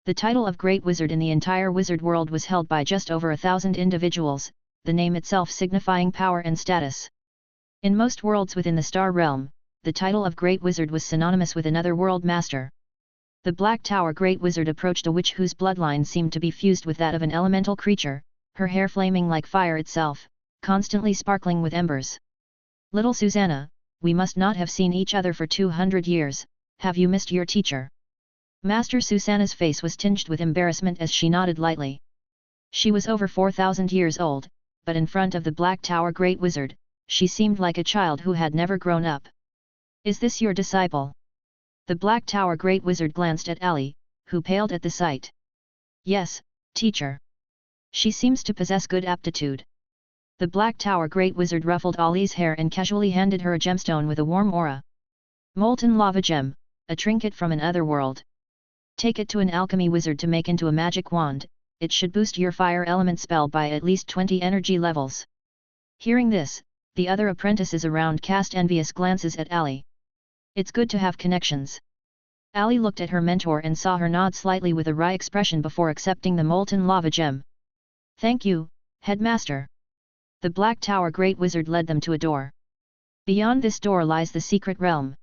The title of Great Wizard in the entire wizard world was held by just over 1,000 individuals, the name itself signifying power and status. In most worlds within the Star Realm, the title of Great Wizard was synonymous with another world master. The Black Tower Great Wizard approached a witch whose bloodline seemed to be fused with that of an elemental creature, her hair flaming like fire itself, constantly sparkling with embers. "Little Susanna, we must not have seen each other for 200 years, have you missed your teacher?" Master Susanna's face was tinged with embarrassment as she nodded lightly. She was over 4,000 years old, but in front of the Black Tower Great Wizard, she seemed like a child who had never grown up. "Is this your disciple?" The Black Tower Great Wizard glanced at Ali, who paled at the sight. "Yes, teacher. She seems to possess good aptitude." The Black Tower Great Wizard ruffled Ali's hair and casually handed her a gemstone with a warm aura. "Molten lava gem, a trinket from an other world. Take it to an alchemy wizard to make into a magic wand, it should boost your fire element spell by at least 20 energy levels." Hearing this, the other apprentices around cast envious glances at Ali. "It's good to have connections." Ali looked at her mentor and saw her nod slightly with a wry expression before accepting the molten lava gem. "Thank you, Headmaster." The Black Tower Great Wizard led them to a door. Beyond this door lies the Secret Realm.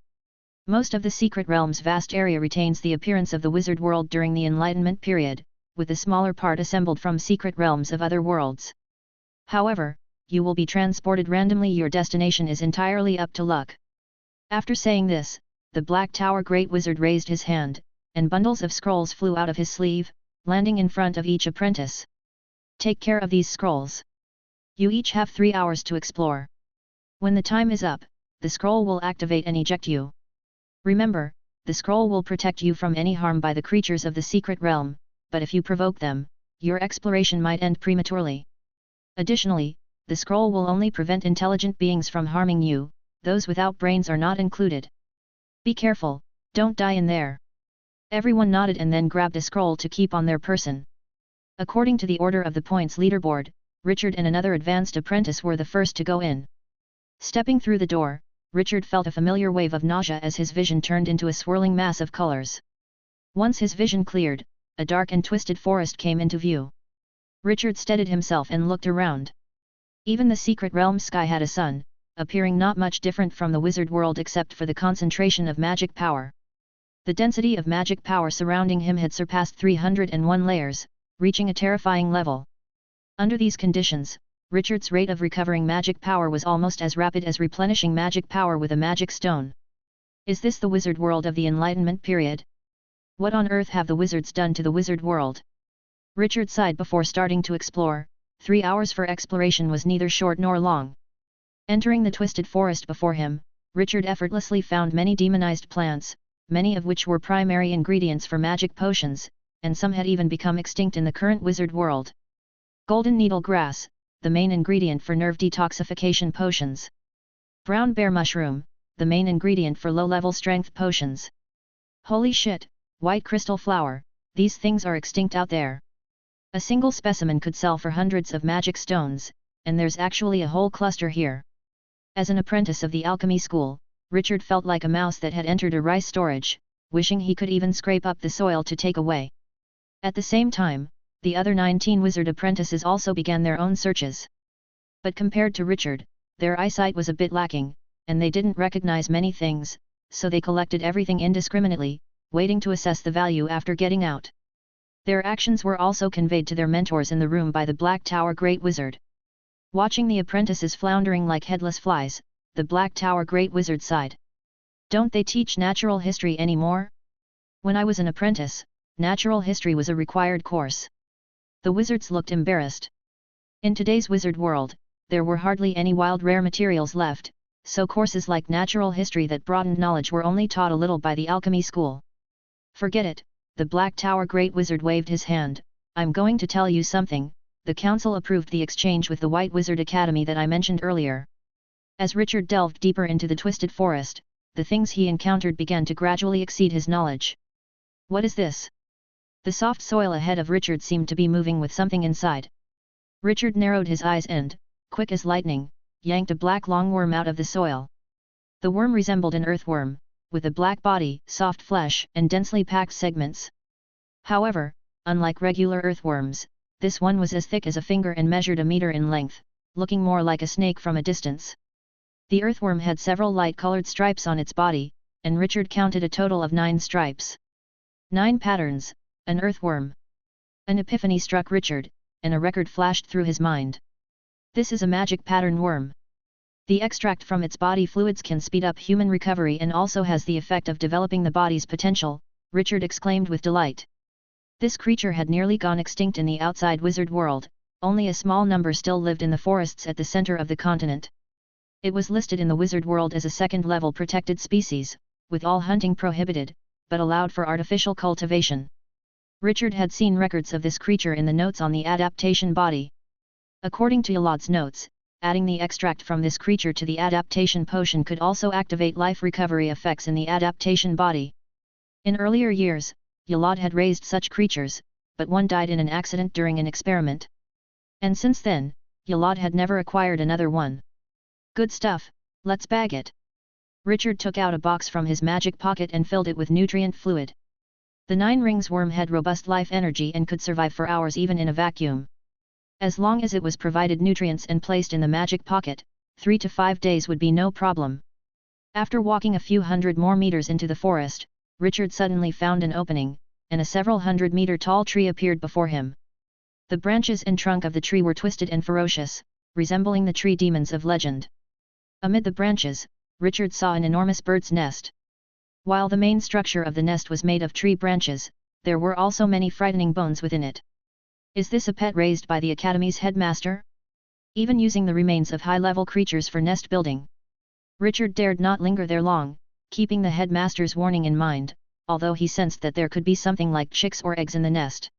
Most of the Secret Realm's vast area retains the appearance of the wizard world during the Enlightenment period, with the smaller part assembled from secret realms of other worlds. However, you will be transported randomly. Your destination is entirely up to luck. After saying this, the Black Tower Great Wizard raised his hand, and bundles of scrolls flew out of his sleeve, landing in front of each apprentice. "Take care of these scrolls. You each have 3 hours to explore. When the time is up, the scroll will activate and eject you. Remember, the scroll will protect you from any harm by the creatures of the Secret Realm, but if you provoke them, your exploration might end prematurely. Additionally, the scroll will only prevent intelligent beings from harming you, those without brains are not included. Be careful, don't die in there." Everyone nodded and then grabbed a scroll to keep on their person. According to the order of the points leaderboard, Richard and another advanced apprentice were the first to go in. Stepping through the door, Richard felt a familiar wave of nausea as his vision turned into a swirling mass of colors. Once his vision cleared, a dark and twisted forest came into view. Richard steadied himself and looked around. Even the Secret Realm sky had a sun, appearing not much different from the wizard world except for the concentration of magic power. The density of magic power surrounding him had surpassed 301 layers, reaching a terrifying level. Under these conditions, Richard's rate of recovering magic power was almost as rapid as replenishing magic power with a magic stone. Is this the wizard world of the Enlightenment period? What on earth have the wizards done to the wizard world? Richard sighed before starting to explore. 3 hours for exploration was neither short nor long. Entering the twisted forest before him, Richard effortlessly found many demonized plants, many of which were primary ingredients for magic potions, and some had even become extinct in the current wizard world. Golden needle grass, the main ingredient for nerve detoxification potions. Brown bear mushroom, the main ingredient for low-level strength potions. Holy shit, white crystal flower, these things are extinct out there. A single specimen could sell for hundreds of magic stones, and there's actually a whole cluster here. As an apprentice of the alchemy school, Richard felt like a mouse that had entered a rice storage, wishing he could even scrape up the soil to take away. At the same time, the other 19 wizard apprentices also began their own searches. But compared to Richard, their eyesight was a bit lacking, and they didn't recognize many things, so they collected everything indiscriminately, waiting to assess the value after getting out. Their actions were also conveyed to their mentors in the room by the Black Tower Great Wizard. Watching the apprentices floundering like headless flies, the Black Tower Great Wizard sighed. Don't they teach natural history anymore? When I was an apprentice, natural history was a required course. The wizards looked embarrassed. In today's wizard world, there were hardly any wild rare materials left, so courses like natural history that broadened knowledge were only taught a little by the alchemy school. Forget it, the Black Tower Great Wizard waved his hand. I'm going to tell you something. The council approved the exchange with the White Wizard Academy that I mentioned earlier. As Richard delved deeper into the twisted forest, the things he encountered began to gradually exceed his knowledge. What is this? The soft soil ahead of Richard seemed to be moving with something inside. Richard narrowed his eyes and, quick as lightning, yanked a black longworm out of the soil. The worm resembled an earthworm, with a black body, soft flesh, and densely packed segments. However, unlike regular earthworms, this one was as thick as a finger and measured a meter in length, looking more like a snake from a distance. The earthworm had several light-colored stripes on its body, and Richard counted a total of 9 stripes. 9 patterns, an earthworm. An epiphany struck Richard, and a record flashed through his mind. This is a magic pattern worm. The extract from its body fluids can speed up human recovery and also has the effect of developing the body's potential, Richard exclaimed with delight. This creature had nearly gone extinct in the outside wizard world, only a small number still lived in the forests at the center of the continent. It was listed in the wizard world as a second-level protected species, with all hunting prohibited, but allowed for artificial cultivation. Richard had seen records of this creature in the notes on the adaptation body. According to Yolad's notes, adding the extract from this creature to the adaptation potion could also activate life recovery effects in the adaptation body. In earlier years, Yolad had raised such creatures, but one died in an accident during an experiment. And since then, Yolad had never acquired another one. Good stuff, let's bag it. Richard took out a box from his magic pocket and filled it with nutrient fluid. The 9-rings worm had robust life energy and could survive for hours even in a vacuum. As long as it was provided nutrients and placed in the magic pocket, 3 to 5 days would be no problem. After walking a few hundred more meters into the forest, Richard suddenly found an opening, and a several hundred-meter-tall tree appeared before him. The branches and trunk of the tree were twisted and ferocious, resembling the tree demons of legend. Amid the branches, Richard saw an enormous bird's nest. While the main structure of the nest was made of tree branches, there were also many frightening bones within it. Is this a pet raised by the Academy's headmaster? Even using the remains of high-level creatures for nest building. Richard dared not linger there long, keeping the headmaster's warning in mind, although he sensed that there could be something like chicks or eggs in the nest.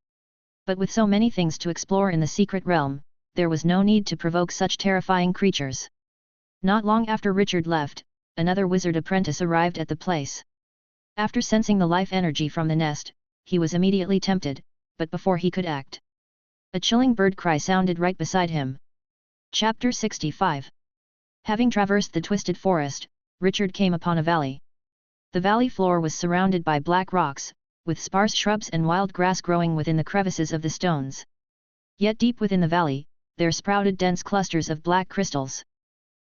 But with so many things to explore in the secret realm, there was no need to provoke such terrifying creatures. Not long after Richard left, another wizard apprentice arrived at the place. After sensing the life energy from the nest, he was immediately tempted, but before he could act, a chilling bird cry sounded right beside him. Chapter 65. Having traversed the twisted forest, Richard came upon a valley. The valley floor was surrounded by black rocks, with sparse shrubs and wild grass growing within the crevices of the stones. Yet deep within the valley, there sprouted dense clusters of black crystals.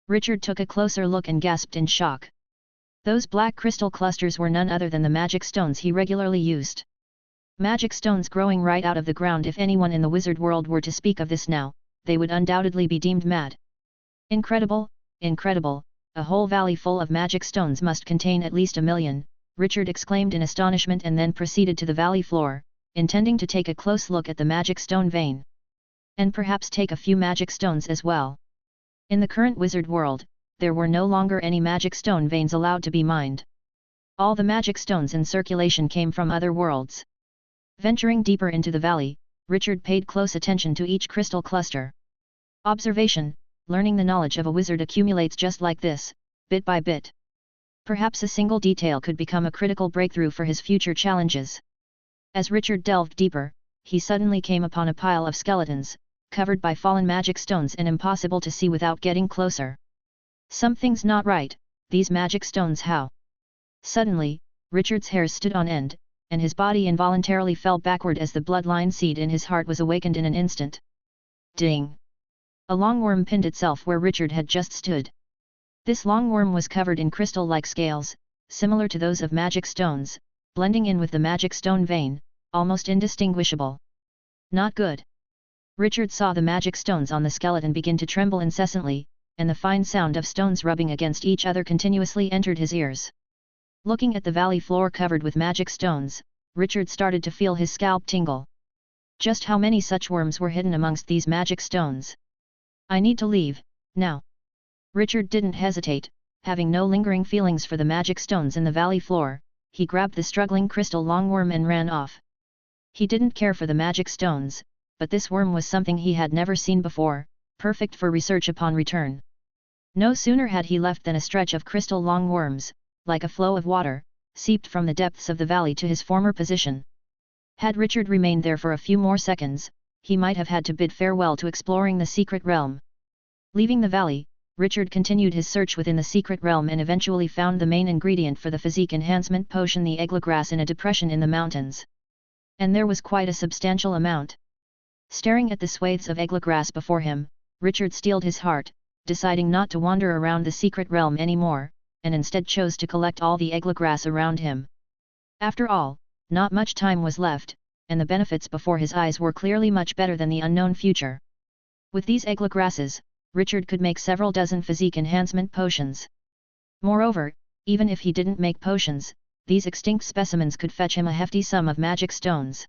Richard took a closer look and gasped in shock. Those black crystal clusters were none other than the magic stones he regularly used. Magic stones growing right out of the ground. If anyone in the wizard world were to speak of this now, they would undoubtedly be deemed mad. Incredible, incredible, a whole valley full of magic stones must contain at least 1 million, Richard exclaimed in astonishment and then proceeded to the valley floor, intending to take a close look at the magic stone vein. And perhaps take a few magic stones as well. In the current wizard world, there were no longer any magic stone veins allowed to be mined. All the magic stones in circulation came from other worlds. Venturing deeper into the valley, Richard paid close attention to each crystal cluster. Observation, learning the knowledge of a wizard accumulates just like this, bit by bit. Perhaps a single detail could become a critical breakthrough for his future challenges. As Richard delved deeper, he suddenly came upon a pile of skeletons, covered by fallen magic stones and impossible to see without getting closer. Something's not right, these magic stones how? Suddenly, Richard's hairs stood on end, and his body involuntarily fell backward as the bloodline seed in his heart was awakened in an instant. Ding! A long worm pinned itself where Richard had just stood. This long worm was covered in crystal-like scales, similar to those of magic stones, blending in with the magic stone vein, almost indistinguishable. Not good. Richard saw the magic stones on the skeleton begin to tremble incessantly, and the fine sound of stones rubbing against each other continuously entered his ears. Looking at the valley floor covered with magic stones, Richard started to feel his scalp tingle. Just how many such worms were hidden amongst these magic stones? I need to leave, now. Richard didn't hesitate, having no lingering feelings for the magic stones in the valley floor, he grabbed the struggling crystal longworm and ran off. He didn't care for the magic stones, but this worm was something he had never seen before, perfect for research upon return. No sooner had he left than a stretch of crystal longworms, like a flow of water, seeped from the depths of the valley to his former position. Had Richard remained there for a few more seconds, he might have had to bid farewell to exploring the secret realm. Leaving the valley, Richard continued his search within the secret realm and eventually found the main ingredient for the physique enhancement potion, the eglagrass, in a depression in the mountains. And there was quite a substantial amount. Staring at the swathes of eglagrass before him, Richard steeled his heart, deciding not to wander around the secret realm anymore, and instead chose to collect all the eglagrass around him. After all, not much time was left, and the benefits before his eyes were clearly much better than the unknown future. With these eglagrasses, Richard could make several dozen physique enhancement potions. Moreover, even if he didn't make potions, these extinct specimens could fetch him a hefty sum of magic stones.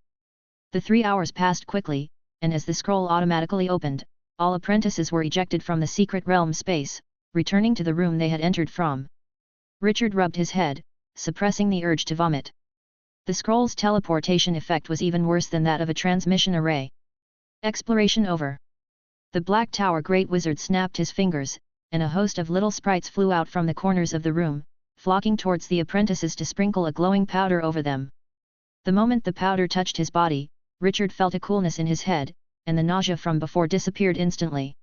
The 3 hours passed quickly, and as the scroll automatically opened, all apprentices were ejected from the secret realm space, returning to the room they had entered from. Richard rubbed his head, suppressing the urge to vomit. The scroll's teleportation effect was even worse than that of a transmission array. Exploration over. The Black Tower Great Wizard snapped his fingers, and a host of little sprites flew out from the corners of the room, flocking towards the apprentices to sprinkle a glowing powder over them. The moment the powder touched his body, Richard felt a coolness in his head, and the nausea from before disappeared instantly.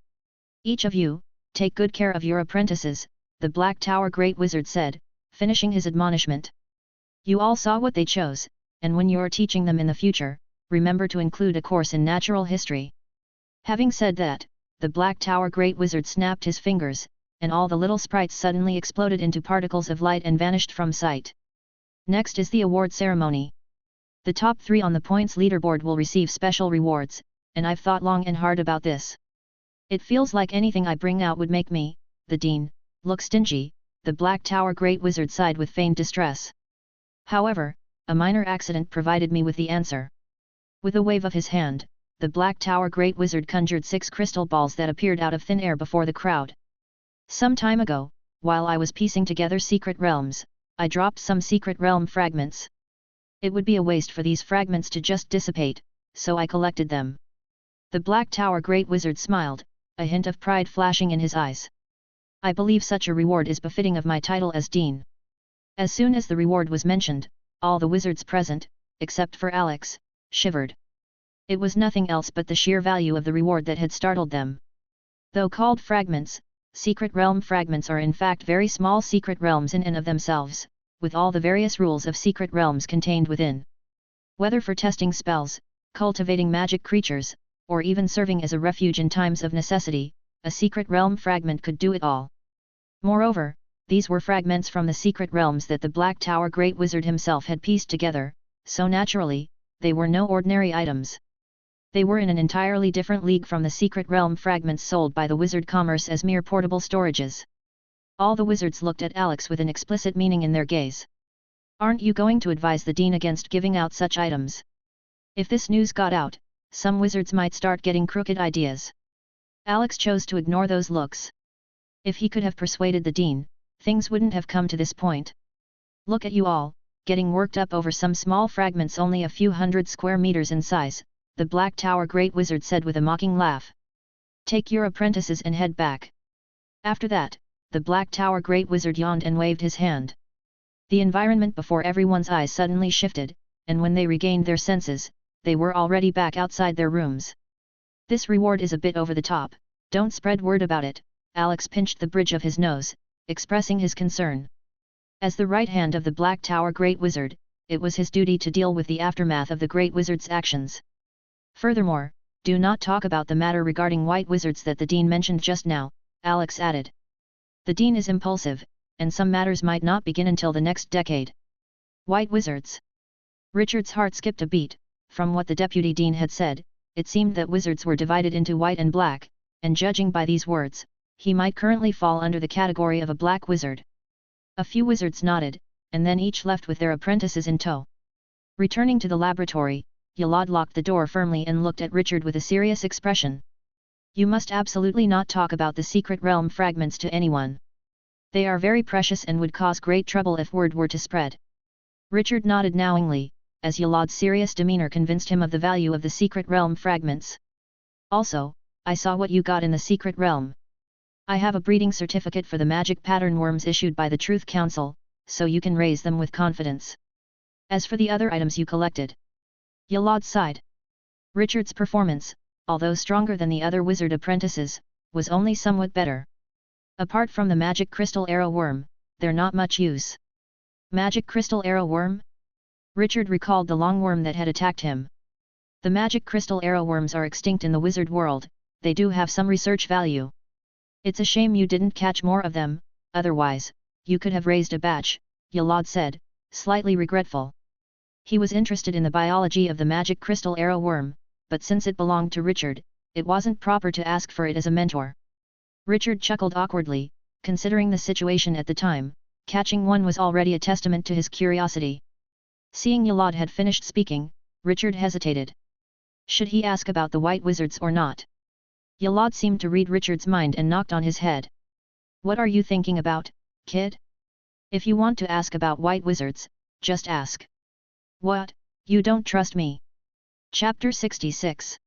Each of you, take good care of your apprentices, the Black Tower Great Wizard said, finishing his admonishment. You all saw what they chose, and when you're teaching them in the future, remember to include a course in natural history. Having said that, the Black Tower Great Wizard snapped his fingers, and all the little sprites suddenly exploded into particles of light and vanished from sight. Next is the award ceremony. The top 3 on the points leaderboard will receive special rewards, and I've thought long and hard about this. It feels like anything I bring out would make me, the Dean, look stingy, the Black Tower Great Wizard sighed with feigned distress. However, a minor accident provided me with the answer. With a wave of his hand, the Black Tower Great Wizard conjured 6 crystal balls that appeared out of thin air before the crowd. Some time ago, while I was piecing together secret realms, I dropped some secret realm fragments. It would be a waste for these fragments to just dissipate, so I collected them. The Black Tower Great Wizard smiled, a hint of pride flashing in his eyes. I believe such a reward is befitting of my title as Dean. As soon as the reward was mentioned, all the wizards present, except for Alex, shivered. It was nothing else but the sheer value of the reward that had startled them. Though called fragments, secret realm fragments are in fact very small secret realms in and of themselves, with all the various rules of secret realms contained within. Whether for testing spells, cultivating magic creatures, or even serving as a refuge in times of necessity, a secret realm fragment could do it all. Moreover, these were fragments from the secret realms that the Black Tower Great Wizard himself had pieced together, so naturally, they were no ordinary items. They were in an entirely different league from the secret realm fragments sold by the wizard commerce as mere portable storages. All the wizards looked at Alex with an explicit meaning in their gaze. Aren't you going to advise the Dean against giving out such items? If this news got out, some wizards might start getting crooked ideas. Alex chose to ignore those looks. If he could have persuaded the dean, things wouldn't have come to this point. Look at you all, getting worked up over some small fragments only a few hundred square meters in size, the Black Tower Great Wizard said with a mocking laugh. Take your apprentices and head back. After that, the Black Tower Great Wizard yawned and waved his hand. The environment before everyone's eyes suddenly shifted, and when they regained their senses, they were already back outside their rooms. This reward is a bit over the top, don't spread word about it, Alex pinched the bridge of his nose, expressing his concern. As the right hand of the Black Tower Great Wizard, it was his duty to deal with the aftermath of the Great Wizard's actions. Furthermore, do not talk about the matter regarding white wizards that the Dean mentioned just now, Alex added. The Dean is impulsive, and some matters might not begin until the next decade. White wizards. Richard's heart skipped a beat. From what the Deputy Dean had said, it seemed that wizards were divided into white and black, and judging by these words, he might currently fall under the category of a black wizard. A few wizards nodded, and then each left with their apprentices in tow. Returning to the laboratory, Yalad locked the door firmly and looked at Richard with a serious expression. You must absolutely not talk about the secret realm fragments to anyone. They are very precious and would cause great trouble if word were to spread. Richard nodded knowingly, as Yalad's serious demeanor convinced him of the value of the secret realm fragments. Also, I saw what you got in the secret realm. I have a breeding certificate for the magic pattern worms issued by the Truth Council, so you can raise them with confidence. As for the other items you collected. Yalad sighed. Richard's performance, although stronger than the other wizard apprentices, was only somewhat better. Apart from the magic crystal arrow worm, they're not much use. Magic crystal arrow worm? Richard recalled the long worm that had attacked him. The magic crystal arrow worms are extinct in the wizard world, they do have some research value. It's a shame you didn't catch more of them, otherwise, you could have raised a batch, Yalad said, slightly regretful. He was interested in the biology of the magic crystal arrow worm, but since it belonged to Richard, it wasn't proper to ask for it as a mentor. Richard chuckled awkwardly, considering the situation at the time, catching one was already a testament to his curiosity. Seeing Yalad had finished speaking, Richard hesitated. Should he ask about the white wizards or not? Yalad seemed to read Richard's mind and knocked on his head. What are you thinking about, kid? If you want to ask about white wizards, just ask. What, you don't trust me? Chapter 66.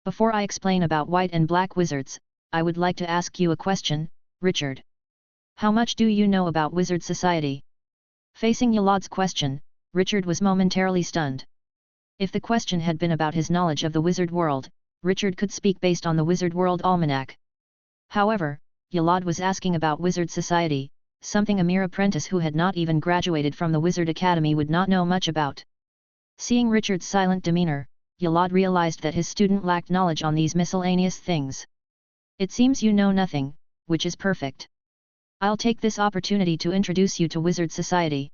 Before I explain about white and black wizards, I would like to ask you a question, Richard. How much do you know about wizard society? Facing Yalad's question, Richard was momentarily stunned. If the question had been about his knowledge of the wizard world, Richard could speak based on the Wizard World Almanac. However, Yalad was asking about wizard society, something a mere apprentice who had not even graduated from the Wizard Academy would not know much about. Seeing Richard's silent demeanor, Yalad realized that his student lacked knowledge on these miscellaneous things. It seems you know nothing, which is perfect. I'll take this opportunity to introduce you to wizard society.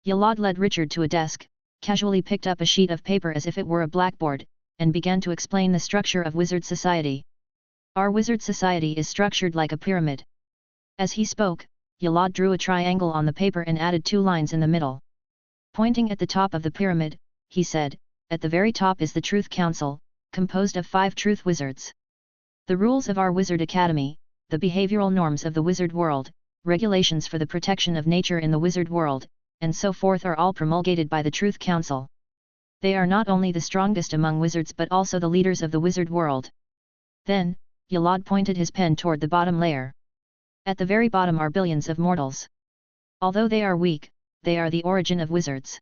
Yalad led Richard to a desk, casually picked up a sheet of paper as if it were a blackboard, and began to explain the structure of wizard society. Our wizard society is structured like a pyramid. As he spoke, Yalad drew a triangle on the paper and added 2 lines in the middle. Pointing at the top of the pyramid, he said, at the very top is the Truth Council, composed of 5 truth wizards. The rules of our wizard academy, the behavioral norms of the wizard world, regulations for the protection of nature in the wizard world, and so forth are all promulgated by the Truth Council. They are not only the strongest among wizards but also the leaders of the wizard world. Then, Yalad pointed his pen toward the bottom layer. At the very bottom are billions of mortals. Although they are weak, they are the origin of wizards.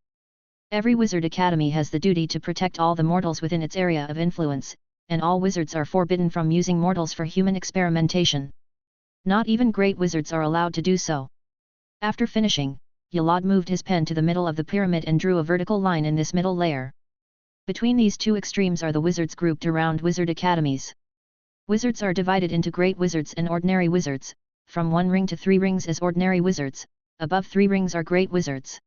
Every wizard academy has the duty to protect all the mortals within its area of influence, and all wizards are forbidden from using mortals for human experimentation. Not even great wizards are allowed to do so. After finishing, Yalad moved his pen to the middle of the pyramid and drew a vertical line in this middle layer. Between these 2 extremes are the wizards grouped around wizard academies. Wizards are divided into great wizards and ordinary wizards, from 1 ring to 3 rings as ordinary wizards, above 3 rings are great wizards.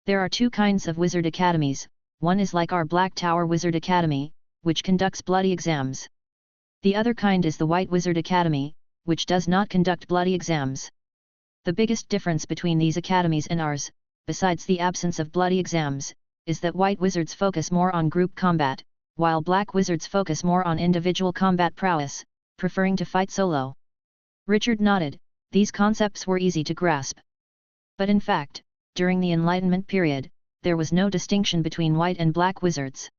There are 2 kinds of wizard academies, one is like our Black Tower Wizard Academy, which conducts bloody exams. The other kind is the White Wizard Academy, which does not conduct bloody exams. The biggest difference between these academies and ours, besides the absence of bloody exams, is that white wizards focus more on group combat, while black wizards focus more on individual combat prowess, preferring to fight solo. Richard nodded. These concepts were easy to grasp. But in fact, during the Enlightenment period, there was no distinction between white and black wizards.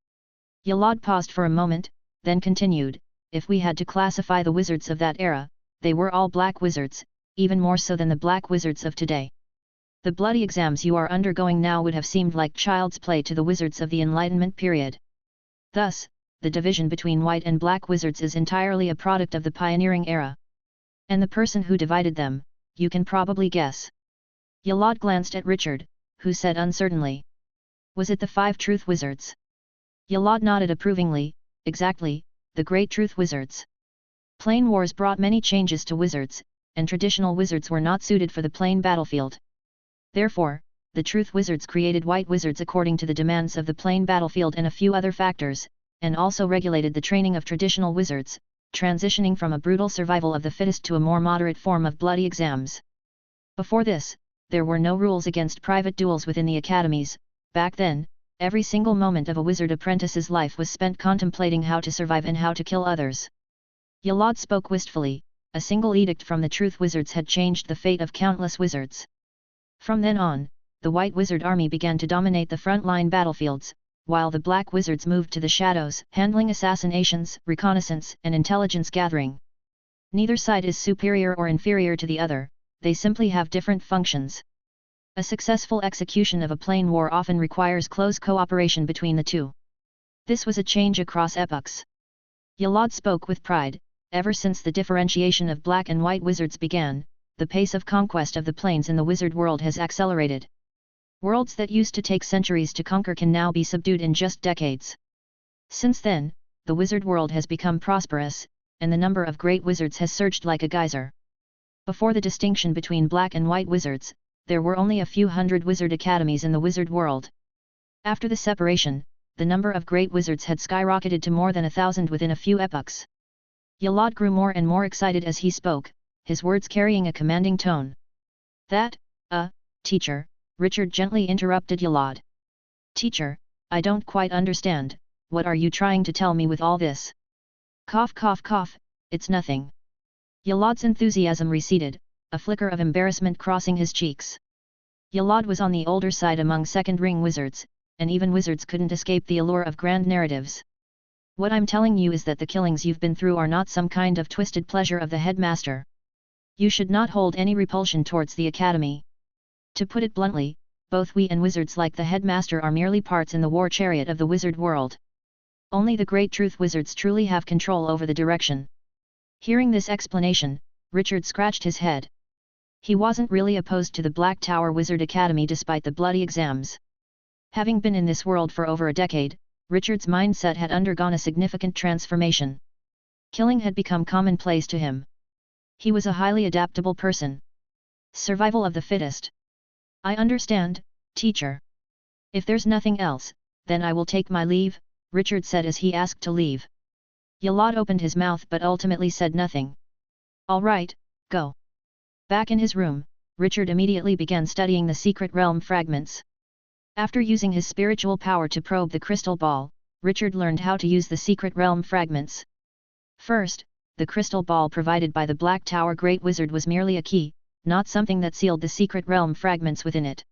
Yalad paused for a moment, then continued, if we had to classify the wizards of that era, they were all black wizards, even more so than the black wizards of today. The bloody exams you are undergoing now would have seemed like child's play to the wizards of the Enlightenment period. Thus, the division between white and black wizards is entirely a product of the pioneering era. And the person who divided them, you can probably guess. Yalad glanced at Richard, who said uncertainly. Was it the 5 truth wizards? Yalad nodded approvingly, exactly, the great truth wizards. Plain wars brought many changes to wizards, and traditional wizards were not suited for the plain battlefield. Therefore, the truth wizards created white wizards according to the demands of the plain battlefield and a few other factors, and also regulated the training of traditional wizards, transitioning from a brutal survival of the fittest to a more moderate form of bloody exams. Before this, there were no rules against private duels within the academies. Back then, every single moment of a wizard apprentice's life was spent contemplating how to survive and how to kill others. Yalad spoke wistfully. A single edict from the truth wizards had changed the fate of countless wizards. From then on, the white wizard army began to dominate the front-line battlefields, while the black wizards moved to the shadows, handling assassinations, reconnaissance, and intelligence gathering. Neither side is superior or inferior to the other, they simply have different functions. A successful execution of a plain war often requires close cooperation between the two. This was a change across epochs. Yalad spoke with pride. Ever since the differentiation of black and white wizards began, the pace of conquest of the planes in the wizard world has accelerated. Worlds that used to take centuries to conquer can now be subdued in just decades. Since then, the wizard world has become prosperous, and the number of great wizards has surged like a geyser. Before the distinction between black and white wizards, there were only a few hundred wizard academies in the wizard world. After the separation, the number of great wizards had skyrocketed to more than 1,000 within a few epochs. Yalad grew more and more excited as he spoke, his words carrying a commanding tone. Teacher, Richard gently interrupted Yalad. Teacher, I don't quite understand, what are you trying to tell me with all this? Cough cough cough, it's nothing. Yalad's enthusiasm receded, a flicker of embarrassment crossing his cheeks. Yalad was on the older side among second-ring wizards, and even wizards couldn't escape the allure of grand narratives. What I'm telling you is that the killings you've been through are not some kind of twisted pleasure of the headmaster. You should not hold any repulsion towards the academy. To put it bluntly, both we and wizards like the headmaster are merely parts in the war chariot of the wizard world. Only the great truth wizards truly have control over the direction. Hearing this explanation, Richard scratched his head. He wasn't really opposed to the Black Tower Wizard Academy despite the bloody exams. Having been in this world for over a decade, Richard's mindset had undergone a significant transformation. Killing had become commonplace to him. He was a highly adaptable person. Survival of the fittest. I understand, teacher. If there's nothing else, then I will take my leave, Richard said as he asked to leave. Yalad opened his mouth but ultimately said nothing. All right, go. Back in his room, Richard immediately began studying the secret realm fragments. After using his spiritual power to probe the crystal ball, Richard learned how to use the secret realm fragments. First, the crystal ball provided by the Black Tower Great Wizard was merely a key, not something that sealed the secret realm fragments within it.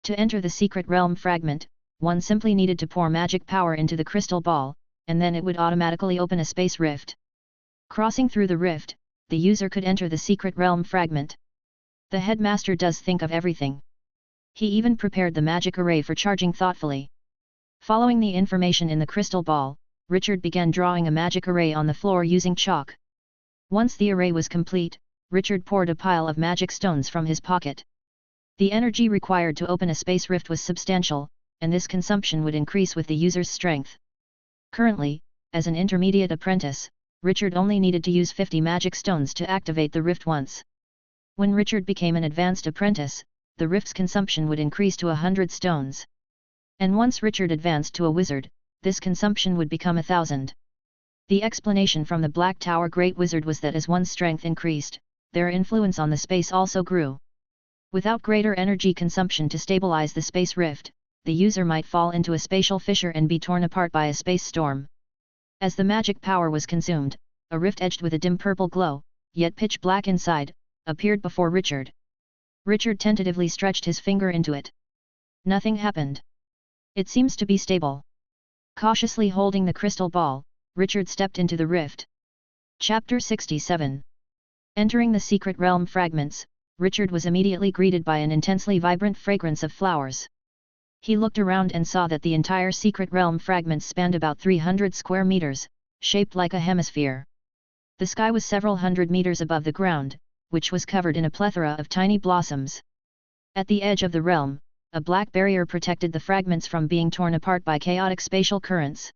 To enter the secret realm fragment, one simply needed to pour magic power into the crystal ball, and then it would automatically open a space rift. Crossing through the rift, the user could enter the secret realm fragment. The headmaster does think of everything. He even prepared the magic array for charging thoughtfully. Following the information in the crystal ball, Richard began drawing a magic array on the floor using chalk. Once the array was complete, Richard poured a pile of magic stones from his pocket. The energy required to open a space rift was substantial, and this consumption would increase with the user's strength. Currently, as an intermediate apprentice, Richard only needed to use 50 magic stones to activate the rift once. When Richard became an advanced apprentice, the rift's consumption would increase to 100 stones. And once Richard advanced to a wizard, this consumption would become 1,000. The explanation from the Black Tower Great Wizard was that as one's strength increased, their influence on the space also grew. Without greater energy consumption to stabilize the space rift, the user might fall into a spatial fissure and be torn apart by a space storm. As the magic power was consumed, a rift edged with a dim purple glow, yet pitch black inside, appeared before Richard. Richard tentatively stretched his finger into it. Nothing happened. It seems to be stable. Cautiously holding the crystal ball, Richard stepped into the rift. Chapter 67. Entering the secret realm fragments, Richard was immediately greeted by an intensely vibrant fragrance of flowers. He looked around and saw that the entire secret realm fragments spanned about 300 square meters, shaped like a hemisphere. The sky was several hundred meters above the ground, which was covered in a plethora of tiny blossoms. At the edge of the realm, a black barrier protected the fragments from being torn apart by chaotic spatial currents.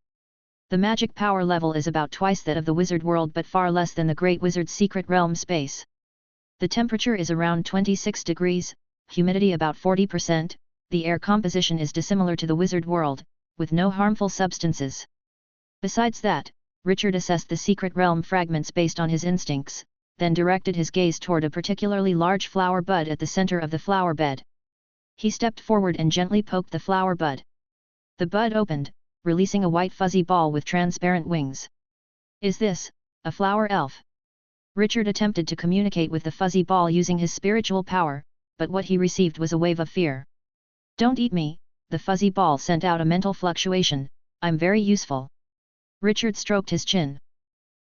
The magic power level is about twice that of the wizard world but far less than the Great Wizard's secret realm space. The temperature is around 26 degrees, humidity about 40%, the air composition is dissimilar to the wizard world, with no harmful substances. Besides that, Richard assessed the secret realm fragments based on his instincts, then directed his gaze toward a particularly large flower bud at the center of the flower bed. He stepped forward and gently poked the flower bud. The bud opened, releasing a white fuzzy ball with transparent wings. Is this a flower elf? Richard attempted to communicate with the fuzzy ball using his spiritual power, but what he received was a wave of fear. Don't eat me, the fuzzy ball sent out a mental fluctuation, I'm very useful. Richard stroked his chin.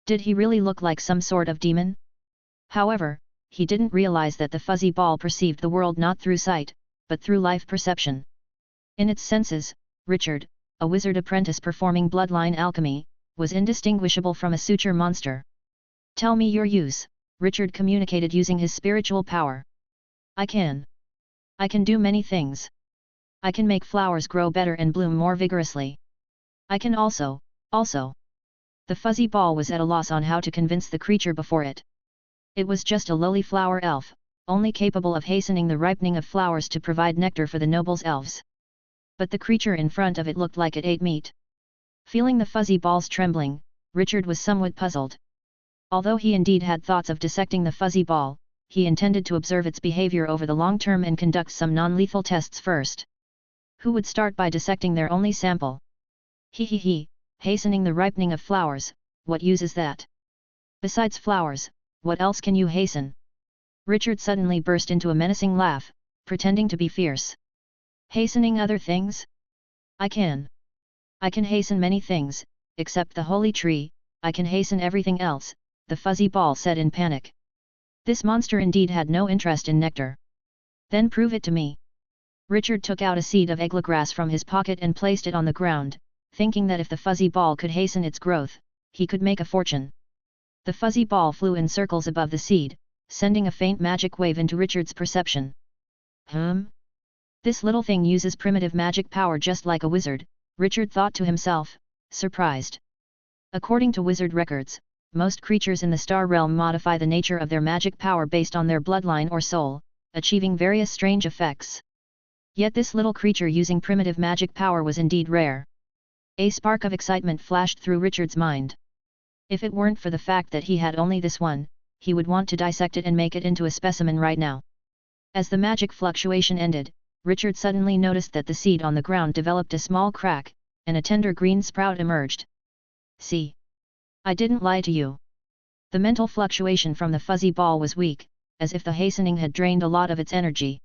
Did he really look like some sort of demon? However, he didn't realize that the fuzzy ball perceived the world not through sight, but through life perception. In its senses, Richard, a wizard apprentice performing bloodline alchemy, was indistinguishable from a suture monster. Tell me your use, Richard communicated using his spiritual power. I can do many things. I can make flowers grow better and bloom more vigorously. I can also. The fuzzy ball was at a loss on how to convince the creature before it. It was just a lowly flower elf, only capable of hastening the ripening of flowers to provide nectar for the nobles' elves. But the creature in front of it looked like it ate meat. Feeling the fuzzy balls trembling, Richard was somewhat puzzled. Although he indeed had thoughts of dissecting the fuzzy ball, he intended to observe its behavior over the long term and conduct some non-lethal tests first. Who would start by dissecting their only sample? Hastening the ripening of flowers, what use is that? Besides flowers, what else can you hasten? Richard suddenly burst into a menacing laugh, pretending to be fierce. Hastening other things? I can hasten many things, except the holy tree, I can hasten everything else, the fuzzy ball said in panic. This monster indeed had no interest in nectar. Then prove it to me. Richard took out a seed of eglagrass from his pocket and placed it on the ground, thinking that if the fuzzy ball could hasten its growth, he could make a fortune. The fuzzy ball flew in circles above the seed, sending a faint magic wave into Richard's perception. This little thing uses primitive magic power just like a wizard, Richard thought to himself, surprised. According to wizard records, most creatures in the star realm modify the nature of their magic power based on their bloodline or soul, achieving various strange effects. Yet this little creature using primitive magic power was indeed rare. A spark of excitement flashed through Richard's mind. If it weren't for the fact that he had only this one, he would want to dissect it and make it into a specimen right now. As the magic fluctuation ended, Richard suddenly noticed that the seed on the ground developed a small crack, and a tender green sprout emerged. See? I didn't lie to you. The mental fluctuation from the fuzzy ball was weak, as if the hastening had drained a lot of its energy.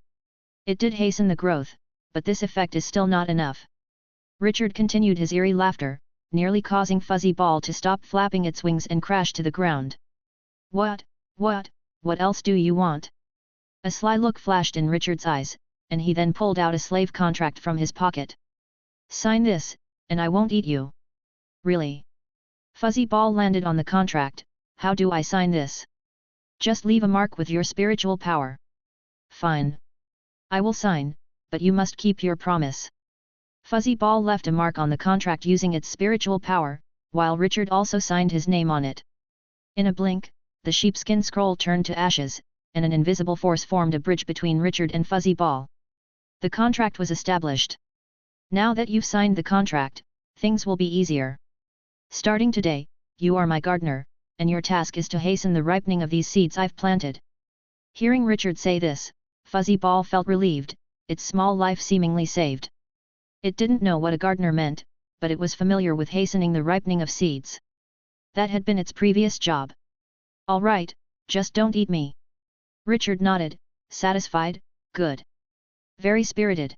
It did hasten the growth, but this effect is still not enough. Richard continued his eerie laughter, nearly causing Fuzzy Ball to stop flapping its wings and crash to the ground. What else do you want? A sly look flashed in Richard's eyes, and he then pulled out a slave contract from his pocket. Sign this, and I won't eat you. Really? Fuzzy Ball landed on the contract. How do I sign this? Just leave a mark with your spiritual power. Fine. I will sign, but you must keep your promise. Fuzzy Ball left a mark on the contract using its spiritual power, while Richard also signed his name on it. In a blink, the sheepskin scroll turned to ashes, and an invisible force formed a bridge between Richard and Fuzzy Ball. The contract was established. Now that you've signed the contract, things will be easier. Starting today, you are my gardener, and your task is to hasten the ripening of these seeds I've planted. Hearing Richard say this, Fuzzy Ball felt relieved, its small life seemingly saved. It didn't know what a gardener meant, but it was familiar with hastening the ripening of seeds. That had been its previous job. All right, Just don't eat me. Richard nodded, satisfied. Good. Very spirited.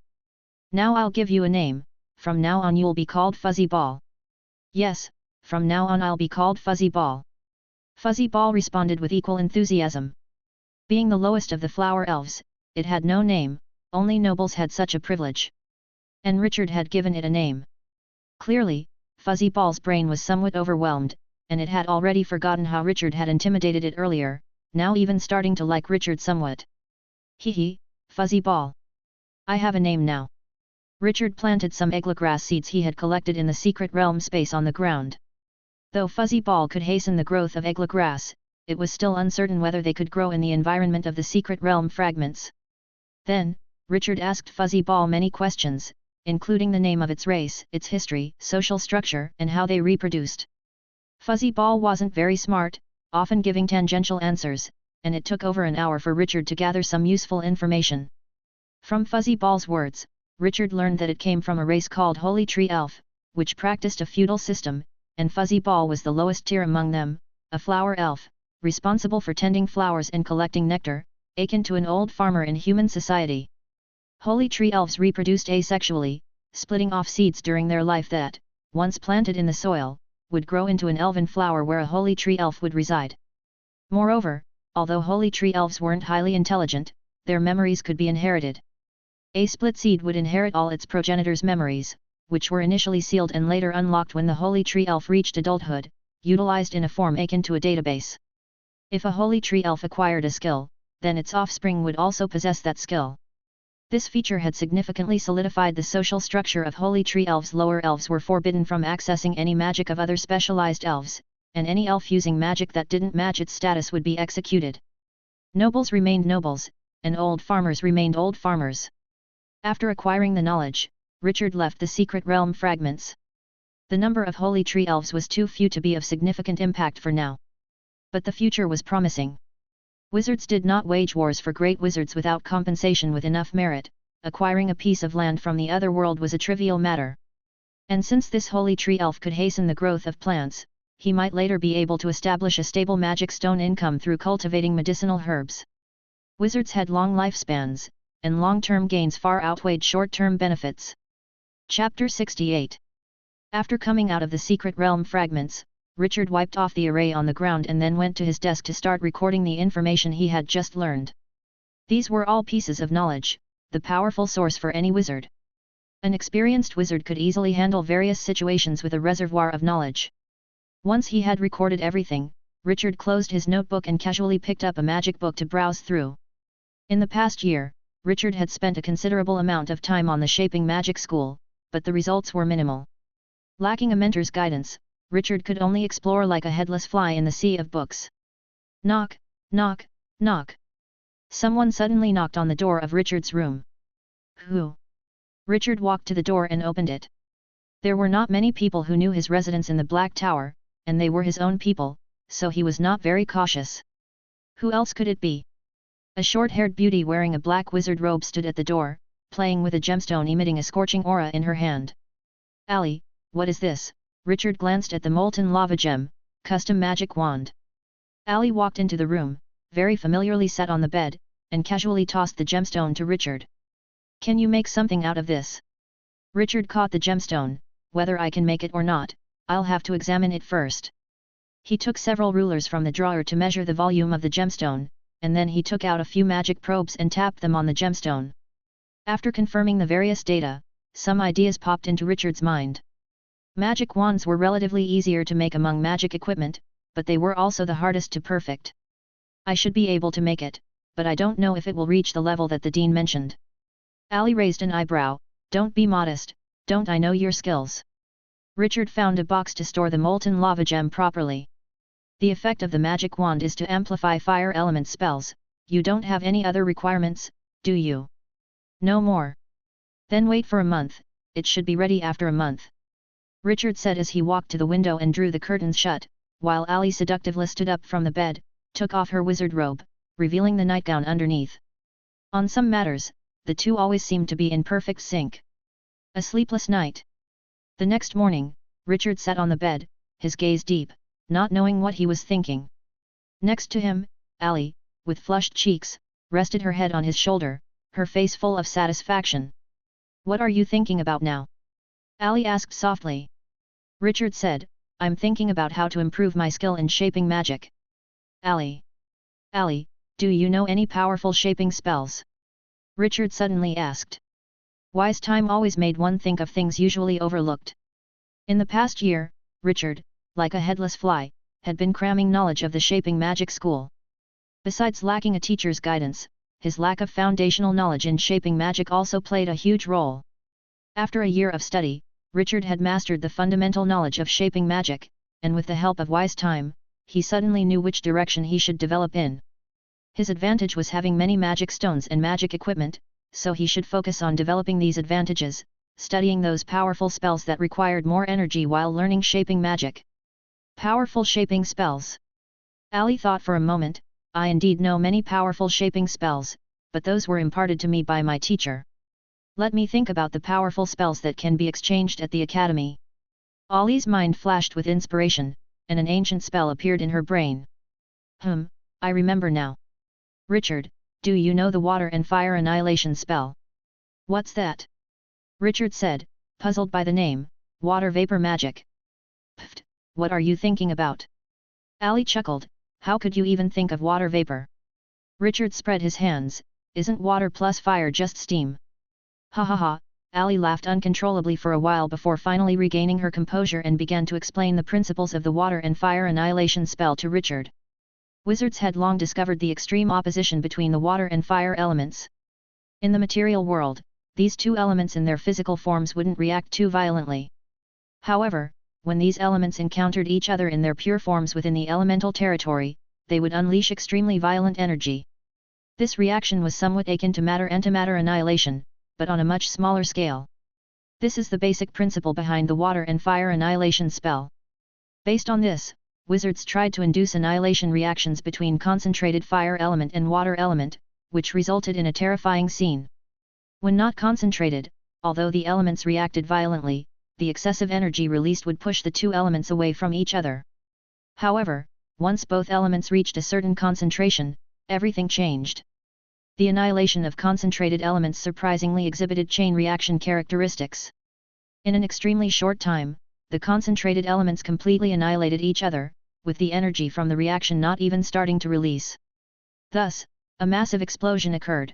Now I'll give you a name, from now on you'll be called Fuzzy Ball. Yes, from now on I'll be called Fuzzy Ball. Fuzzy Ball responded with equal enthusiasm. Being the lowest of the flower elves, it had no name, only nobles had such a privilege. And Richard had given it a name. Clearly, Fuzzy Ball's brain was somewhat overwhelmed, and it had already forgotten how Richard had intimidated it earlier, now even starting to like Richard somewhat. Hee, Fuzzy Ball. I have a name now. Richard planted some eglagrass seeds he had collected in the secret realm space on the ground. Though Fuzzy Ball could hasten the growth of eglagrass, it was still uncertain whether they could grow in the environment of the secret realm fragments. Then, Richard asked Fuzzy Ball many questions, including the name of its race, its history, social structure, and how they reproduced. Fuzzy Ball wasn't very smart, often giving tangential answers, and it took over an hour for Richard to gather some useful information. From Fuzzy Ball's words, Richard learned that it came from a race called Holy Tree Elf, which practiced a feudal system, and Fuzzy Ball was the lowest tier among them, a flower elf, responsible for tending flowers and collecting nectar, akin to an old farmer in human society. Holy Tree Elves reproduced asexually, splitting off seeds during their life that, once planted in the soil, would grow into an elven flower where a Holy Tree Elf would reside. Moreover, although Holy Tree Elves weren't highly intelligent, their memories could be inherited. A split seed would inherit all its progenitor's memories, which were initially sealed and later unlocked when the Holy Tree Elf reached adulthood, utilized in a form akin to a database. If a Holy Tree Elf acquired a skill, then its offspring would also possess that skill. This feature had significantly solidified the social structure of Holy Tree Elves. Lower elves were forbidden from accessing any magic of other specialized elves, and any elf using magic that didn't match its status would be executed. Nobles remained nobles, and old farmers remained old farmers. After acquiring the knowledge, Richard left the secret realm fragments. The number of Holy Tree Elves was too few to be of significant impact for now. But the future was promising. Wizards did not wage wars for great wizards without compensation with enough merit. Acquiring a piece of land from the other world was a trivial matter. And since this Holy Tree Elf could hasten the growth of plants, he might later be able to establish a stable magic stone income through cultivating medicinal herbs. Wizards had long lifespans, and long-term gains far outweighed short-term benefits. Chapter 68. After coming out of the secret realm fragments, Richard wiped off the array on the ground and then went to his desk to start recording the information he had just learned. These were all pieces of knowledge, the powerful source for any wizard. An experienced wizard could easily handle various situations with a reservoir of knowledge. Once he had recorded everything, Richard closed his notebook and casually picked up a magic book to browse through. In the past year, Richard had spent a considerable amount of time on the Shaping Magic School, but the results were minimal. Lacking a mentor's guidance, Richard could only explore like a headless fly in the sea of books. Knock, knock, knock. Someone suddenly knocked on the door of Richard's room. Who? Richard walked to the door and opened it. There were not many people who knew his residence in the Black Tower, and they were his own people, so he was not very cautious. Who else could it be? A short-haired beauty wearing a black wizard robe stood at the door, playing with a gemstone emitting a scorching aura in her hand. Ali, what is this? Richard glanced at the molten lava gem, custom magic wand. Ali walked into the room, very familiarly sat on the bed, and casually tossed the gemstone to Richard. Can you make something out of this? Richard caught the gemstone. Whether I can make it or not, I'll have to examine it first. He took several rulers from the drawer to measure the volume of the gemstone, and then he took out a few magic probes and tapped them on the gemstone. After confirming the various data, some ideas popped into Richard's mind. Magic wands were relatively easier to make among magic equipment, but they were also the hardest to perfect. I should be able to make it, but I don't know if it will reach the level that the Dean mentioned. Ali raised an eyebrow. Don't be modest, don't I know your skills? Richard found a box to store the molten lava gem properly. The effect of the magic wand is to amplify fire element spells. You don't have any other requirements, do you? No more. Then wait for a month, it should be ready after a month. Richard said as he walked to the window and drew the curtains shut, while Ali seductively stood up from the bed, took off her wizard robe, revealing the nightgown underneath. On some matters, the two always seemed to be in perfect sync. A sleepless night. The next morning, Richard sat on the bed, his gaze deep, not knowing what he was thinking. Next to him, Ali, with flushed cheeks, rested her head on his shoulder, her face full of satisfaction. What are you thinking about now? Ali asked softly. Richard said, I'm thinking about how to improve my skill in shaping magic. Ali, do you know any powerful shaping spells? Richard suddenly asked. Wise time always made one think of things usually overlooked. In the past year, Richard, like a headless fly, had been cramming knowledge of the shaping magic school. Besides lacking a teacher's guidance, his lack of foundational knowledge in shaping magic also played a huge role. After a year of study, Richard had mastered the fundamental knowledge of shaping magic, and with the help of wise time, he suddenly knew which direction he should develop in. His advantage was having many magic stones and magic equipment, so he should focus on developing these advantages, studying those powerful spells that required more energy while learning shaping magic. Powerful shaping spells. Ali thought for a moment, I indeed know many powerful shaping spells, but those were imparted to me by my teacher. Let me think about the powerful spells that can be exchanged at the academy. Ali's mind flashed with inspiration, and an ancient spell appeared in her brain. I remember now. Richard, do you know the water and fire annihilation spell? What's that? Richard said, puzzled by the name, water vapor magic. Pfft, what are you thinking about? Ali chuckled, how could you even think of water vapor? Richard spread his hands, isn't water plus fire just steam? Ha ha ha, Ali laughed uncontrollably for a while before finally regaining her composure and began to explain the principles of the water and fire annihilation spell to Richard. Wizards had long discovered the extreme opposition between the water and fire elements. In the material world, these two elements in their physical forms wouldn't react too violently. However, when these elements encountered each other in their pure forms within the elemental territory, they would unleash extremely violent energy. This reaction was somewhat akin to matter-antimatter annihilation, but on a much smaller scale. This is the basic principle behind the water and fire annihilation spell. Based on this, wizards tried to induce annihilation reactions between concentrated fire element and water element, which resulted in a terrifying scene. When not concentrated, although the elements reacted violently, the excessive energy released would push the two elements away from each other. However, once both elements reached a certain concentration, everything changed. The annihilation of concentrated elements surprisingly exhibited chain reaction characteristics. In an extremely short time, the concentrated elements completely annihilated each other, with the energy from the reaction not even starting to release. Thus, a massive explosion occurred.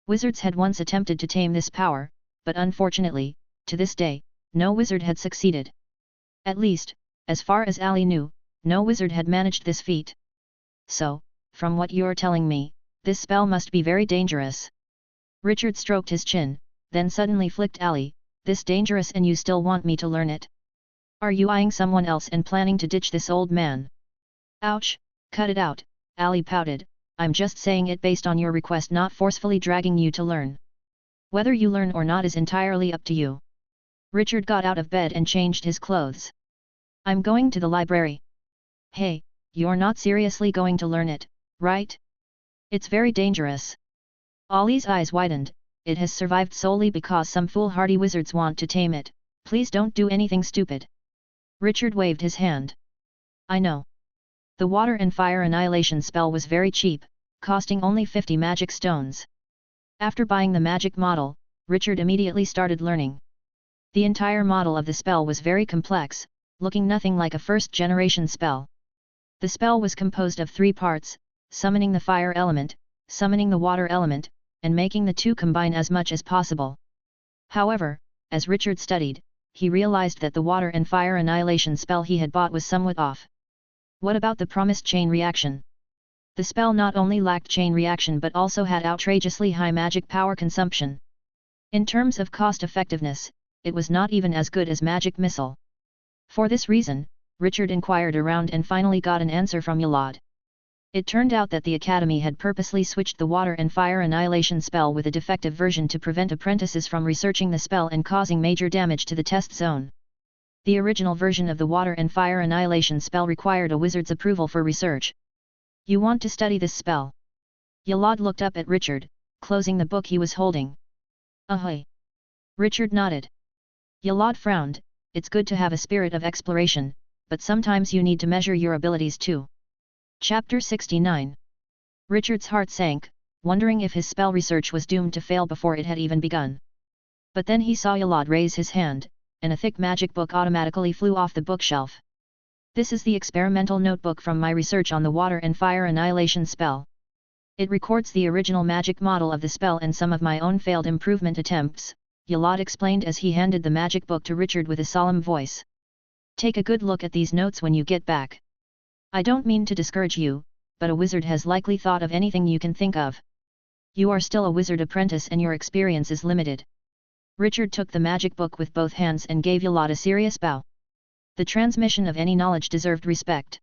Wizards had once attempted to tame this power, but unfortunately, to this day, no wizard had succeeded. At least, as far as Ali knew, no wizard had managed this feat. So, from what you're telling me, this spell must be very dangerous. Richard stroked his chin, then suddenly flicked Ali, this dangerous and you still want me to learn it? Are you eyeing someone else and planning to ditch this old man? Ouch, cut it out, Ali pouted, I'm just saying it based on your request, not forcefully dragging you to learn. Whether you learn or not is entirely up to you. Richard got out of bed and changed his clothes. I'm going to the library. Hey, you're not seriously going to learn it, right? It's very dangerous. Ali's eyes widened, it has survived solely because some foolhardy wizards want to tame it, please don't do anything stupid. Richard waved his hand. I know. The water and fire annihilation spell was very cheap, costing only 50 magic stones. After buying the magic model, Richard immediately started learning. The entire model of the spell was very complex, looking nothing like a first-generation spell. The spell was composed of 3 parts, summoning the fire element, summoning the water element, and making the two combine as much as possible. However, as Richard studied, he realized that the water and fire annihilation spell he had bought was somewhat off. What about the promised chain reaction? The spell not only lacked chain reaction but also had outrageously high magic power consumption. In terms of cost effectiveness, it was not even as good as magic missile. For this reason, Richard inquired around and finally got an answer from Yalad. It turned out that the Academy had purposely switched the water and fire annihilation spell with a defective version to prevent apprentices from researching the spell and causing major damage to the test zone. The original version of the water and fire annihilation spell required a wizard's approval for research. You want to study this spell? Yalad looked up at Richard, closing the book he was holding. Ahoy! Richard nodded. Yalad frowned, it's good to have a spirit of exploration, but sometimes you need to measure your abilities too. Chapter 69. Richard's heart sank, wondering if his spell research was doomed to fail before it had even begun. But then he saw Yalad raise his hand, and a thick magic book automatically flew off the bookshelf. This is the experimental notebook from my research on the water and fire annihilation spell. It records the original magic model of the spell and some of my own failed improvement attempts, Yalad explained as he handed the magic book to Richard with a solemn voice. Take a good look at these notes when you get back. I don't mean to discourage you, but a wizard has likely thought of anything you can think of. You are still a wizard apprentice and your experience is limited. Richard took the magic book with both hands and gave Yalad a serious bow. The transmission of any knowledge deserved respect.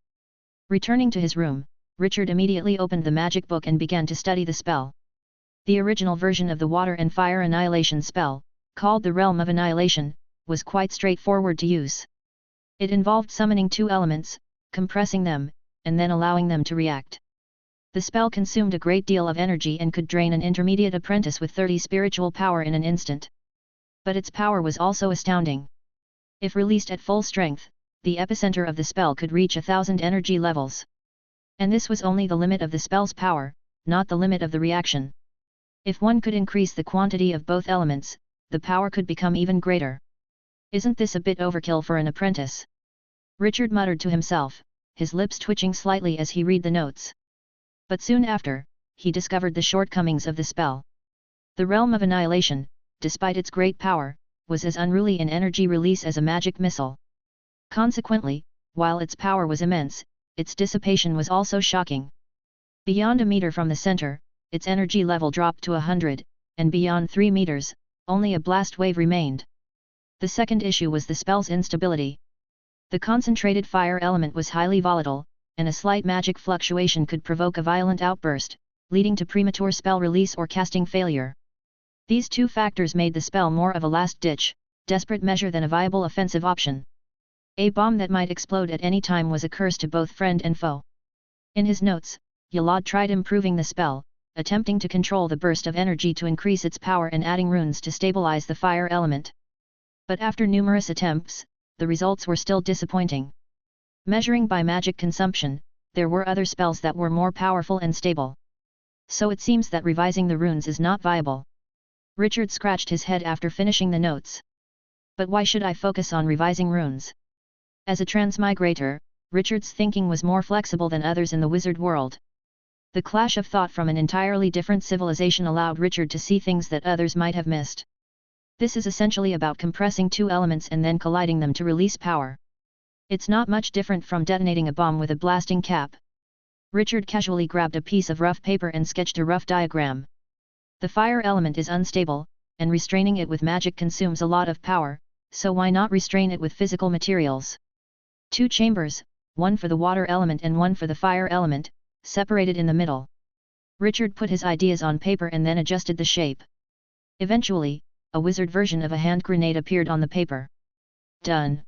Returning to his room, Richard immediately opened the magic book and began to study the spell. The original version of the water and fire annihilation spell, called the Realm of Annihilation, was quite straightforward to use. It involved summoning two elements, compressing them, and then allowing them to react. The spell consumed a great deal of energy and could drain an intermediate apprentice with 30 spiritual power in an instant. But its power was also astounding. If released at full strength, the epicenter of the spell could reach 1,000 energy levels. And this was only the limit of the spell's power, not the limit of the reaction. If one could increase the quantity of both elements, the power could become even greater. Isn't this a bit overkill for an apprentice? Richard muttered to himself, his lips twitching slightly as he read the notes. But soon after, he discovered the shortcomings of the spell. The Realm of Annihilation, despite its great power, was as unruly in energy release as a magic missile. Consequently, while its power was immense, its dissipation was also shocking. Beyond a meter from the center, its energy level dropped to 100, and beyond 3 meters, only a blast wave remained. The second issue was the spell's instability. The concentrated fire element was highly volatile, and a slight magic fluctuation could provoke a violent outburst, leading to premature spell release or casting failure. These two factors made the spell more of a last-ditch, desperate measure than a viable offensive option. A bomb that might explode at any time was a curse to both friend and foe. In his notes, Yalad tried improving the spell, attempting to control the burst of energy to increase its power and adding runes to stabilize the fire element. But after numerous attempts, the results were still disappointing. Measuring by magic consumption, there were other spells that were more powerful and stable. So it seems that revising the runes is not viable. Richard scratched his head after finishing the notes. But why should I focus on revising runes? As a transmigrator, Richard's thinking was more flexible than others in the wizard world. The clash of thought from an entirely different civilization allowed Richard to see things that others might have missed. This is essentially about compressing two elements and then colliding them to release power. It's not much different from detonating a bomb with a blasting cap. Richard casually grabbed a piece of rough paper and sketched a rough diagram. The fire element is unstable, and restraining it with magic consumes a lot of power, so why not restrain it with physical materials? Two chambers, one for the water element and one for the fire element, separated in the middle. Richard put his ideas on paper and then adjusted the shape. Eventually, a wizard version of a hand grenade appeared on the paper. Done.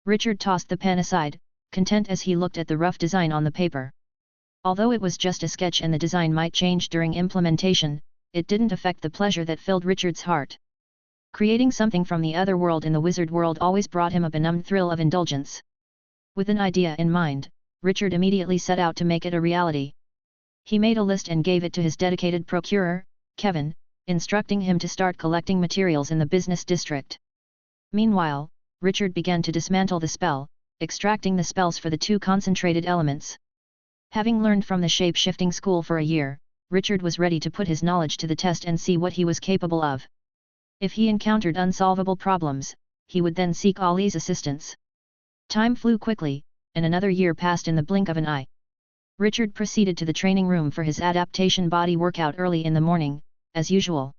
Richard tossed the pen aside, content as he looked at the rough design on the paper. Although it was just a sketch and the design might change during implementation, it didn't affect the pleasure that filled Richard's heart. Creating something from the other world in the wizard world always brought him a benumbed thrill of indulgence. With an idea in mind, Richard immediately set out to make it a reality. He made a list and gave it to his dedicated procurer, Kevin, instructing him to start collecting materials in the business district. Meanwhile, Richard began to dismantle the spell, extracting the spells for the two concentrated elements. Having learned from the shape-shifting school for a year, Richard was ready to put his knowledge to the test and see what he was capable of. If he encountered unsolvable problems, he would then seek Ali's assistance. Time flew quickly, and another year passed in the blink of an eye. Richard proceeded to the training room for his adaptation body workout early in the morning, as usual.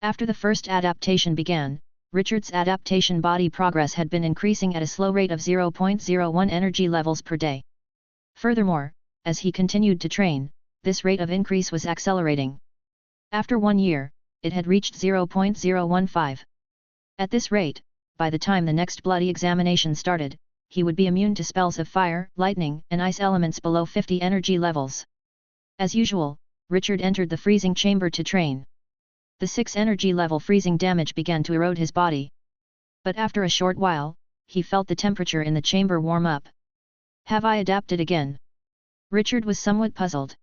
After the first adaptation began, Richard's adaptation body progress had been increasing at a slow rate of 0.01 energy levels per day. Furthermore, as he continued to train, this rate of increase was accelerating. After 1 year, it had reached 0.015. At this rate, by the time the next bloody examination started, he would be immune to spells of fire, lightning, and ice elements below 50 energy levels. As usual, Richard entered the freezing chamber to train. The 6 energy level freezing damage began to erode his body. But after a short while, he felt the temperature in the chamber warm up. Have I adapted again? Richard was somewhat puzzled.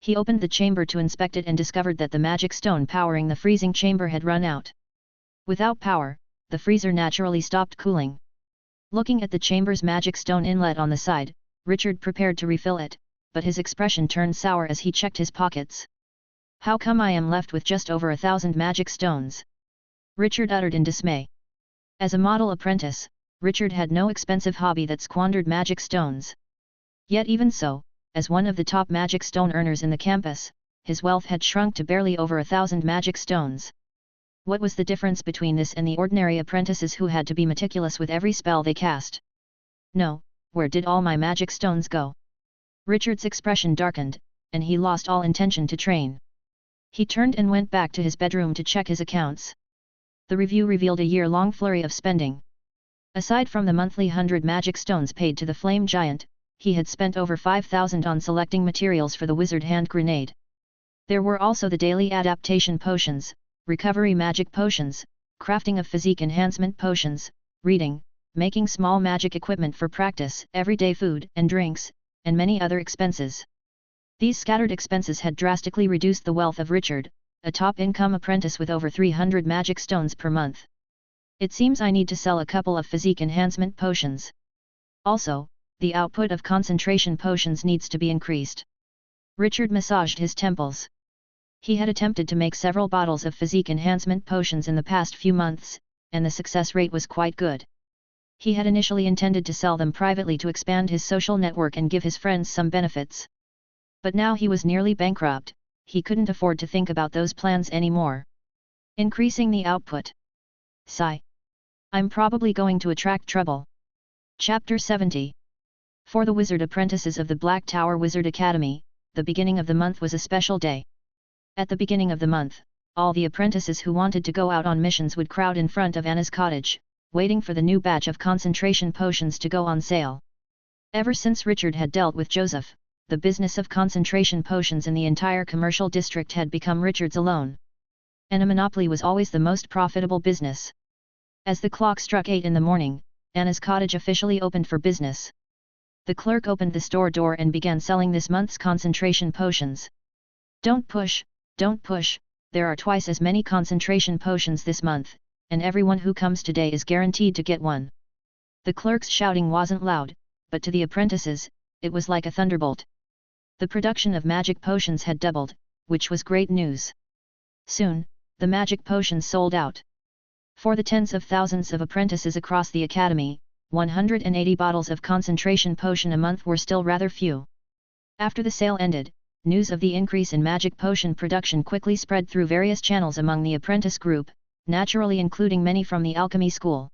He opened the chamber to inspect it and discovered that the magic stone powering the freezing chamber had run out. Without power, the freezer naturally stopped cooling. Looking at the chamber's magic stone inlet on the side, Richard prepared to refill it, but his expression turned sour as he checked his pockets. "How come I am left with just over 1,000 magic stones?" Richard uttered in dismay. As a model apprentice, Richard had no expensive hobby that squandered magic stones. Yet even so, as one of the top magic stone earners in the campus, his wealth had shrunk to barely over 1,000 magic stones. What was the difference between this and the ordinary apprentices who had to be meticulous with every spell they cast? "No, where did all my magic stones go?" Richard's expression darkened, and he lost all intention to train. He turned and went back to his bedroom to check his accounts. The review revealed a year-long flurry of spending. Aside from the monthly 100 magic stones paid to the flame giant, he had spent over 5,000 on selecting materials for the wizard hand grenade. There were also the daily adaptation potions, recovery magic potions, crafting of physique enhancement potions, reading, making small magic equipment for practice, everyday food and drinks, and many other expenses. These scattered expenses had drastically reduced the wealth of Richard, a top-income apprentice with over 300 magic stones per month. "It seems I need to sell a couple of physique enhancement potions. Also, the output of concentration potions needs to be increased." Richard massaged his temples. He had attempted to make several bottles of physique enhancement potions in the past few months, and the success rate was quite good. He had initially intended to sell them privately to expand his social network and give his friends some benefits. But now he was nearly bankrupt, he couldn't afford to think about those plans anymore. Increasing the output. Sigh. I'm probably going to attract trouble. Chapter 70. For the wizard apprentices of the Black Tower Wizard Academy, the beginning of the month was a special day. At the beginning of the month, all the apprentices who wanted to go out on missions would crowd in front of Anna's cottage, waiting for the new batch of concentration potions to go on sale. Ever since Richard had dealt with Joseph, the business of concentration potions in the entire commercial district had become Richard's alone. And a monopoly was always the most profitable business. As the clock struck 8 in the morning, Anna's cottage officially opened for business. The clerk opened the store door and began selling this month's concentration potions. Don't push, there are twice as many concentration potions this month, and everyone who comes today is guaranteed to get one." The clerk's shouting wasn't loud, but to the apprentices, it was like a thunderbolt. The production of magic potions had doubled, which was great news. Soon, the magic potions sold out. For the tens of thousands of apprentices across the academy, 180 bottles of concentration potion a month were still rather few. After the sale ended, news of the increase in magic potion production quickly spread through various channels among the apprentice group, naturally including many from the alchemy school.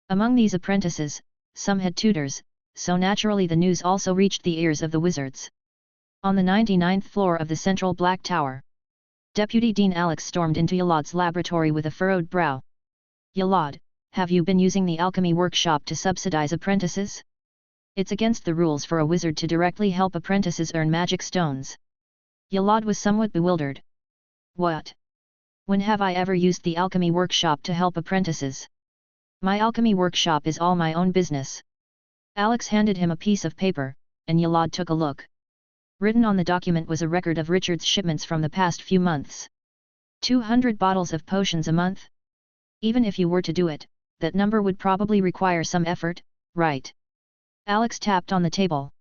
Among these apprentices, some had tutors, so naturally the news also reached the ears of the wizards. On the 99th floor of the central Black Tower, Deputy Dean Alex stormed into Yalad's laboratory with a furrowed brow. "Yalad, have you been using the alchemy workshop to subsidize apprentices? It's against the rules for a wizard to directly help apprentices earn magic stones." Yalad was somewhat bewildered. "What? When have I ever used the alchemy workshop to help apprentices? My alchemy workshop is all my own business." Alex handed him a piece of paper, and Yalad took a look. Written on the document was a record of Richard's shipments from the past few months. 200 bottles of potions a month? Even if you were to do it, that number would probably require some effort, right? Alex tapped on the table.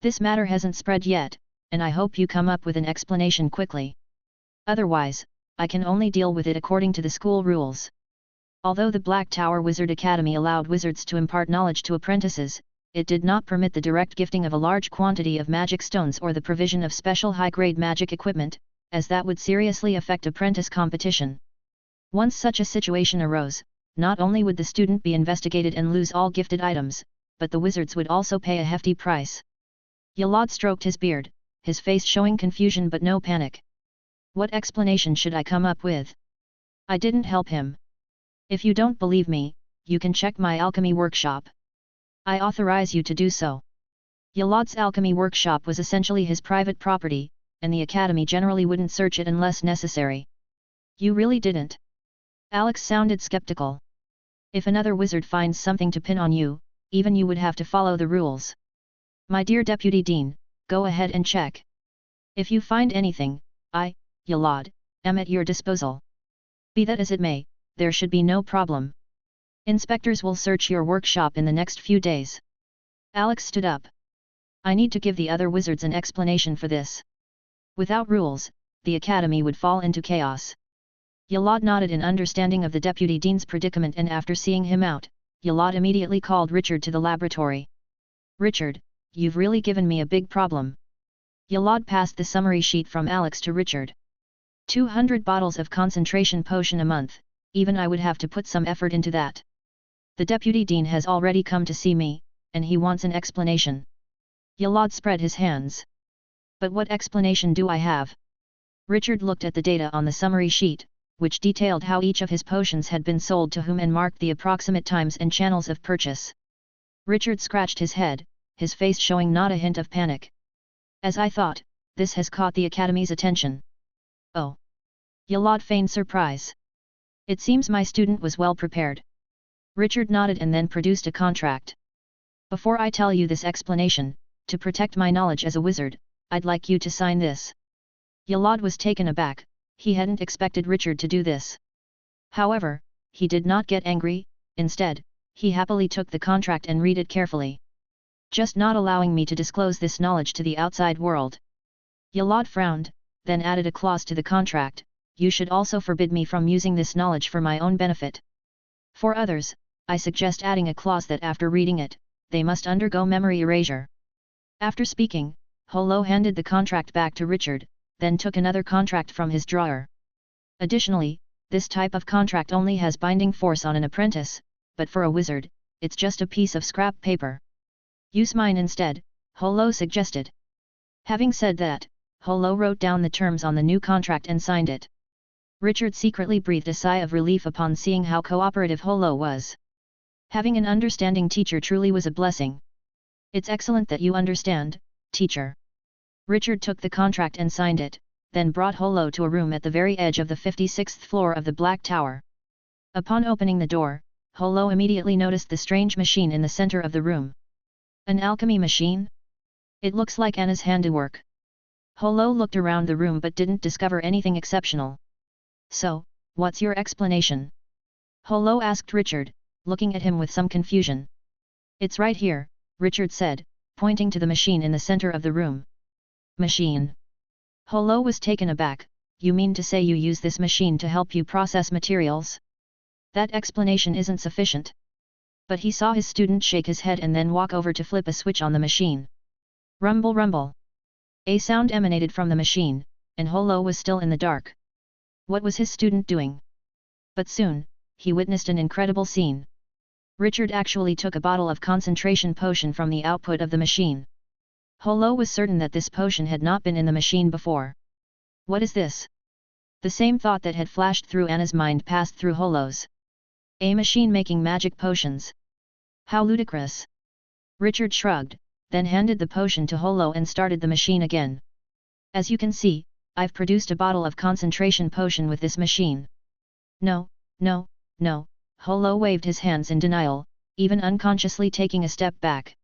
"This matter hasn't spread yet, and I hope you come up with an explanation quickly. Otherwise, I can only deal with it according to the school rules." Although the Black Tower Wizard Academy allowed wizards to impart knowledge to apprentices, it did not permit the direct gifting of a large quantity of magic stones or the provision of special high-grade magic equipment, as that would seriously affect apprentice competition. Once such a situation arose, not only would the student be investigated and lose all gifted items, but the wizards would also pay a hefty price. Yalad stroked his beard, his face showing confusion but no panic. "What explanation should I come up with? I didn't help him. If you don't believe me, you can check my alchemy workshop. I authorize you to do so." Yalad's alchemy workshop was essentially his private property, and the academy generally wouldn't search it unless necessary. "You really didn't?" Alex sounded skeptical. "If another wizard finds something to pin on you, even you would have to follow the rules." "My dear Deputy Dean, go ahead and check. If you find anything, I, Yalad, am at your disposal. Be that as it may, there should be no problem. Inspectors will search your workshop in the next few days. Alex stood up. I need to give the other wizards an explanation for this. Without rules, the academy would fall into chaos. Yalad nodded in understanding of the deputy dean's predicament, and after seeing him out, Yalad immediately called Richard to the laboratory. Richard, you've really given me a big problem. Yalad passed the summary sheet from Alex to Richard. 200 bottles of concentration potion a month, even I would have to put some effort into that. The deputy dean has already come to see me, and he wants an explanation. Yalad spread his hands. But what explanation do I have? Richard looked at the data on the summary sheet, which detailed how each of his potions had been sold to whom and marked the approximate times and channels of purchase. Richard scratched his head, his face showing not a hint of panic. As I thought, this has caught the Academy's attention. Oh! Yalad feigned surprise. It seems my student was well prepared. Richard nodded and then produced a contract. Before I tell you this explanation, to protect my knowledge as a wizard, I'd like you to sign this. Yalad was taken aback, he hadn't expected Richard to do this. However, he did not get angry, instead, he happily took the contract and read it carefully. Just not allowing me to disclose this knowledge to the outside world. Yalad frowned, then added a clause to the contract, you should also forbid me from using this knowledge for my own benefit. For others, I suggest adding a clause that after reading it, they must undergo memory erasure. After speaking, Holo handed the contract back to Richard, then took another contract from his drawer. Additionally, this type of contract only has binding force on an apprentice, but for a wizard, it's just a piece of scrap paper. Use mine instead, Holo suggested. Having said that, Holo wrote down the terms on the new contract and signed it. Richard secretly breathed a sigh of relief upon seeing how cooperative Holo was. Having an understanding teacher truly was a blessing. It's excellent that you understand, teacher. Richard took the contract and signed it, then brought Holo to a room at the very edge of the 56th floor of the Black Tower. Upon opening the door, Holo immediately noticed the strange machine in the center of the room. An alchemy machine? It looks like Anna's handiwork. Holo looked around the room but didn't discover anything exceptional. So, what's your explanation? Holo asked Richard, looking at him with some confusion. It's right here, Richard said, pointing to the machine in the center of the room. Machine? Holo was taken aback, you mean to say you use this machine to help you process materials? That explanation isn't sufficient. But he saw his student shake his head and then walk over to flip a switch on the machine. Rumble rumble. A sound emanated from the machine, and Holo was still in the dark. What was his student doing? But soon, he witnessed an incredible scene. Richard actually took a bottle of concentration potion from the output of the machine. Holo was certain that this potion had not been in the machine before. What is this? The same thought that had flashed through Anna's mind passed through Holo's. A machine making magic potions. How ludicrous! Richard shrugged, then handed the potion to Holo and started the machine again. As you can see, I've produced a bottle of concentration potion with this machine. No, no, no, Holo waved his hands in denial, even unconsciously taking a step back.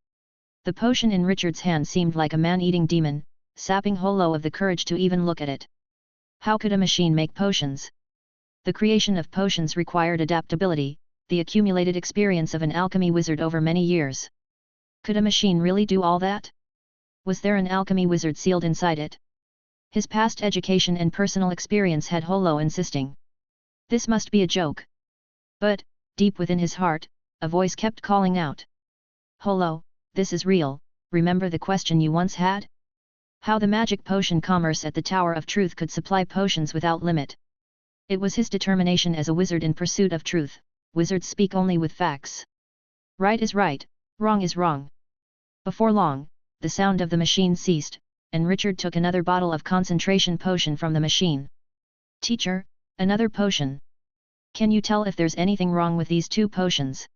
The potion in Richard's hand seemed like a man-eating demon, sapping Holo of the courage to even look at it. How could a machine make potions? The creation of potions required adaptability, the accumulated experience of an alchemy wizard over many years. Could a machine really do all that? Was there an alchemy wizard sealed inside it? His past education and personal experience had Holo insisting. This must be a joke. But, deep within his heart, a voice kept calling out. Holo, this is real, remember the question you once had? How the magic potion commerce at the Tower of Truth could supply potions without limit. It was his determination as a wizard in pursuit of truth, wizards speak only with facts. Right is right, wrong is wrong. Before long, the sound of the machine ceased, and Richard took another bottle of concentration potion from the machine. Teacher, another potion. Can you tell if there's anything wrong with these two potions?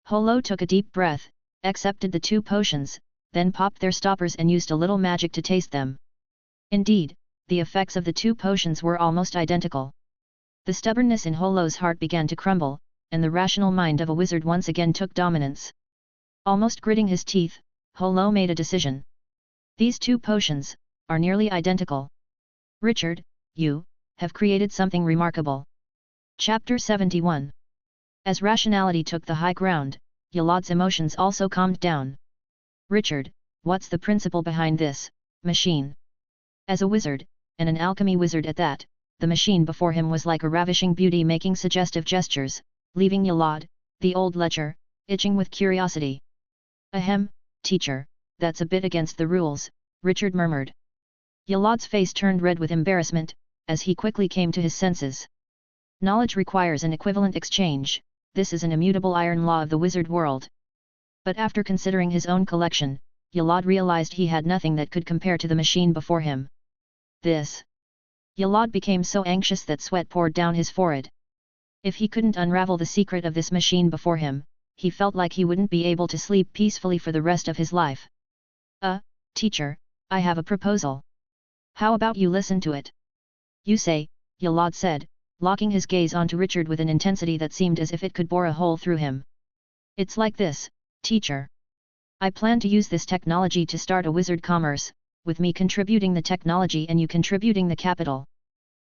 Holo took a deep breath, accepted the two potions, then popped their stoppers and used a little magic to taste them. Indeed, the effects of the two potions were almost identical. The stubbornness in Holo's heart began to crumble, and the rational mind of a wizard once again took dominance. Almost gritting his teeth, Holo made a decision. These two potions, are nearly identical. Richard, you have created something remarkable. Chapter 71. As rationality took the high ground, Yolad's emotions also calmed down. Richard, what's the principle behind this machine? As a wizard, and an alchemy wizard at that, the machine before him was like a ravishing beauty making suggestive gestures, leaving Yolad, the old lecher, itching with curiosity. Ahem, teacher, that's a bit against the rules, Richard murmured. Yolad's face turned red with embarrassment, as he quickly came to his senses. Knowledge requires an equivalent exchange, this is an immutable iron law of the wizard world. But after considering his own collection, Yolad realized he had nothing that could compare to the machine before him. This. Yolad became so anxious that sweat poured down his forehead. If he couldn't unravel the secret of this machine before him, he felt like he wouldn't be able to sleep peacefully for the rest of his life. Teacher, I have a proposal. How about you listen to it? You say, Yolad said, locking his gaze onto Richard with an intensity that seemed as if it could bore a hole through him. It's like this, teacher. I plan to use this technology to start a wizard commerce, with me contributing the technology and you contributing the capital.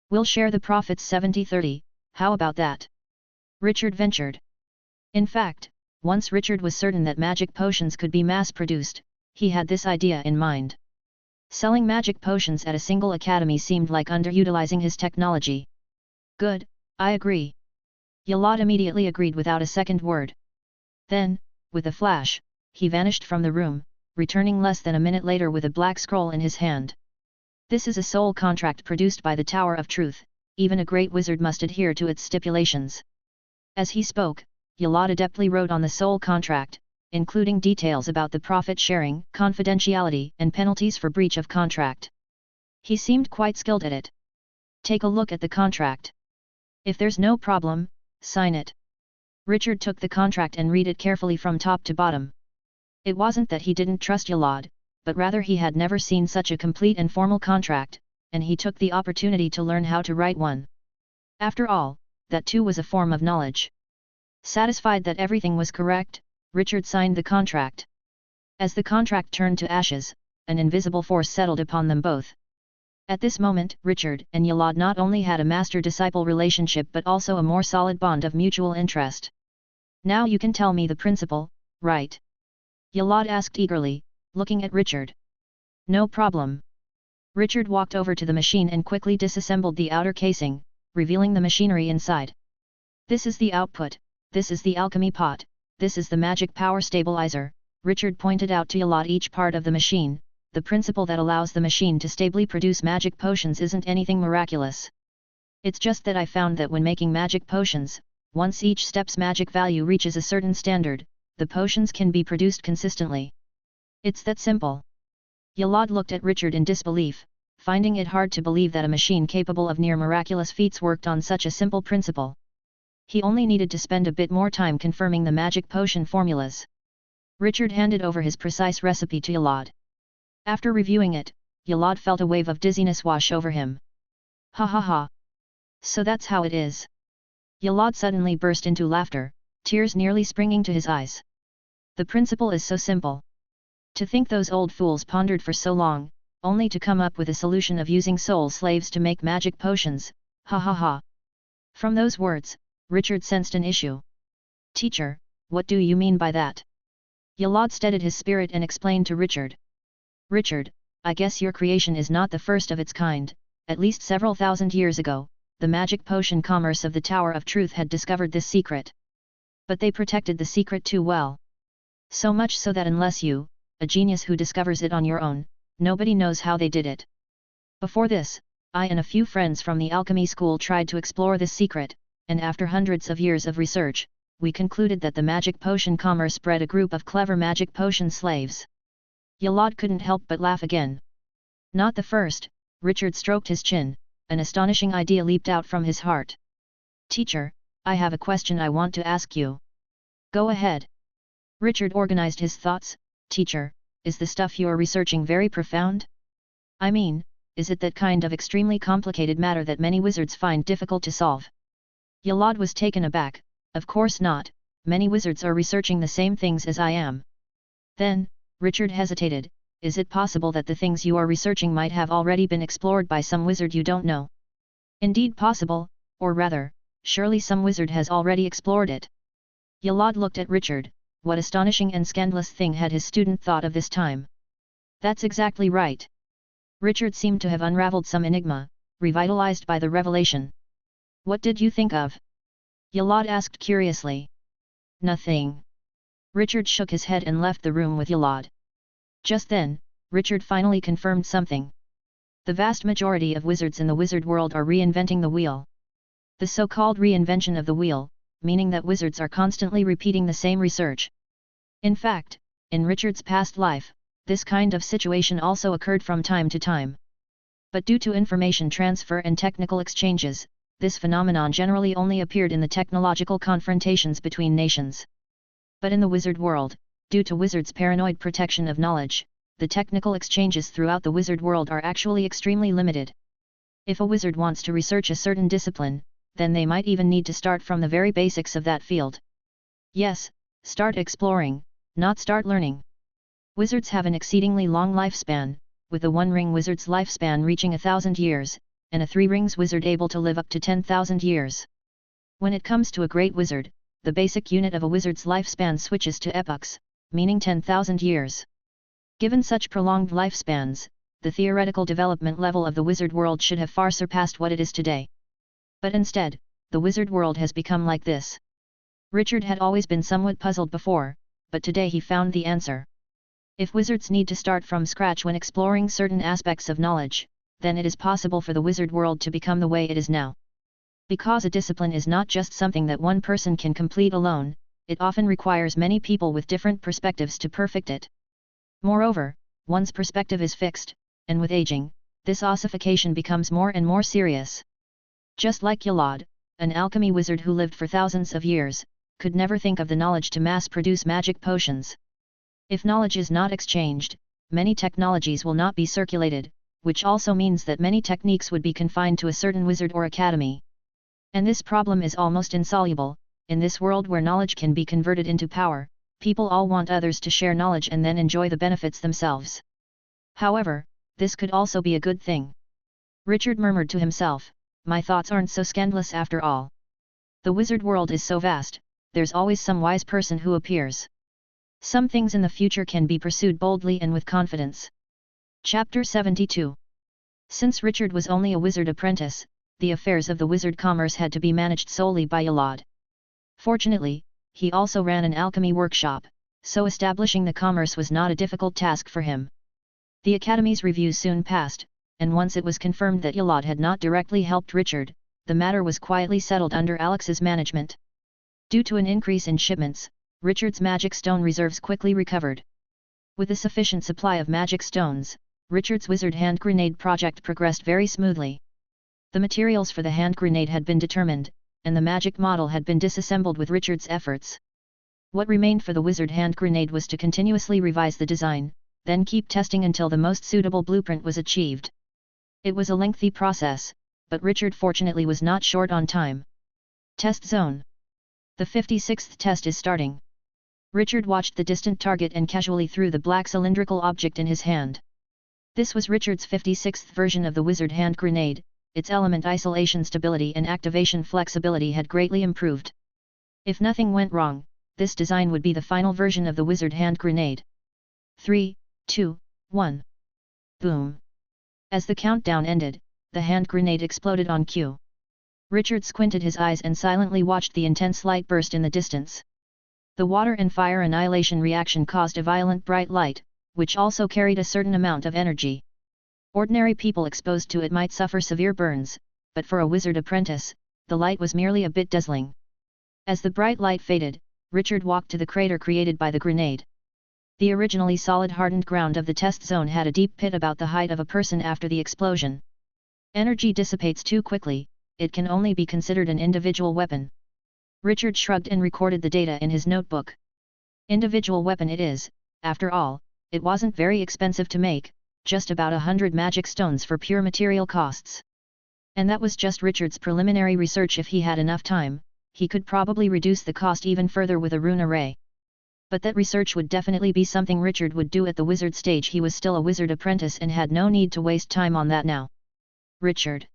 We'll share the profits 70-30, how about that? Richard ventured. In fact, once Richard was certain that magic potions could be mass-produced, he had this idea in mind. Selling magic potions at a single academy seemed like underutilizing his technology. Good, I agree. Yolad immediately agreed without a second word. Then, with a flash, he vanished from the room, returning less than a minute later with a black scroll in his hand. This is a soul contract produced by the Tower of Truth, even a great wizard must adhere to its stipulations. As he spoke, Yolad adeptly wrote on the soul contract, including details about the profit sharing, confidentiality and penalties for breach of contract. He seemed quite skilled at it. Take a look at the contract. If there's no problem, sign it. Richard took the contract and read it carefully from top to bottom. It wasn't that he didn't trust Yolad, but rather he had never seen such a complete and formal contract, and he took the opportunity to learn how to write one. After all, that too was a form of knowledge. Satisfied that everything was correct, Richard signed the contract. As the contract turned to ashes, an invisible force settled upon them both. At this moment, Richard and Yolad not only had a master-disciple relationship but also a more solid bond of mutual interest. Now you can tell me the principle, right? Yolad asked eagerly, looking at Richard. No problem. Richard walked over to the machine and quickly disassembled the outer casing, revealing the machinery inside. This is the output, this is the alchemy pot, this is the magic power stabilizer, Richard pointed out to Yolad each part of the machine. The principle that allows the machine to stably produce magic potions isn't anything miraculous. It's just that I found that when making magic potions, once each step's magic value reaches a certain standard, the potions can be produced consistently. It's that simple. Yolad looked at Richard in disbelief, finding it hard to believe that a machine capable of near miraculous feats worked on such a simple principle. He only needed to spend a bit more time confirming the magic potion formulas. Richard handed over his precise recipe to Yolad. After reviewing it, Yolad felt a wave of dizziness wash over him. Ha ha ha! So that's how it is. Yolad suddenly burst into laughter, tears nearly springing to his eyes. The principle is so simple. To think those old fools pondered for so long, only to come up with a solution of using soul slaves to make magic potions, ha ha ha! From those words, Richard sensed an issue. Teacher, what do you mean by that? Yolad steadied his spirit and explained to Richard. Richard, I guess your creation is not the first of its kind. At least several thousand years ago, the magic potion commerce of the Tower of Truth had discovered this secret. But they protected the secret too well. So much so that unless you, a genius who discovers it on your own, nobody knows how they did it. Before this, I and a few friends from the alchemy school tried to explore this secret, and after hundreds of years of research, we concluded that the magic potion commerce bred a group of clever magic potion slaves. Yolad couldn't help but laugh again. Not the first, Richard stroked his chin, an astonishing idea leaped out from his heart. Teacher, I have a question I want to ask you. Go ahead. Richard organized his thoughts. Teacher, is the stuff you're researching very profound? I mean, is it that kind of extremely complicated matter that many wizards find difficult to solve? Yolad was taken aback. Of course not, many wizards are researching the same things as I am. Then, Richard hesitated, is it possible that the things you are researching might have already been explored by some wizard you don't know? Indeed possible, or rather, surely some wizard has already explored it. Yalad looked at Richard. What astonishing and scandalous thing had his student thought of this time? That's exactly right. Richard seemed to have unraveled some enigma, revitalized by the revelation. What did you think of? Yalad asked curiously. Nothing. Richard shook his head and left the room with Yalad. Just then, Richard finally confirmed something. The vast majority of wizards in the wizard world are reinventing the wheel. The so-called reinvention of the wheel, meaning that wizards are constantly repeating the same research. In fact, in Richard's past life, this kind of situation also occurred from time to time. But due to information transfer and technical exchanges, this phenomenon generally only appeared in the technological confrontations between nations. But in the wizard world, due to wizards' paranoid protection of knowledge, the technical exchanges throughout the wizard world are actually extremely limited. If a wizard wants to research a certain discipline, then they might even need to start from the very basics of that field. Yes, start exploring, not start learning. Wizards have an exceedingly long lifespan, with a one-ring wizard's lifespan reaching 1,000 years, and a three-rings wizard able to live up to 10,000 years. When it comes to a great wizard, the basic unit of a wizard's lifespan switches to epochs, meaning 10,000 years. Given such prolonged lifespans, the theoretical development level of the wizard world should have far surpassed what it is today. But instead, the wizard world has become like this. Richard had always been somewhat puzzled before, but today he found the answer. If wizards need to start from scratch when exploring certain aspects of knowledge, then it is possible for the wizard world to become the way it is now. Because a discipline is not just something that one person can complete alone, it often requires many people with different perspectives to perfect it. Moreover, one's perspective is fixed, and with aging, this ossification becomes more and more serious. Just like Yalad, an alchemy wizard who lived for thousands of years, could never think of the knowledge to mass-produce magic potions. If knowledge is not exchanged, many technologies will not be circulated, which also means that many techniques would be confined to a certain wizard or academy. And this problem is almost insoluble. In this world where knowledge can be converted into power, people all want others to share knowledge and then enjoy the benefits themselves. However, this could also be a good thing. Richard murmured to himself, my thoughts aren't so scandalous after all. The wizard world is so vast, there's always some wise person who appears. Some things in the future can be pursued boldly and with confidence. Chapter 72. Since Richard was only a wizard apprentice, the affairs of the wizard commerce had to be managed solely by Yalad. Fortunately, he also ran an alchemy workshop, so establishing the commerce was not a difficult task for him. The Academy's review soon passed, and once it was confirmed that Yalad had not directly helped Richard, the matter was quietly settled under Alex's management. Due to an increase in shipments, Richard's magic stone reserves quickly recovered. With a sufficient supply of magic stones, Richard's wizard hand grenade project progressed very smoothly. The materials for the hand grenade had been determined, and the magic model had been disassembled with Richard's efforts. What remained for the wizard hand grenade was to continuously revise the design, then keep testing until the most suitable blueprint was achieved. It was a lengthy process, but Richard fortunately was not short on time. Test Zone. The 56th test is starting. Richard watched the distant target and casually threw the black cylindrical object in his hand. This was Richard's 56th version of the wizard hand grenade. Its element isolation stability and activation flexibility had greatly improved. If nothing went wrong, this design would be the final version of the wizard hand grenade. 3, 2, 1. Boom. As the countdown ended, the hand grenade exploded on cue. Richard squinted his eyes and silently watched the intense light burst in the distance. The water and fire annihilation reaction caused a violent bright light, which also carried a certain amount of energy. Ordinary people exposed to it might suffer severe burns, but for a wizard apprentice, the light was merely a bit dazzling. As the bright light faded, Richard walked to the crater created by the grenade. The originally solid hardened ground of the test zone had a deep pit about the height of a person after the explosion. Energy dissipates too quickly, it can only be considered an individual weapon. Richard shrugged and recorded the data in his notebook. Individual weapon it is, after all, it wasn't very expensive to make, just about 100 magic stones for pure material costs. And that was just Richard's preliminary research. If he had enough time, he could probably reduce the cost even further with a rune array. But that research would definitely be something Richard would do at the wizard stage. He was still a wizard apprentice and had no need to waste time on that now. Richard.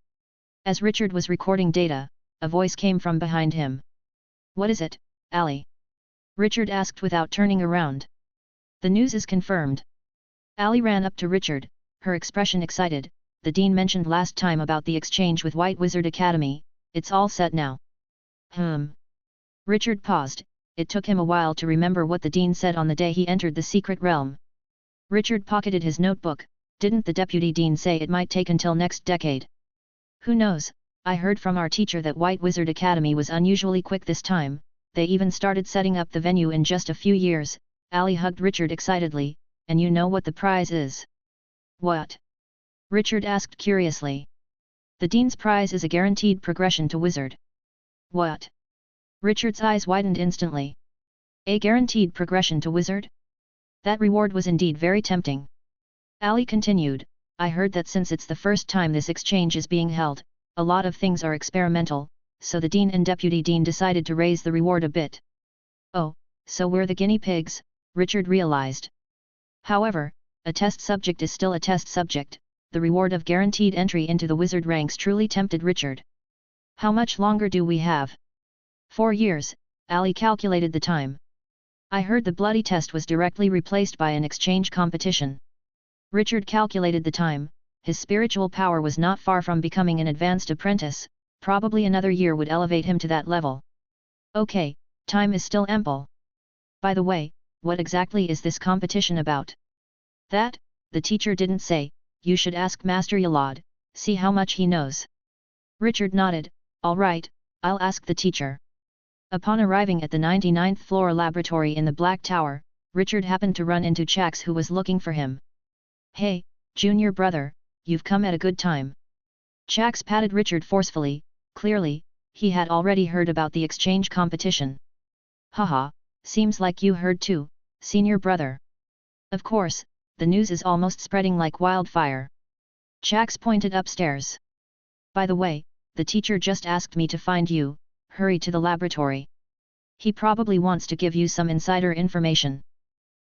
As Richard was recording data, a voice came from behind him. What is it, Ali? Richard asked without turning around. The news is confirmed. Ali ran up to Richard, her expression excited. The Dean mentioned last time about the exchange with White Wizard Academy, it's all set now. Richard paused. It took him a while to remember what the Dean said on the day he entered the secret realm. Richard pocketed his notebook. Didn't the Deputy Dean say it might take until next decade? Who knows, I heard from our teacher that White Wizard Academy was unusually quick this time, they even started setting up the venue in just a few years. Ali hugged Richard excitedly, and you know what the prize is? What? Richard asked curiously. The Dean's prize is a guaranteed progression to wizard. What? Richard's eyes widened instantly. A guaranteed progression to wizard? That reward was indeed very tempting. Ali continued, I heard that since it's the first time this exchange is being held, a lot of things are experimental, so the Dean and Deputy Dean decided to raise the reward a bit. Oh, so we're the guinea pigs, Richard realized. However, a test subject is still a test subject. The reward of guaranteed entry into the wizard ranks truly tempted Richard. How much longer do we have? 4 years, Ali calculated the time. I heard the bloody test was directly replaced by an exchange competition. Richard calculated the time. His spiritual power was not far from becoming an advanced apprentice, probably another year would elevate him to that level. Okay, time is still ample. By the way, what exactly is this competition about? That, the teacher didn't say. You should ask Master Yalad, see how much he knows. Richard nodded, all right, I'll ask the teacher. Upon arriving at the 99th floor laboratory in the Black Tower, Richard happened to run into Chax, who was looking for him. Hey, junior brother, you've come at a good time. Chax patted Richard forcefully. Clearly, he had already heard about the exchange competition. Haha, seems like you heard too, senior brother. Of course, the news is almost spreading like wildfire. Chax pointed upstairs. By the way, the teacher just asked me to find you, hurry to the laboratory. He probably wants to give you some insider information.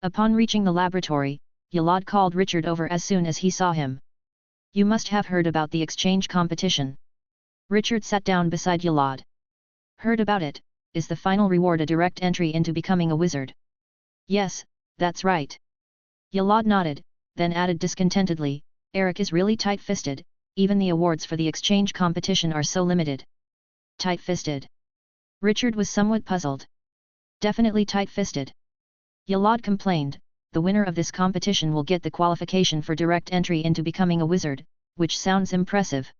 Upon reaching the laboratory, Yalad called Richard over as soon as he saw him. You must have heard about the exchange competition. Richard sat down beside Yalad. Heard about it. Is the final reward a direct entry into becoming a wizard? Yes, that's right. Yalad nodded, then added discontentedly, Eric is really tight-fisted, even the awards for the exchange competition are so limited. Tight-fisted? Richard was somewhat puzzled. Definitely tight-fisted. Yalad complained, the winner of this competition will get the qualification for direct entry into becoming a wizard, which sounds impressive.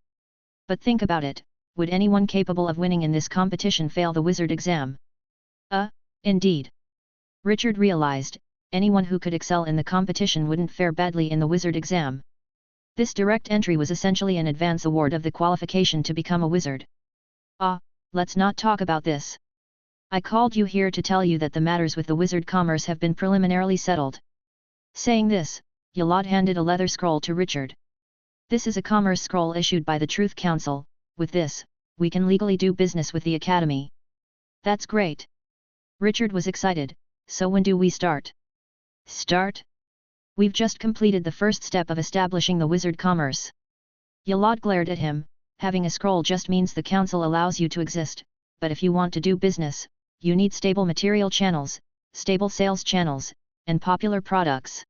But think about it, would anyone capable of winning in this competition fail the wizard exam? Indeed. Richard realized, anyone who could excel in the competition wouldn't fare badly in the wizard exam. This direct entry was essentially an advance award of the qualification to become a wizard. Let's not talk about this. I called you here to tell you that the matters with the wizard commerce have been preliminarily settled. Saying this, Yalad handed a leather scroll to Richard. This is a commerce scroll issued by the Truth Council. With this, we can legally do business with the Academy. That's great. Richard was excited, so when do we start? Start? We've just completed the first step of establishing the wizard commerce. Yalad glared at him, having a scroll just means the council allows you to exist, but if you want to do business, you need stable material channels, stable sales channels, and popular products.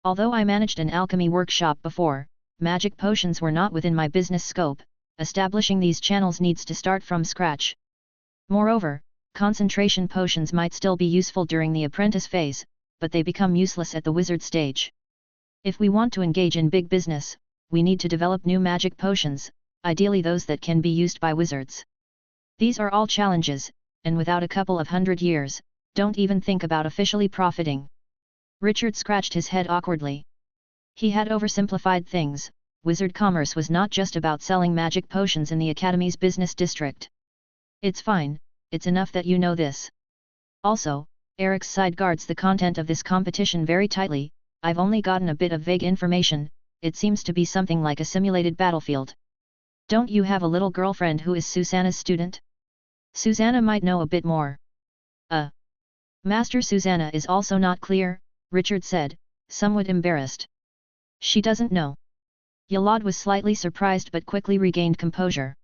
Although I managed an alchemy workshop before, magic potions were not within my business scope, establishing these channels needs to start from scratch. Moreover, concentration potions might still be useful during the apprentice phase, but they become useless at the wizard stage. If we want to engage in big business, we need to develop new magic potions, ideally those that can be used by wizards. These are all challenges, and without a couple of 100 years, don't even think about officially profiting. Richard scratched his head awkwardly. He had oversimplified things. Wizard commerce was not just about selling magic potions in the Academy's business district. It's fine, it's enough that you know this. Also, Eric's side guards the content of this competition very tightly. I've only gotten a bit of vague information, it seems to be something like a simulated battlefield. Don't you have a little girlfriend who is Susanna's student? Susanna might know a bit more. Master Susanna is also not clear, Richard said, somewhat embarrassed. She doesn't know. Yalad was slightly surprised but quickly regained composure.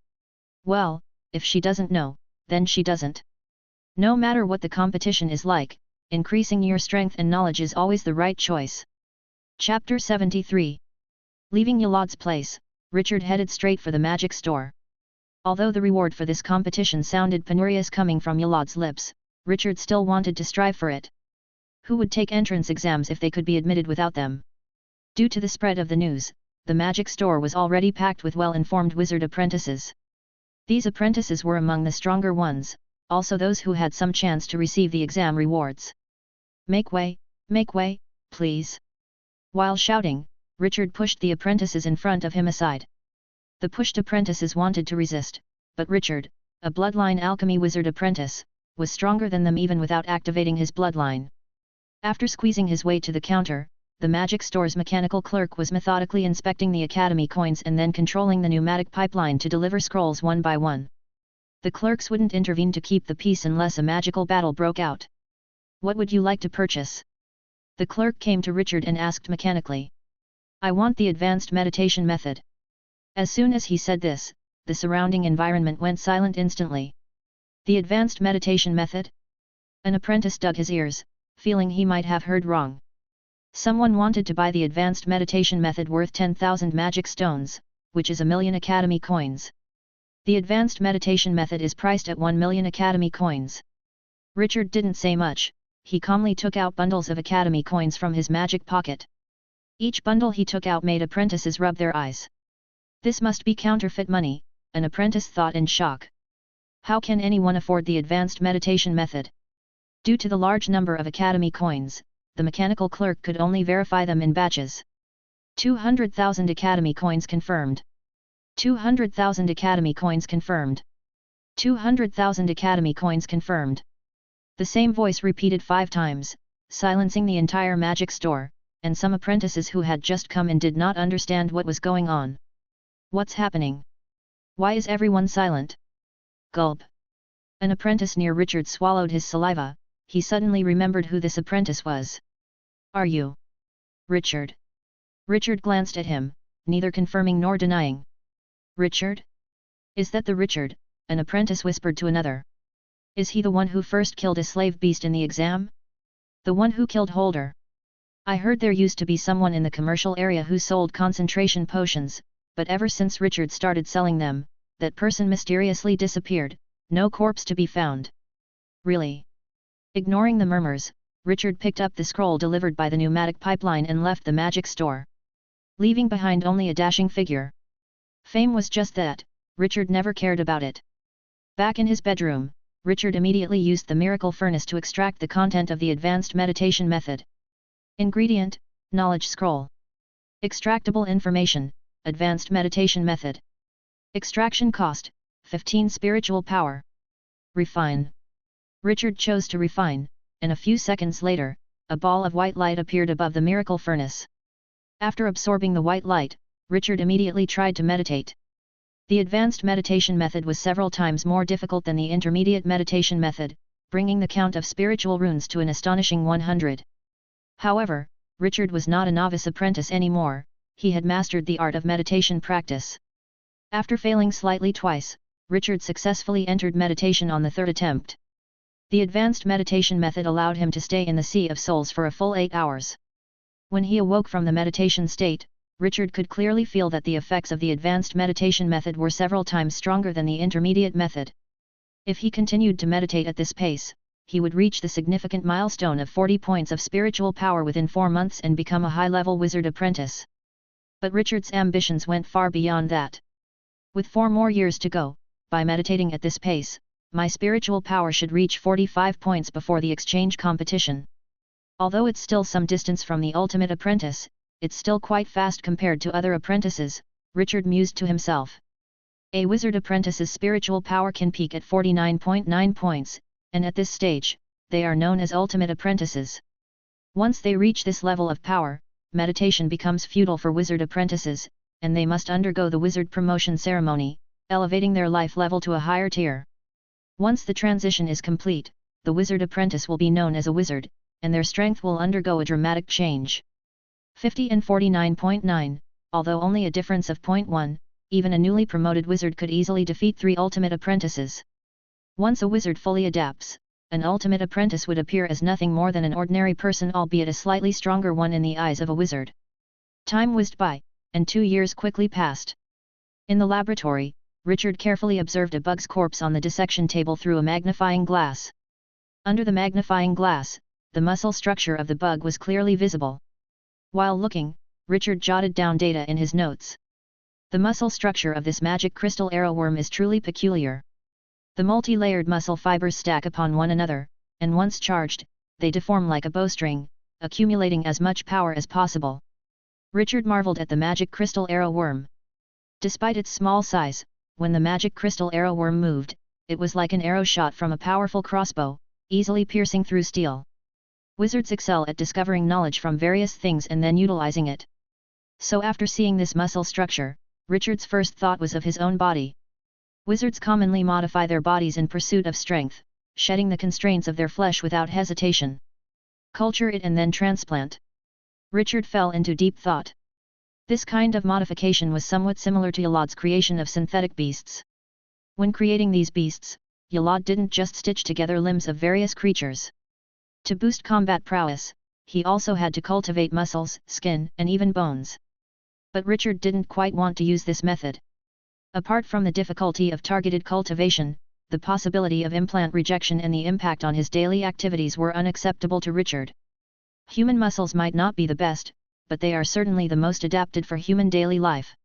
Well, if she doesn't know, then she doesn't. No matter what the competition is like, increasing your strength and knowledge is always the right choice. Chapter 73. Leaving Yalad's place, Richard headed straight for the magic store. Although the reward for this competition sounded penurious coming from Yalad's lips, Richard still wanted to strive for it. Who would take entrance exams if they could be admitted without them? Due to the spread of the news, the magic store was already packed with well-informed wizard apprentices. These apprentices were among the stronger ones, also those who had some chance to receive the exam rewards. Make way, please. While shouting, Richard pushed the apprentices in front of him aside. The pushed apprentices wanted to resist, but Richard, a bloodline alchemy wizard apprentice, was stronger than them even without activating his bloodline. After squeezing his way to the counter, the magic store's mechanical clerk was methodically inspecting the academy coins and then controlling the pneumatic pipeline to deliver scrolls one by one. The clerks wouldn't intervene to keep the peace unless a magical battle broke out. What would you like to purchase? The clerk came to Richard and asked mechanically. I want the advanced meditation method. As soon as he said this, the surrounding environment went silent instantly. The advanced meditation method? An apprentice dug his ears, feeling he might have heard wrong. Someone wanted to buy the advanced meditation method worth 10,000 magic stones, which is 1,000,000 academy coins. The advanced meditation method is priced at 1,000,000 academy coins. Richard didn't say much, he calmly took out bundles of academy coins from his magic pocket. Each bundle he took out made apprentices rub their eyes. This must be counterfeit money, an apprentice thought in shock. How can anyone afford the advanced meditation method? Due to the large number of academy coins, the mechanical clerk could only verify them in batches. 200,000 academy coins confirmed. 200,000 academy coins confirmed. 200,000 academy coins confirmed. The same voice repeated 5 times, silencing the entire magic store, and some apprentices who had just come in did not understand what was going on. What's happening? Why is everyone silent? Gulp. An apprentice near Richard swallowed his saliva. He suddenly remembered who this apprentice was. Are you Richard? Richard glanced at him, neither confirming nor denying. Richard? Is that the Richard? An apprentice whispered to another. Is he the one who first killed a slave beast in the exam? The one who killed Holder? I heard there used to be someone in the commercial area who sold concentration potions, but ever since Richard started selling them, that person mysteriously disappeared, no corpse to be found. Really? Ignoring the murmurs, Richard picked up the scroll delivered by the pneumatic pipeline and left the magic store, leaving behind only a dashing figure. Fame was just that, Richard never cared about it. Back in his bedroom, Richard immediately used the miracle furnace to extract the content of the advanced meditation method. Ingredient: knowledge scroll. Extractable information: advanced meditation method. Extraction cost: 15 spiritual power. Refine. Richard chose to refine, and a few seconds later, a ball of white light appeared above the miracle furnace. After absorbing the white light, Richard immediately tried to meditate. The advanced meditation method was several times more difficult than the intermediate meditation method, bringing the count of spiritual runes to an astonishing 100. However, Richard was not a novice apprentice anymore, he had mastered the art of meditation practice. After failing slightly twice, Richard successfully entered meditation on the 3rd attempt. The advanced meditation method allowed him to stay in the Sea of Souls for a full 8 hours. When he awoke from the meditation state, Richard could clearly feel that the effects of the advanced meditation method were several times stronger than the intermediate method. If he continued to meditate at this pace, he would reach the significant milestone of 40 points of spiritual power within 4 months and become a high-level wizard apprentice. But Richard's ambitions went far beyond that. With 4 more years to go, by meditating at this pace, my spiritual power should reach 45 points before the exchange competition. Although it's still some distance from the ultimate apprentice, it's still quite fast compared to other apprentices, Richard mused to himself. A wizard apprentice's spiritual power can peak at 49.9 points, and at this stage, they are known as ultimate apprentices. Once they reach this level of power, meditation becomes futile for wizard apprentices, and they must undergo the wizard promotion ceremony, elevating their life level to a higher tier. Once the transition is complete, the wizard apprentice will be known as a wizard, and their strength will undergo a dramatic change. 50 and 49.9, although only a difference of 0.1, even a newly promoted wizard could easily defeat 3 ultimate apprentices. Once a wizard fully adapts, an ultimate apprentice would appear as nothing more than an ordinary person, albeit a slightly stronger one in the eyes of a wizard. Time whizzed by, and 2 years quickly passed. In the laboratory, Richard carefully observed a bug's corpse on the dissection table through a magnifying glass. Under the magnifying glass, the muscle structure of the bug was clearly visible. While looking, Richard jotted down data in his notes. The muscle structure of this magic crystal arrowworm is truly peculiar. The multi-layered muscle fibers stack upon one another, and once charged, they deform like a bowstring, accumulating as much power as possible. Richard marveled at the magic crystal arrowworm. Despite its small size, when the magic crystal arrowworm moved, it was like an arrow shot from a powerful crossbow, easily piercing through steel. Wizards excel at discovering knowledge from various things and then utilizing it. So after seeing this muscle structure, Richard's first thought was of his own body. Wizards commonly modify their bodies in pursuit of strength, shedding the constraints of their flesh without hesitation. Culture it and then transplant. Richard fell into deep thought. This kind of modification was somewhat similar to Yalad's creation of synthetic beasts. When creating these beasts, Yalad didn't just stitch together limbs of various creatures. To boost combat prowess, he also had to cultivate muscles, skin, and even bones. But Richard didn't quite want to use this method. Apart from the difficulty of targeted cultivation, the possibility of implant rejection and the impact on his daily activities were unacceptable to Richard. Human muscles might not be the best, but they are certainly the most adapted for human daily life.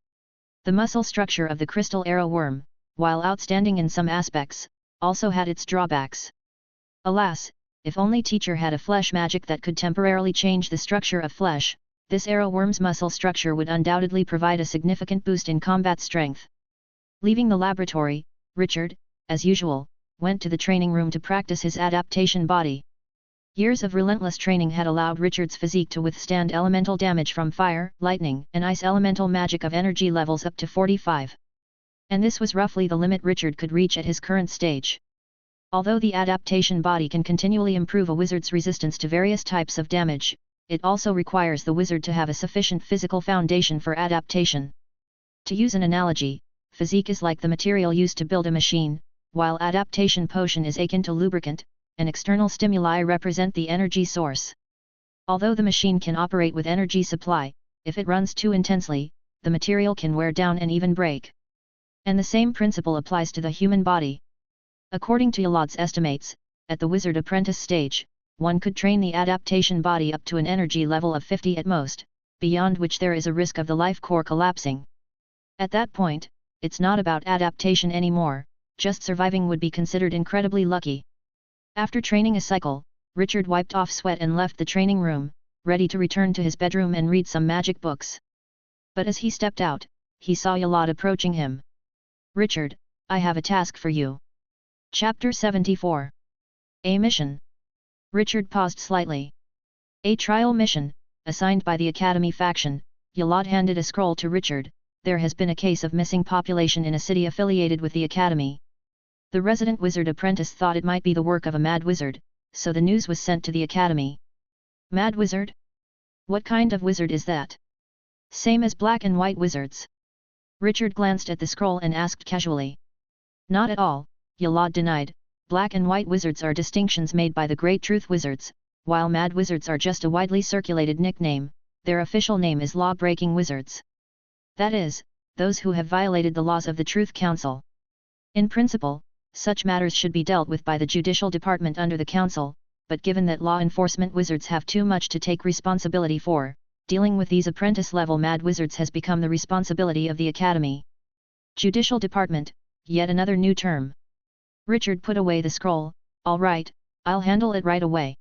The muscle structure of the crystal arrowworm, while outstanding in some aspects, also had its drawbacks. Alas, if only teacher had a flesh magic that could temporarily change the structure of flesh, this arrowworm's muscle structure would undoubtedly provide a significant boost in combat strength. Leaving the laboratory, Richard, as usual, went to the training room to practice his adaptation body. Years of relentless training had allowed Richard's physique to withstand elemental damage from fire, lightning, and ice elemental magic of energy levels up to 45. And this was roughly the limit Richard could reach at his current stage. Although the adaptation body can continually improve a wizard's resistance to various types of damage, it also requires the wizard to have a sufficient physical foundation for adaptation. To use an analogy, physique is like the material used to build a machine, while adaptation potion is akin to lubricant, and external stimuli represent the energy source. Although the machine can operate with energy supply, if it runs too intensely, the material can wear down and even break. And the same principle applies to the human body. According to Yalad's estimates, at the wizard apprentice stage, one could train the adaptation body up to an energy level of 50 at most, beyond which there is a risk of the life core collapsing. At that point, it's not about adaptation anymore, just surviving would be considered incredibly lucky. After training a cycle, Richard wiped off sweat and left the training room, ready to return to his bedroom and read some magic books. But as he stepped out, he saw Yalad approaching him. "Richard, I have a task for you." Chapter 74. A mission. Richard paused slightly. A trial mission, assigned by the Academy faction. Yalad handed a scroll to Richard. There has been a case of missing population in a city affiliated with the Academy. The resident wizard apprentice thought it might be the work of a mad wizard, so the news was sent to the Academy. Mad wizard? What kind of wizard is that? Same as black and white wizards? Richard glanced at the scroll and asked casually. Not at all, Yalad denied. Black and white wizards are distinctions made by the Great Truth Wizards, while mad wizards are just a widely circulated nickname. Their official name is law-breaking wizards. That is, those who have violated the laws of the Truth Council. In principle, such matters should be dealt with by the Judicial Department under the Council, but given that law enforcement wizards have too much to take responsibility for, dealing with these apprentice-level mad wizards has become the responsibility of the Academy. Judicial Department, yet another new term. Richard put away the scroll. All right, I'll handle it right away.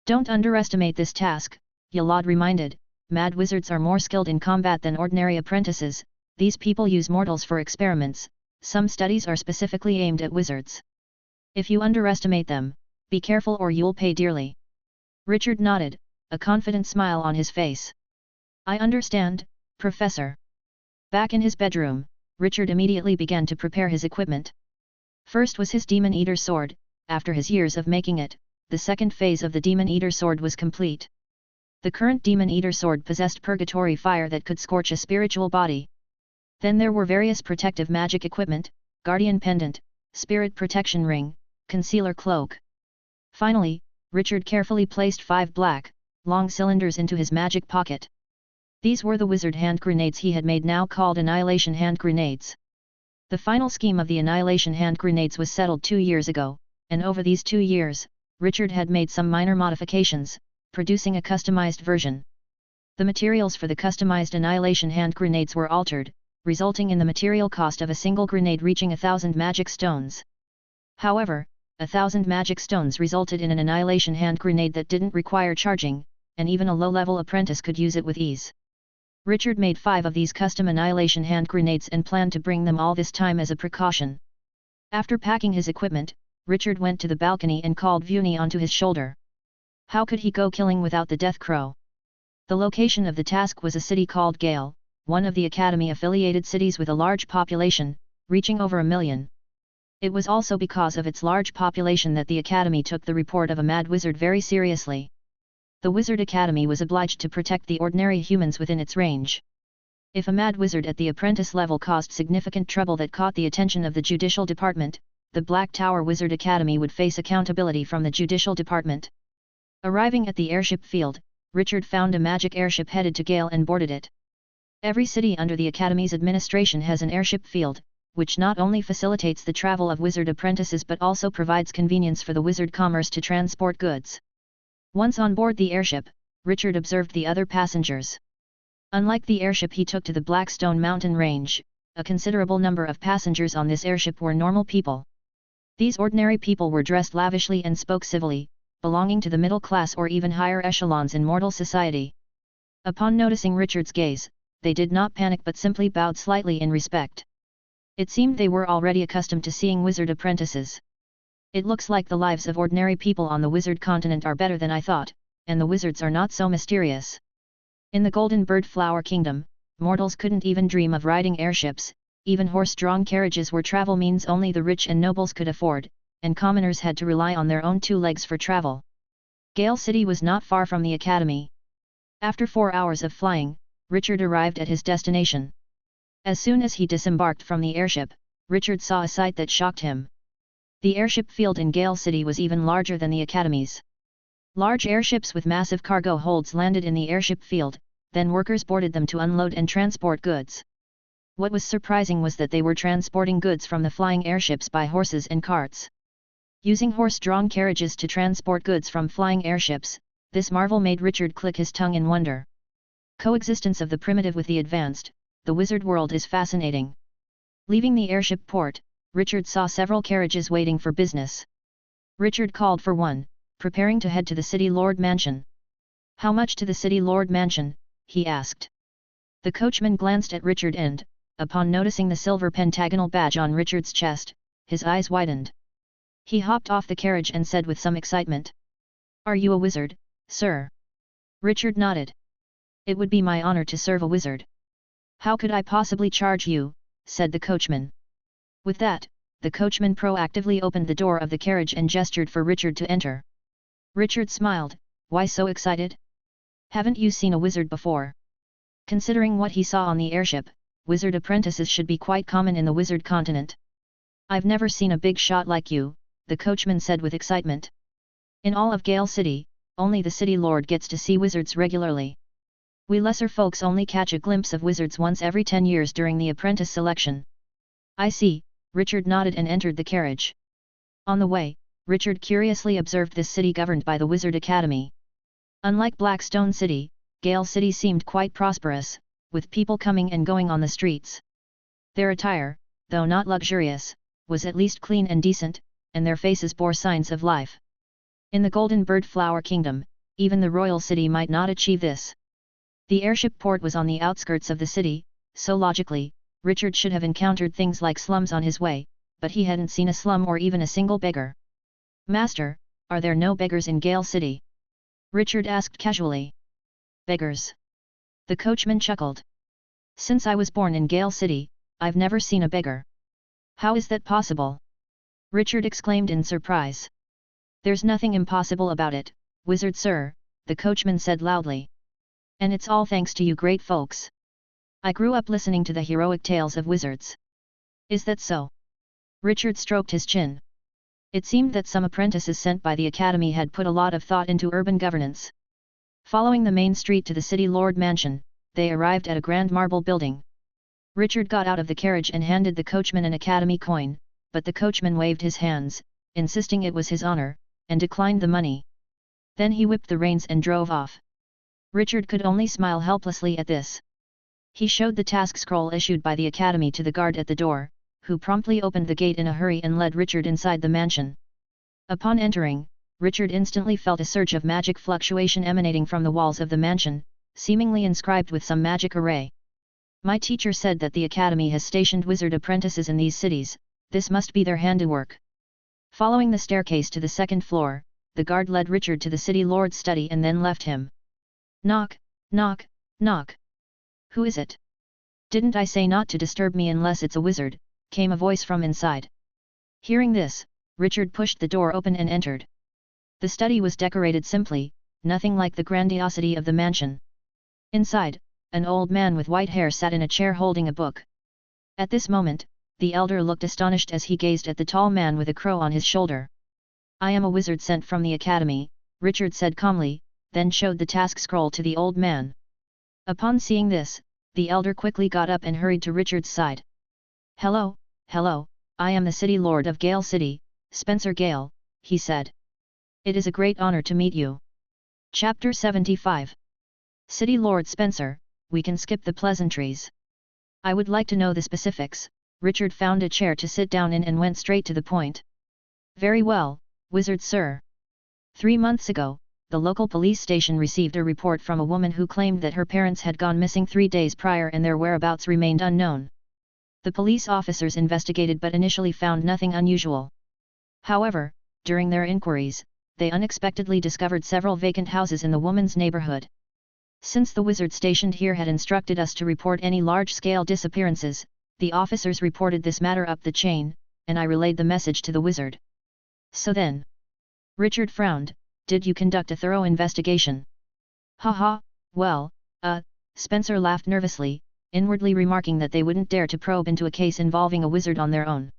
Don't underestimate this task, Yalad reminded. Mad wizards are more skilled in combat than ordinary apprentices. These people use mortals for experiments. Some studies are specifically aimed at wizards. If you underestimate them, be careful or you'll pay dearly. Richard nodded, a confident smile on his face. I understand, Professor. Back in his bedroom, Richard immediately began to prepare his equipment. First was his Demon Eater sword. after his years of making it, the second phase of the Demon Eater sword was complete. The current Demon Eater sword possessed purgatory fire that could scorch a spiritual body. Then there were various protective magic equipment, guardian pendant, spirit protection ring, concealer cloak. Finally, Richard carefully placed 5 black, long cylinders into his magic pocket. These were the wizard hand grenades he had made, now called annihilation hand grenades. The final scheme of the annihilation hand grenades was settled 2 years ago, and over these 2 years, Richard had made some minor modifications, producing a customized version. The materials for the customized annihilation hand grenades were altered, resulting in the material cost of a single grenade reaching 1,000 magic stones. However, 1,000 magic stones resulted in an annihilation hand grenade that didn't require charging, and even a low-level apprentice could use it with ease. Richard made 5 of these custom annihilation hand grenades and planned to bring them all this time as a precaution. After packing his equipment, Richard went to the balcony and called Vuni onto his shoulder. How could he go killing without the Death Crow? The location of the task was a city called Gale, one of the Academy-affiliated cities with a large population, reaching over 1 million. It was also because of its large population that the Academy took the report of a mad wizard very seriously. The Wizard Academy was obliged to protect the ordinary humans within its range. If a mad wizard at the apprentice level caused significant trouble that caught the attention of the Judicial Department, the Black Tower Wizard Academy would face accountability from the Judicial Department. Arriving at the airship field, Richard found a magic airship headed to Gale and boarded it. Every city under the Academy's administration has an airship field, which not only facilitates the travel of wizard apprentices but also provides convenience for the wizard commerce to transport goods. Once on board the airship, Richard observed the other passengers. Unlike the airship he took to the Blackstone Mountain Range, a considerable number of passengers on this airship were normal people. These ordinary people were dressed lavishly and spoke civilly, belonging to the middle class or even higher echelons in mortal society. Upon noticing Richard's gaze, they did not panic but simply bowed slightly in respect. It seemed they were already accustomed to seeing wizard apprentices. It looks like the lives of ordinary people on the wizard continent are better than I thought, and the wizards are not so mysterious. In the Golden Bird Flower Kingdom, mortals couldn't even dream of riding airships, even horse-drawn carriages were travel means only the rich and nobles could afford, and commoners had to rely on their own 2 legs for travel. Gale City was not far from the Academy. After 4 hours of flying, Richard arrived at his destination. As soon as he disembarked from the airship, Richard saw a sight that shocked him. The airship field in Gale City was even larger than the Academy's. Large airships with massive cargo holds landed in the airship field, then workers boarded them to unload and transport goods. What was surprising was that they were transporting goods from the flying airships by horses and carts. Using horse-drawn carriages to transport goods from flying airships, this marvel made Richard click his tongue in wonder. Coexistence of the primitive with the advanced, the wizard world is fascinating. Leaving the airship port, Richard saw several carriages waiting for business. Richard called for one, preparing to head to the City Lord Mansion. How much to the City Lord Mansion? He asked. The coachman glanced at Richard and, upon noticing the silver pentagonal badge on Richard's chest, his eyes widened. He hopped off the carriage and said with some excitement. Are you a wizard, sir? Richard nodded. It would be my honor to serve a wizard. How could I possibly charge you? Said the coachman. With that, the coachman proactively opened the door of the carriage and gestured for Richard to enter. Richard smiled. Why so excited? Haven't you seen a wizard before? Considering what he saw on the airship, wizard apprentices should be quite common in the wizard continent. I've never seen a big shot like you, the coachman said with excitement. In all of Gale City, only the city lord gets to see wizards regularly. We lesser folks only catch a glimpse of wizards once every 10 years during the apprentice selection. I see, Richard nodded and entered the carriage. On the way, Richard curiously observed this city governed by the Wizard Academy. Unlike Blackstone City, Gale City seemed quite prosperous, with people coming and going on the streets. Their attire, though not luxurious, was at least clean and decent, and their faces bore signs of life. In the Golden Bird Flower Kingdom, even the royal city might not achieve this. The airship port was on the outskirts of the city, so logically, Richard should have encountered things like slums on his way, but he hadn't seen a slum or even a single beggar. Master, are there no beggars in Gale City? Richard asked casually. Beggars? The coachman chuckled. Since I was born in Gale City, I've never seen a beggar. How is that possible? Richard exclaimed in surprise. There's nothing impossible about it, wizard sir, the coachman said loudly. And it's all thanks to you great folks. I grew up listening to the heroic tales of wizards. Is that so? Richard stroked his chin. It seemed that some apprentices sent by the academy had put a lot of thought into urban governance. Following the main street to the city lord mansion, they arrived at a grand marble building. Richard got out of the carriage and handed the coachman an academy coin, but the coachman waved his hands, insisting it was his honor, and declined the money. Then he whipped the reins and drove off. Richard could only smile helplessly at this. He showed the task scroll issued by the academy to the guard at the door, who promptly opened the gate in a hurry and led Richard inside the mansion. Upon entering, Richard instantly felt a surge of magic fluctuation emanating from the walls of the mansion, seemingly inscribed with some magic array. My teacher said that the academy has stationed wizard apprentices in these cities, this must be their handiwork. Following the staircase to the second floor, the guard led Richard to the city lord's study and then left him. Knock, knock, knock. Who is it? Didn't I say not to disturb me unless it's a wizard, came a voice from inside. Hearing this, Richard pushed the door open and entered. The study was decorated simply, nothing like the grandiosity of the mansion. Inside, an old man with white hair sat in a chair holding a book. At this moment, the elder looked astonished as he gazed at the tall man with a crow on his shoulder. I am a wizard sent from the academy, Richard said calmly, then showed the task scroll to the old man. Upon seeing this, the elder quickly got up and hurried to Richard's side. Hello, hello, I am the city lord of Gale City, Spencer Gale, he said. It is a great honor to meet you. Chapter 75. City Lord Spencer, we can skip the pleasantries. I would like to know the specifics. Richard found a chair to sit down in and went straight to the point. Very well, wizard sir. 3 months ago, the local police station received a report from a woman who claimed that her parents had gone missing 3 days prior and their whereabouts remained unknown. The police officers investigated but initially found nothing unusual. However, during their inquiries, they unexpectedly discovered several vacant houses in the woman's neighborhood. Since the wizard stationed here had instructed us to report any large-scale disappearances, the officers reported this matter up the chain, and I relayed the message to the wizard. So then? Richard frowned. Did you conduct a thorough investigation? Haha, well, Spencer laughed nervously, inwardly remarking that they wouldn't dare to probe into a case involving a wizard on their own.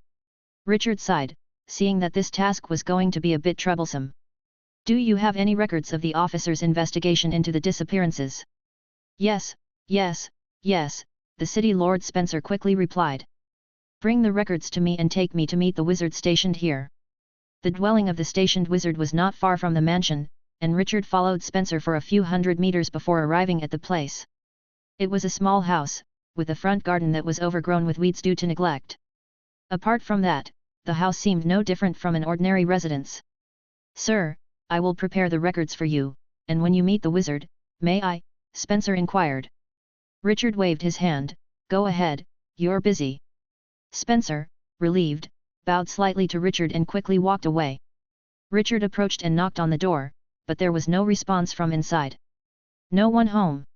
Richard sighed, seeing that this task was going to be a bit troublesome. Do you have any records of the officer's investigation into the disappearances? Yes, yes, yes, the city lord Spencer quickly replied. Bring the records to me and take me to meet the wizard stationed here. The dwelling of the stationed wizard was not far from the mansion, and Richard followed Spencer for a few hundred meters before arriving at the place. It was a small house, with a front garden that was overgrown with weeds due to neglect. Apart from that, the house seemed no different from an ordinary residence. Sir, I will prepare the records for you, and when you meet the wizard, may I? Spencer inquired. Richard waved his hand. Go ahead, you're busy. Spencer, relieved, bowed slightly to Richard and quickly walked away. Richard approached and knocked on the door, but there was no response from inside. No one home.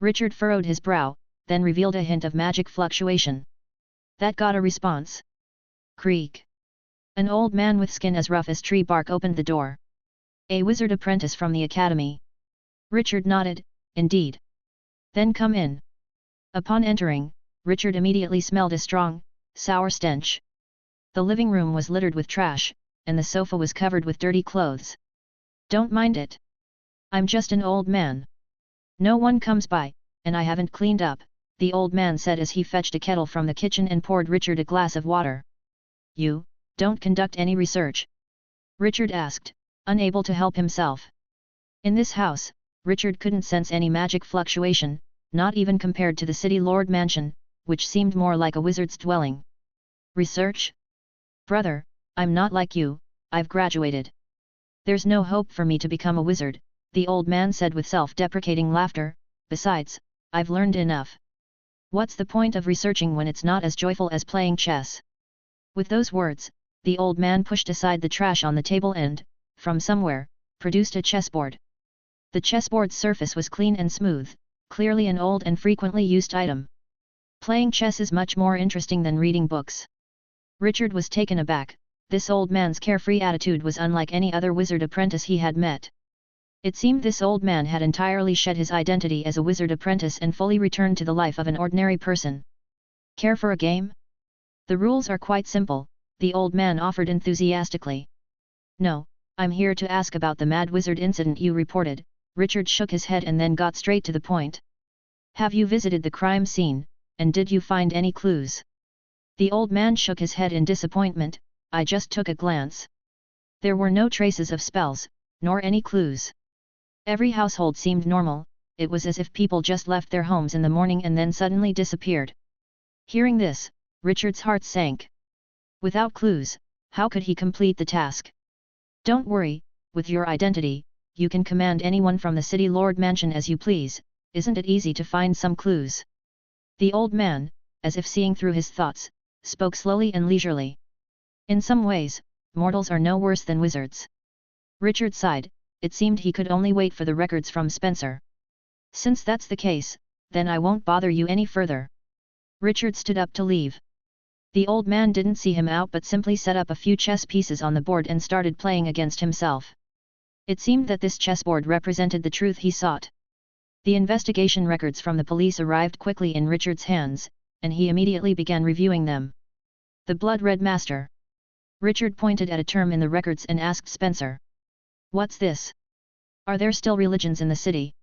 Richard furrowed his brow, then revealed a hint of magic fluctuation. That got a response. Creak. An old man with skin as rough as tree bark opened the door. A wizard apprentice from the academy. Richard nodded, indeed. Then come in. Upon entering, Richard immediately smelled a strong, sour stench. The living room was littered with trash, and the sofa was covered with dirty clothes. Don't mind it. I'm just an old man. No one comes by, and I haven't cleaned up, the old man said as he fetched a kettle from the kitchen and poured Richard a glass of water. You don't conduct any research? Richard asked, unable to help himself. In this house, Richard couldn't sense any magic fluctuation, not even compared to the city lord mansion, which seemed more like a wizard's dwelling. Research? Brother, I'm not like you, I've graduated. There's no hope for me to become a wizard, the old man said with self-deprecating laughter, besides, I've learned enough. What's the point of researching when it's not as joyful as playing chess? With those words, the old man pushed aside the trash on the table and, from somewhere, produced a chessboard. The chessboard's surface was clean and smooth, clearly an old and frequently used item. Playing chess is much more interesting than reading books. Richard was taken aback, this old man's carefree attitude was unlike any other wizard apprentice he had met. It seemed this old man had entirely shed his identity as a wizard apprentice and fully returned to the life of an ordinary person. Care for a game? The rules are quite simple, the old man offered enthusiastically. No, I'm here to ask about the mad wizard incident you reported. Richard shook his head and then got straight to the point. Have you visited the crime scene, and did you find any clues? The old man shook his head in disappointment. I just took a glance. There were no traces of spells, nor any clues. Every household seemed normal, it was as if people just left their homes in the morning and then suddenly disappeared. Hearing this, Richard's heart sank. Without clues, how could he complete the task? Don't worry, with your identity, you can command anyone from the city lord mansion as you please, isn't it easy to find some clues? The old man, as if seeing through his thoughts, spoke slowly and leisurely. In some ways, mortals are no worse than wizards. Richard sighed, it seemed he could only wait for the records from Spencer. Since that's the case, then I won't bother you any further. Richard stood up to leave. The old man didn't see him out but simply set up a few chess pieces on the board and started playing against himself. It seemed that this chessboard represented the truth he sought. The investigation records from the police arrived quickly in Richard's hands, and he immediately began reviewing them. The Blood Red Master. Richard pointed at a term in the records and asked Spencer. What's this? Are there still religions in the city?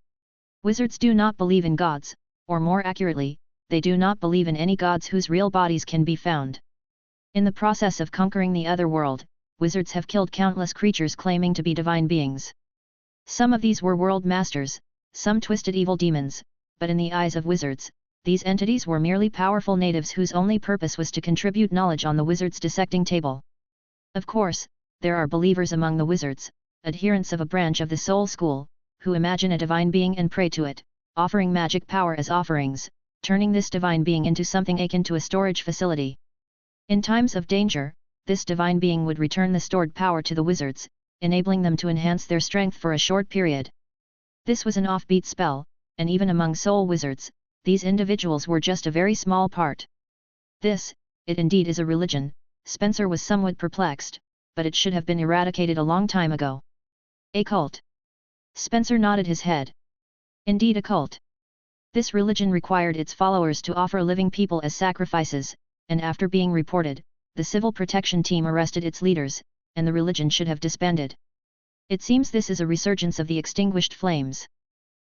Wizards do not believe in gods, or more accurately, they do not believe in any gods whose real bodies can be found. In the process of conquering the other world, wizards have killed countless creatures claiming to be divine beings. Some of these were world masters, some twisted evil demons, but in the eyes of wizards, these entities were merely powerful natives whose only purpose was to contribute knowledge on the wizard's dissecting table. Of course, there are believers among the wizards, adherents of a branch of the Soul School, who imagine a divine being and pray to it, offering magic power as offerings, turning this divine being into something akin to a storage facility. In times of danger, this divine being would return the stored power to the wizards, enabling them to enhance their strength for a short period. This was an offbeat spell, and even among soul wizards, these individuals were just a very small part. It indeed is a religion. Spencer was somewhat perplexed, but it should have been eradicated a long time ago. A cult. Spencer nodded his head. Indeed, a cult. This religion required its followers to offer living people as sacrifices, and after being reported, the civil protection team arrested its leaders, and the religion should have disbanded. It seems this is a resurgence of the extinguished flames.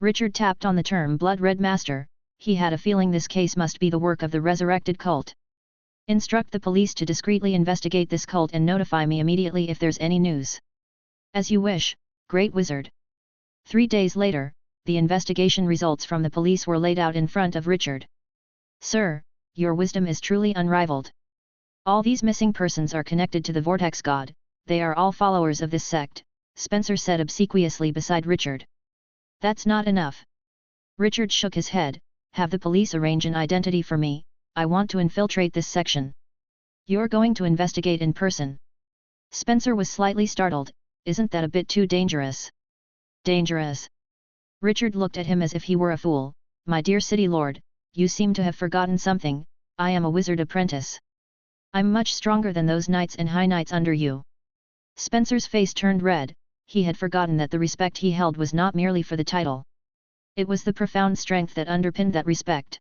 Richard tapped on the term Blood Red Master. He had a feeling this case must be the work of the resurrected cult. Instruct the police to discreetly investigate this cult and notify me immediately if there's any news. As you wish, Great Wizard. 3 days later, the investigation results from the police were laid out in front of Richard. Sir, your wisdom is truly unrivaled. All these missing persons are connected to the Vortex God, they are all followers of this sect, Spencer said obsequiously beside Richard. That's not enough. Richard shook his head. Have the police arrange an identity for me, I want to infiltrate this section. You're going to investigate in person. Spencer was slightly startled. Isn't that a bit too dangerous? Dangerous? Richard looked at him as if he were a fool. My dear city lord, you seem to have forgotten something. I am a wizard apprentice. I'm much stronger than those knights and high knights under you. Spencer's face turned red. He had forgotten that the respect he held was not merely for the title. It was the profound strength that underpinned that respect.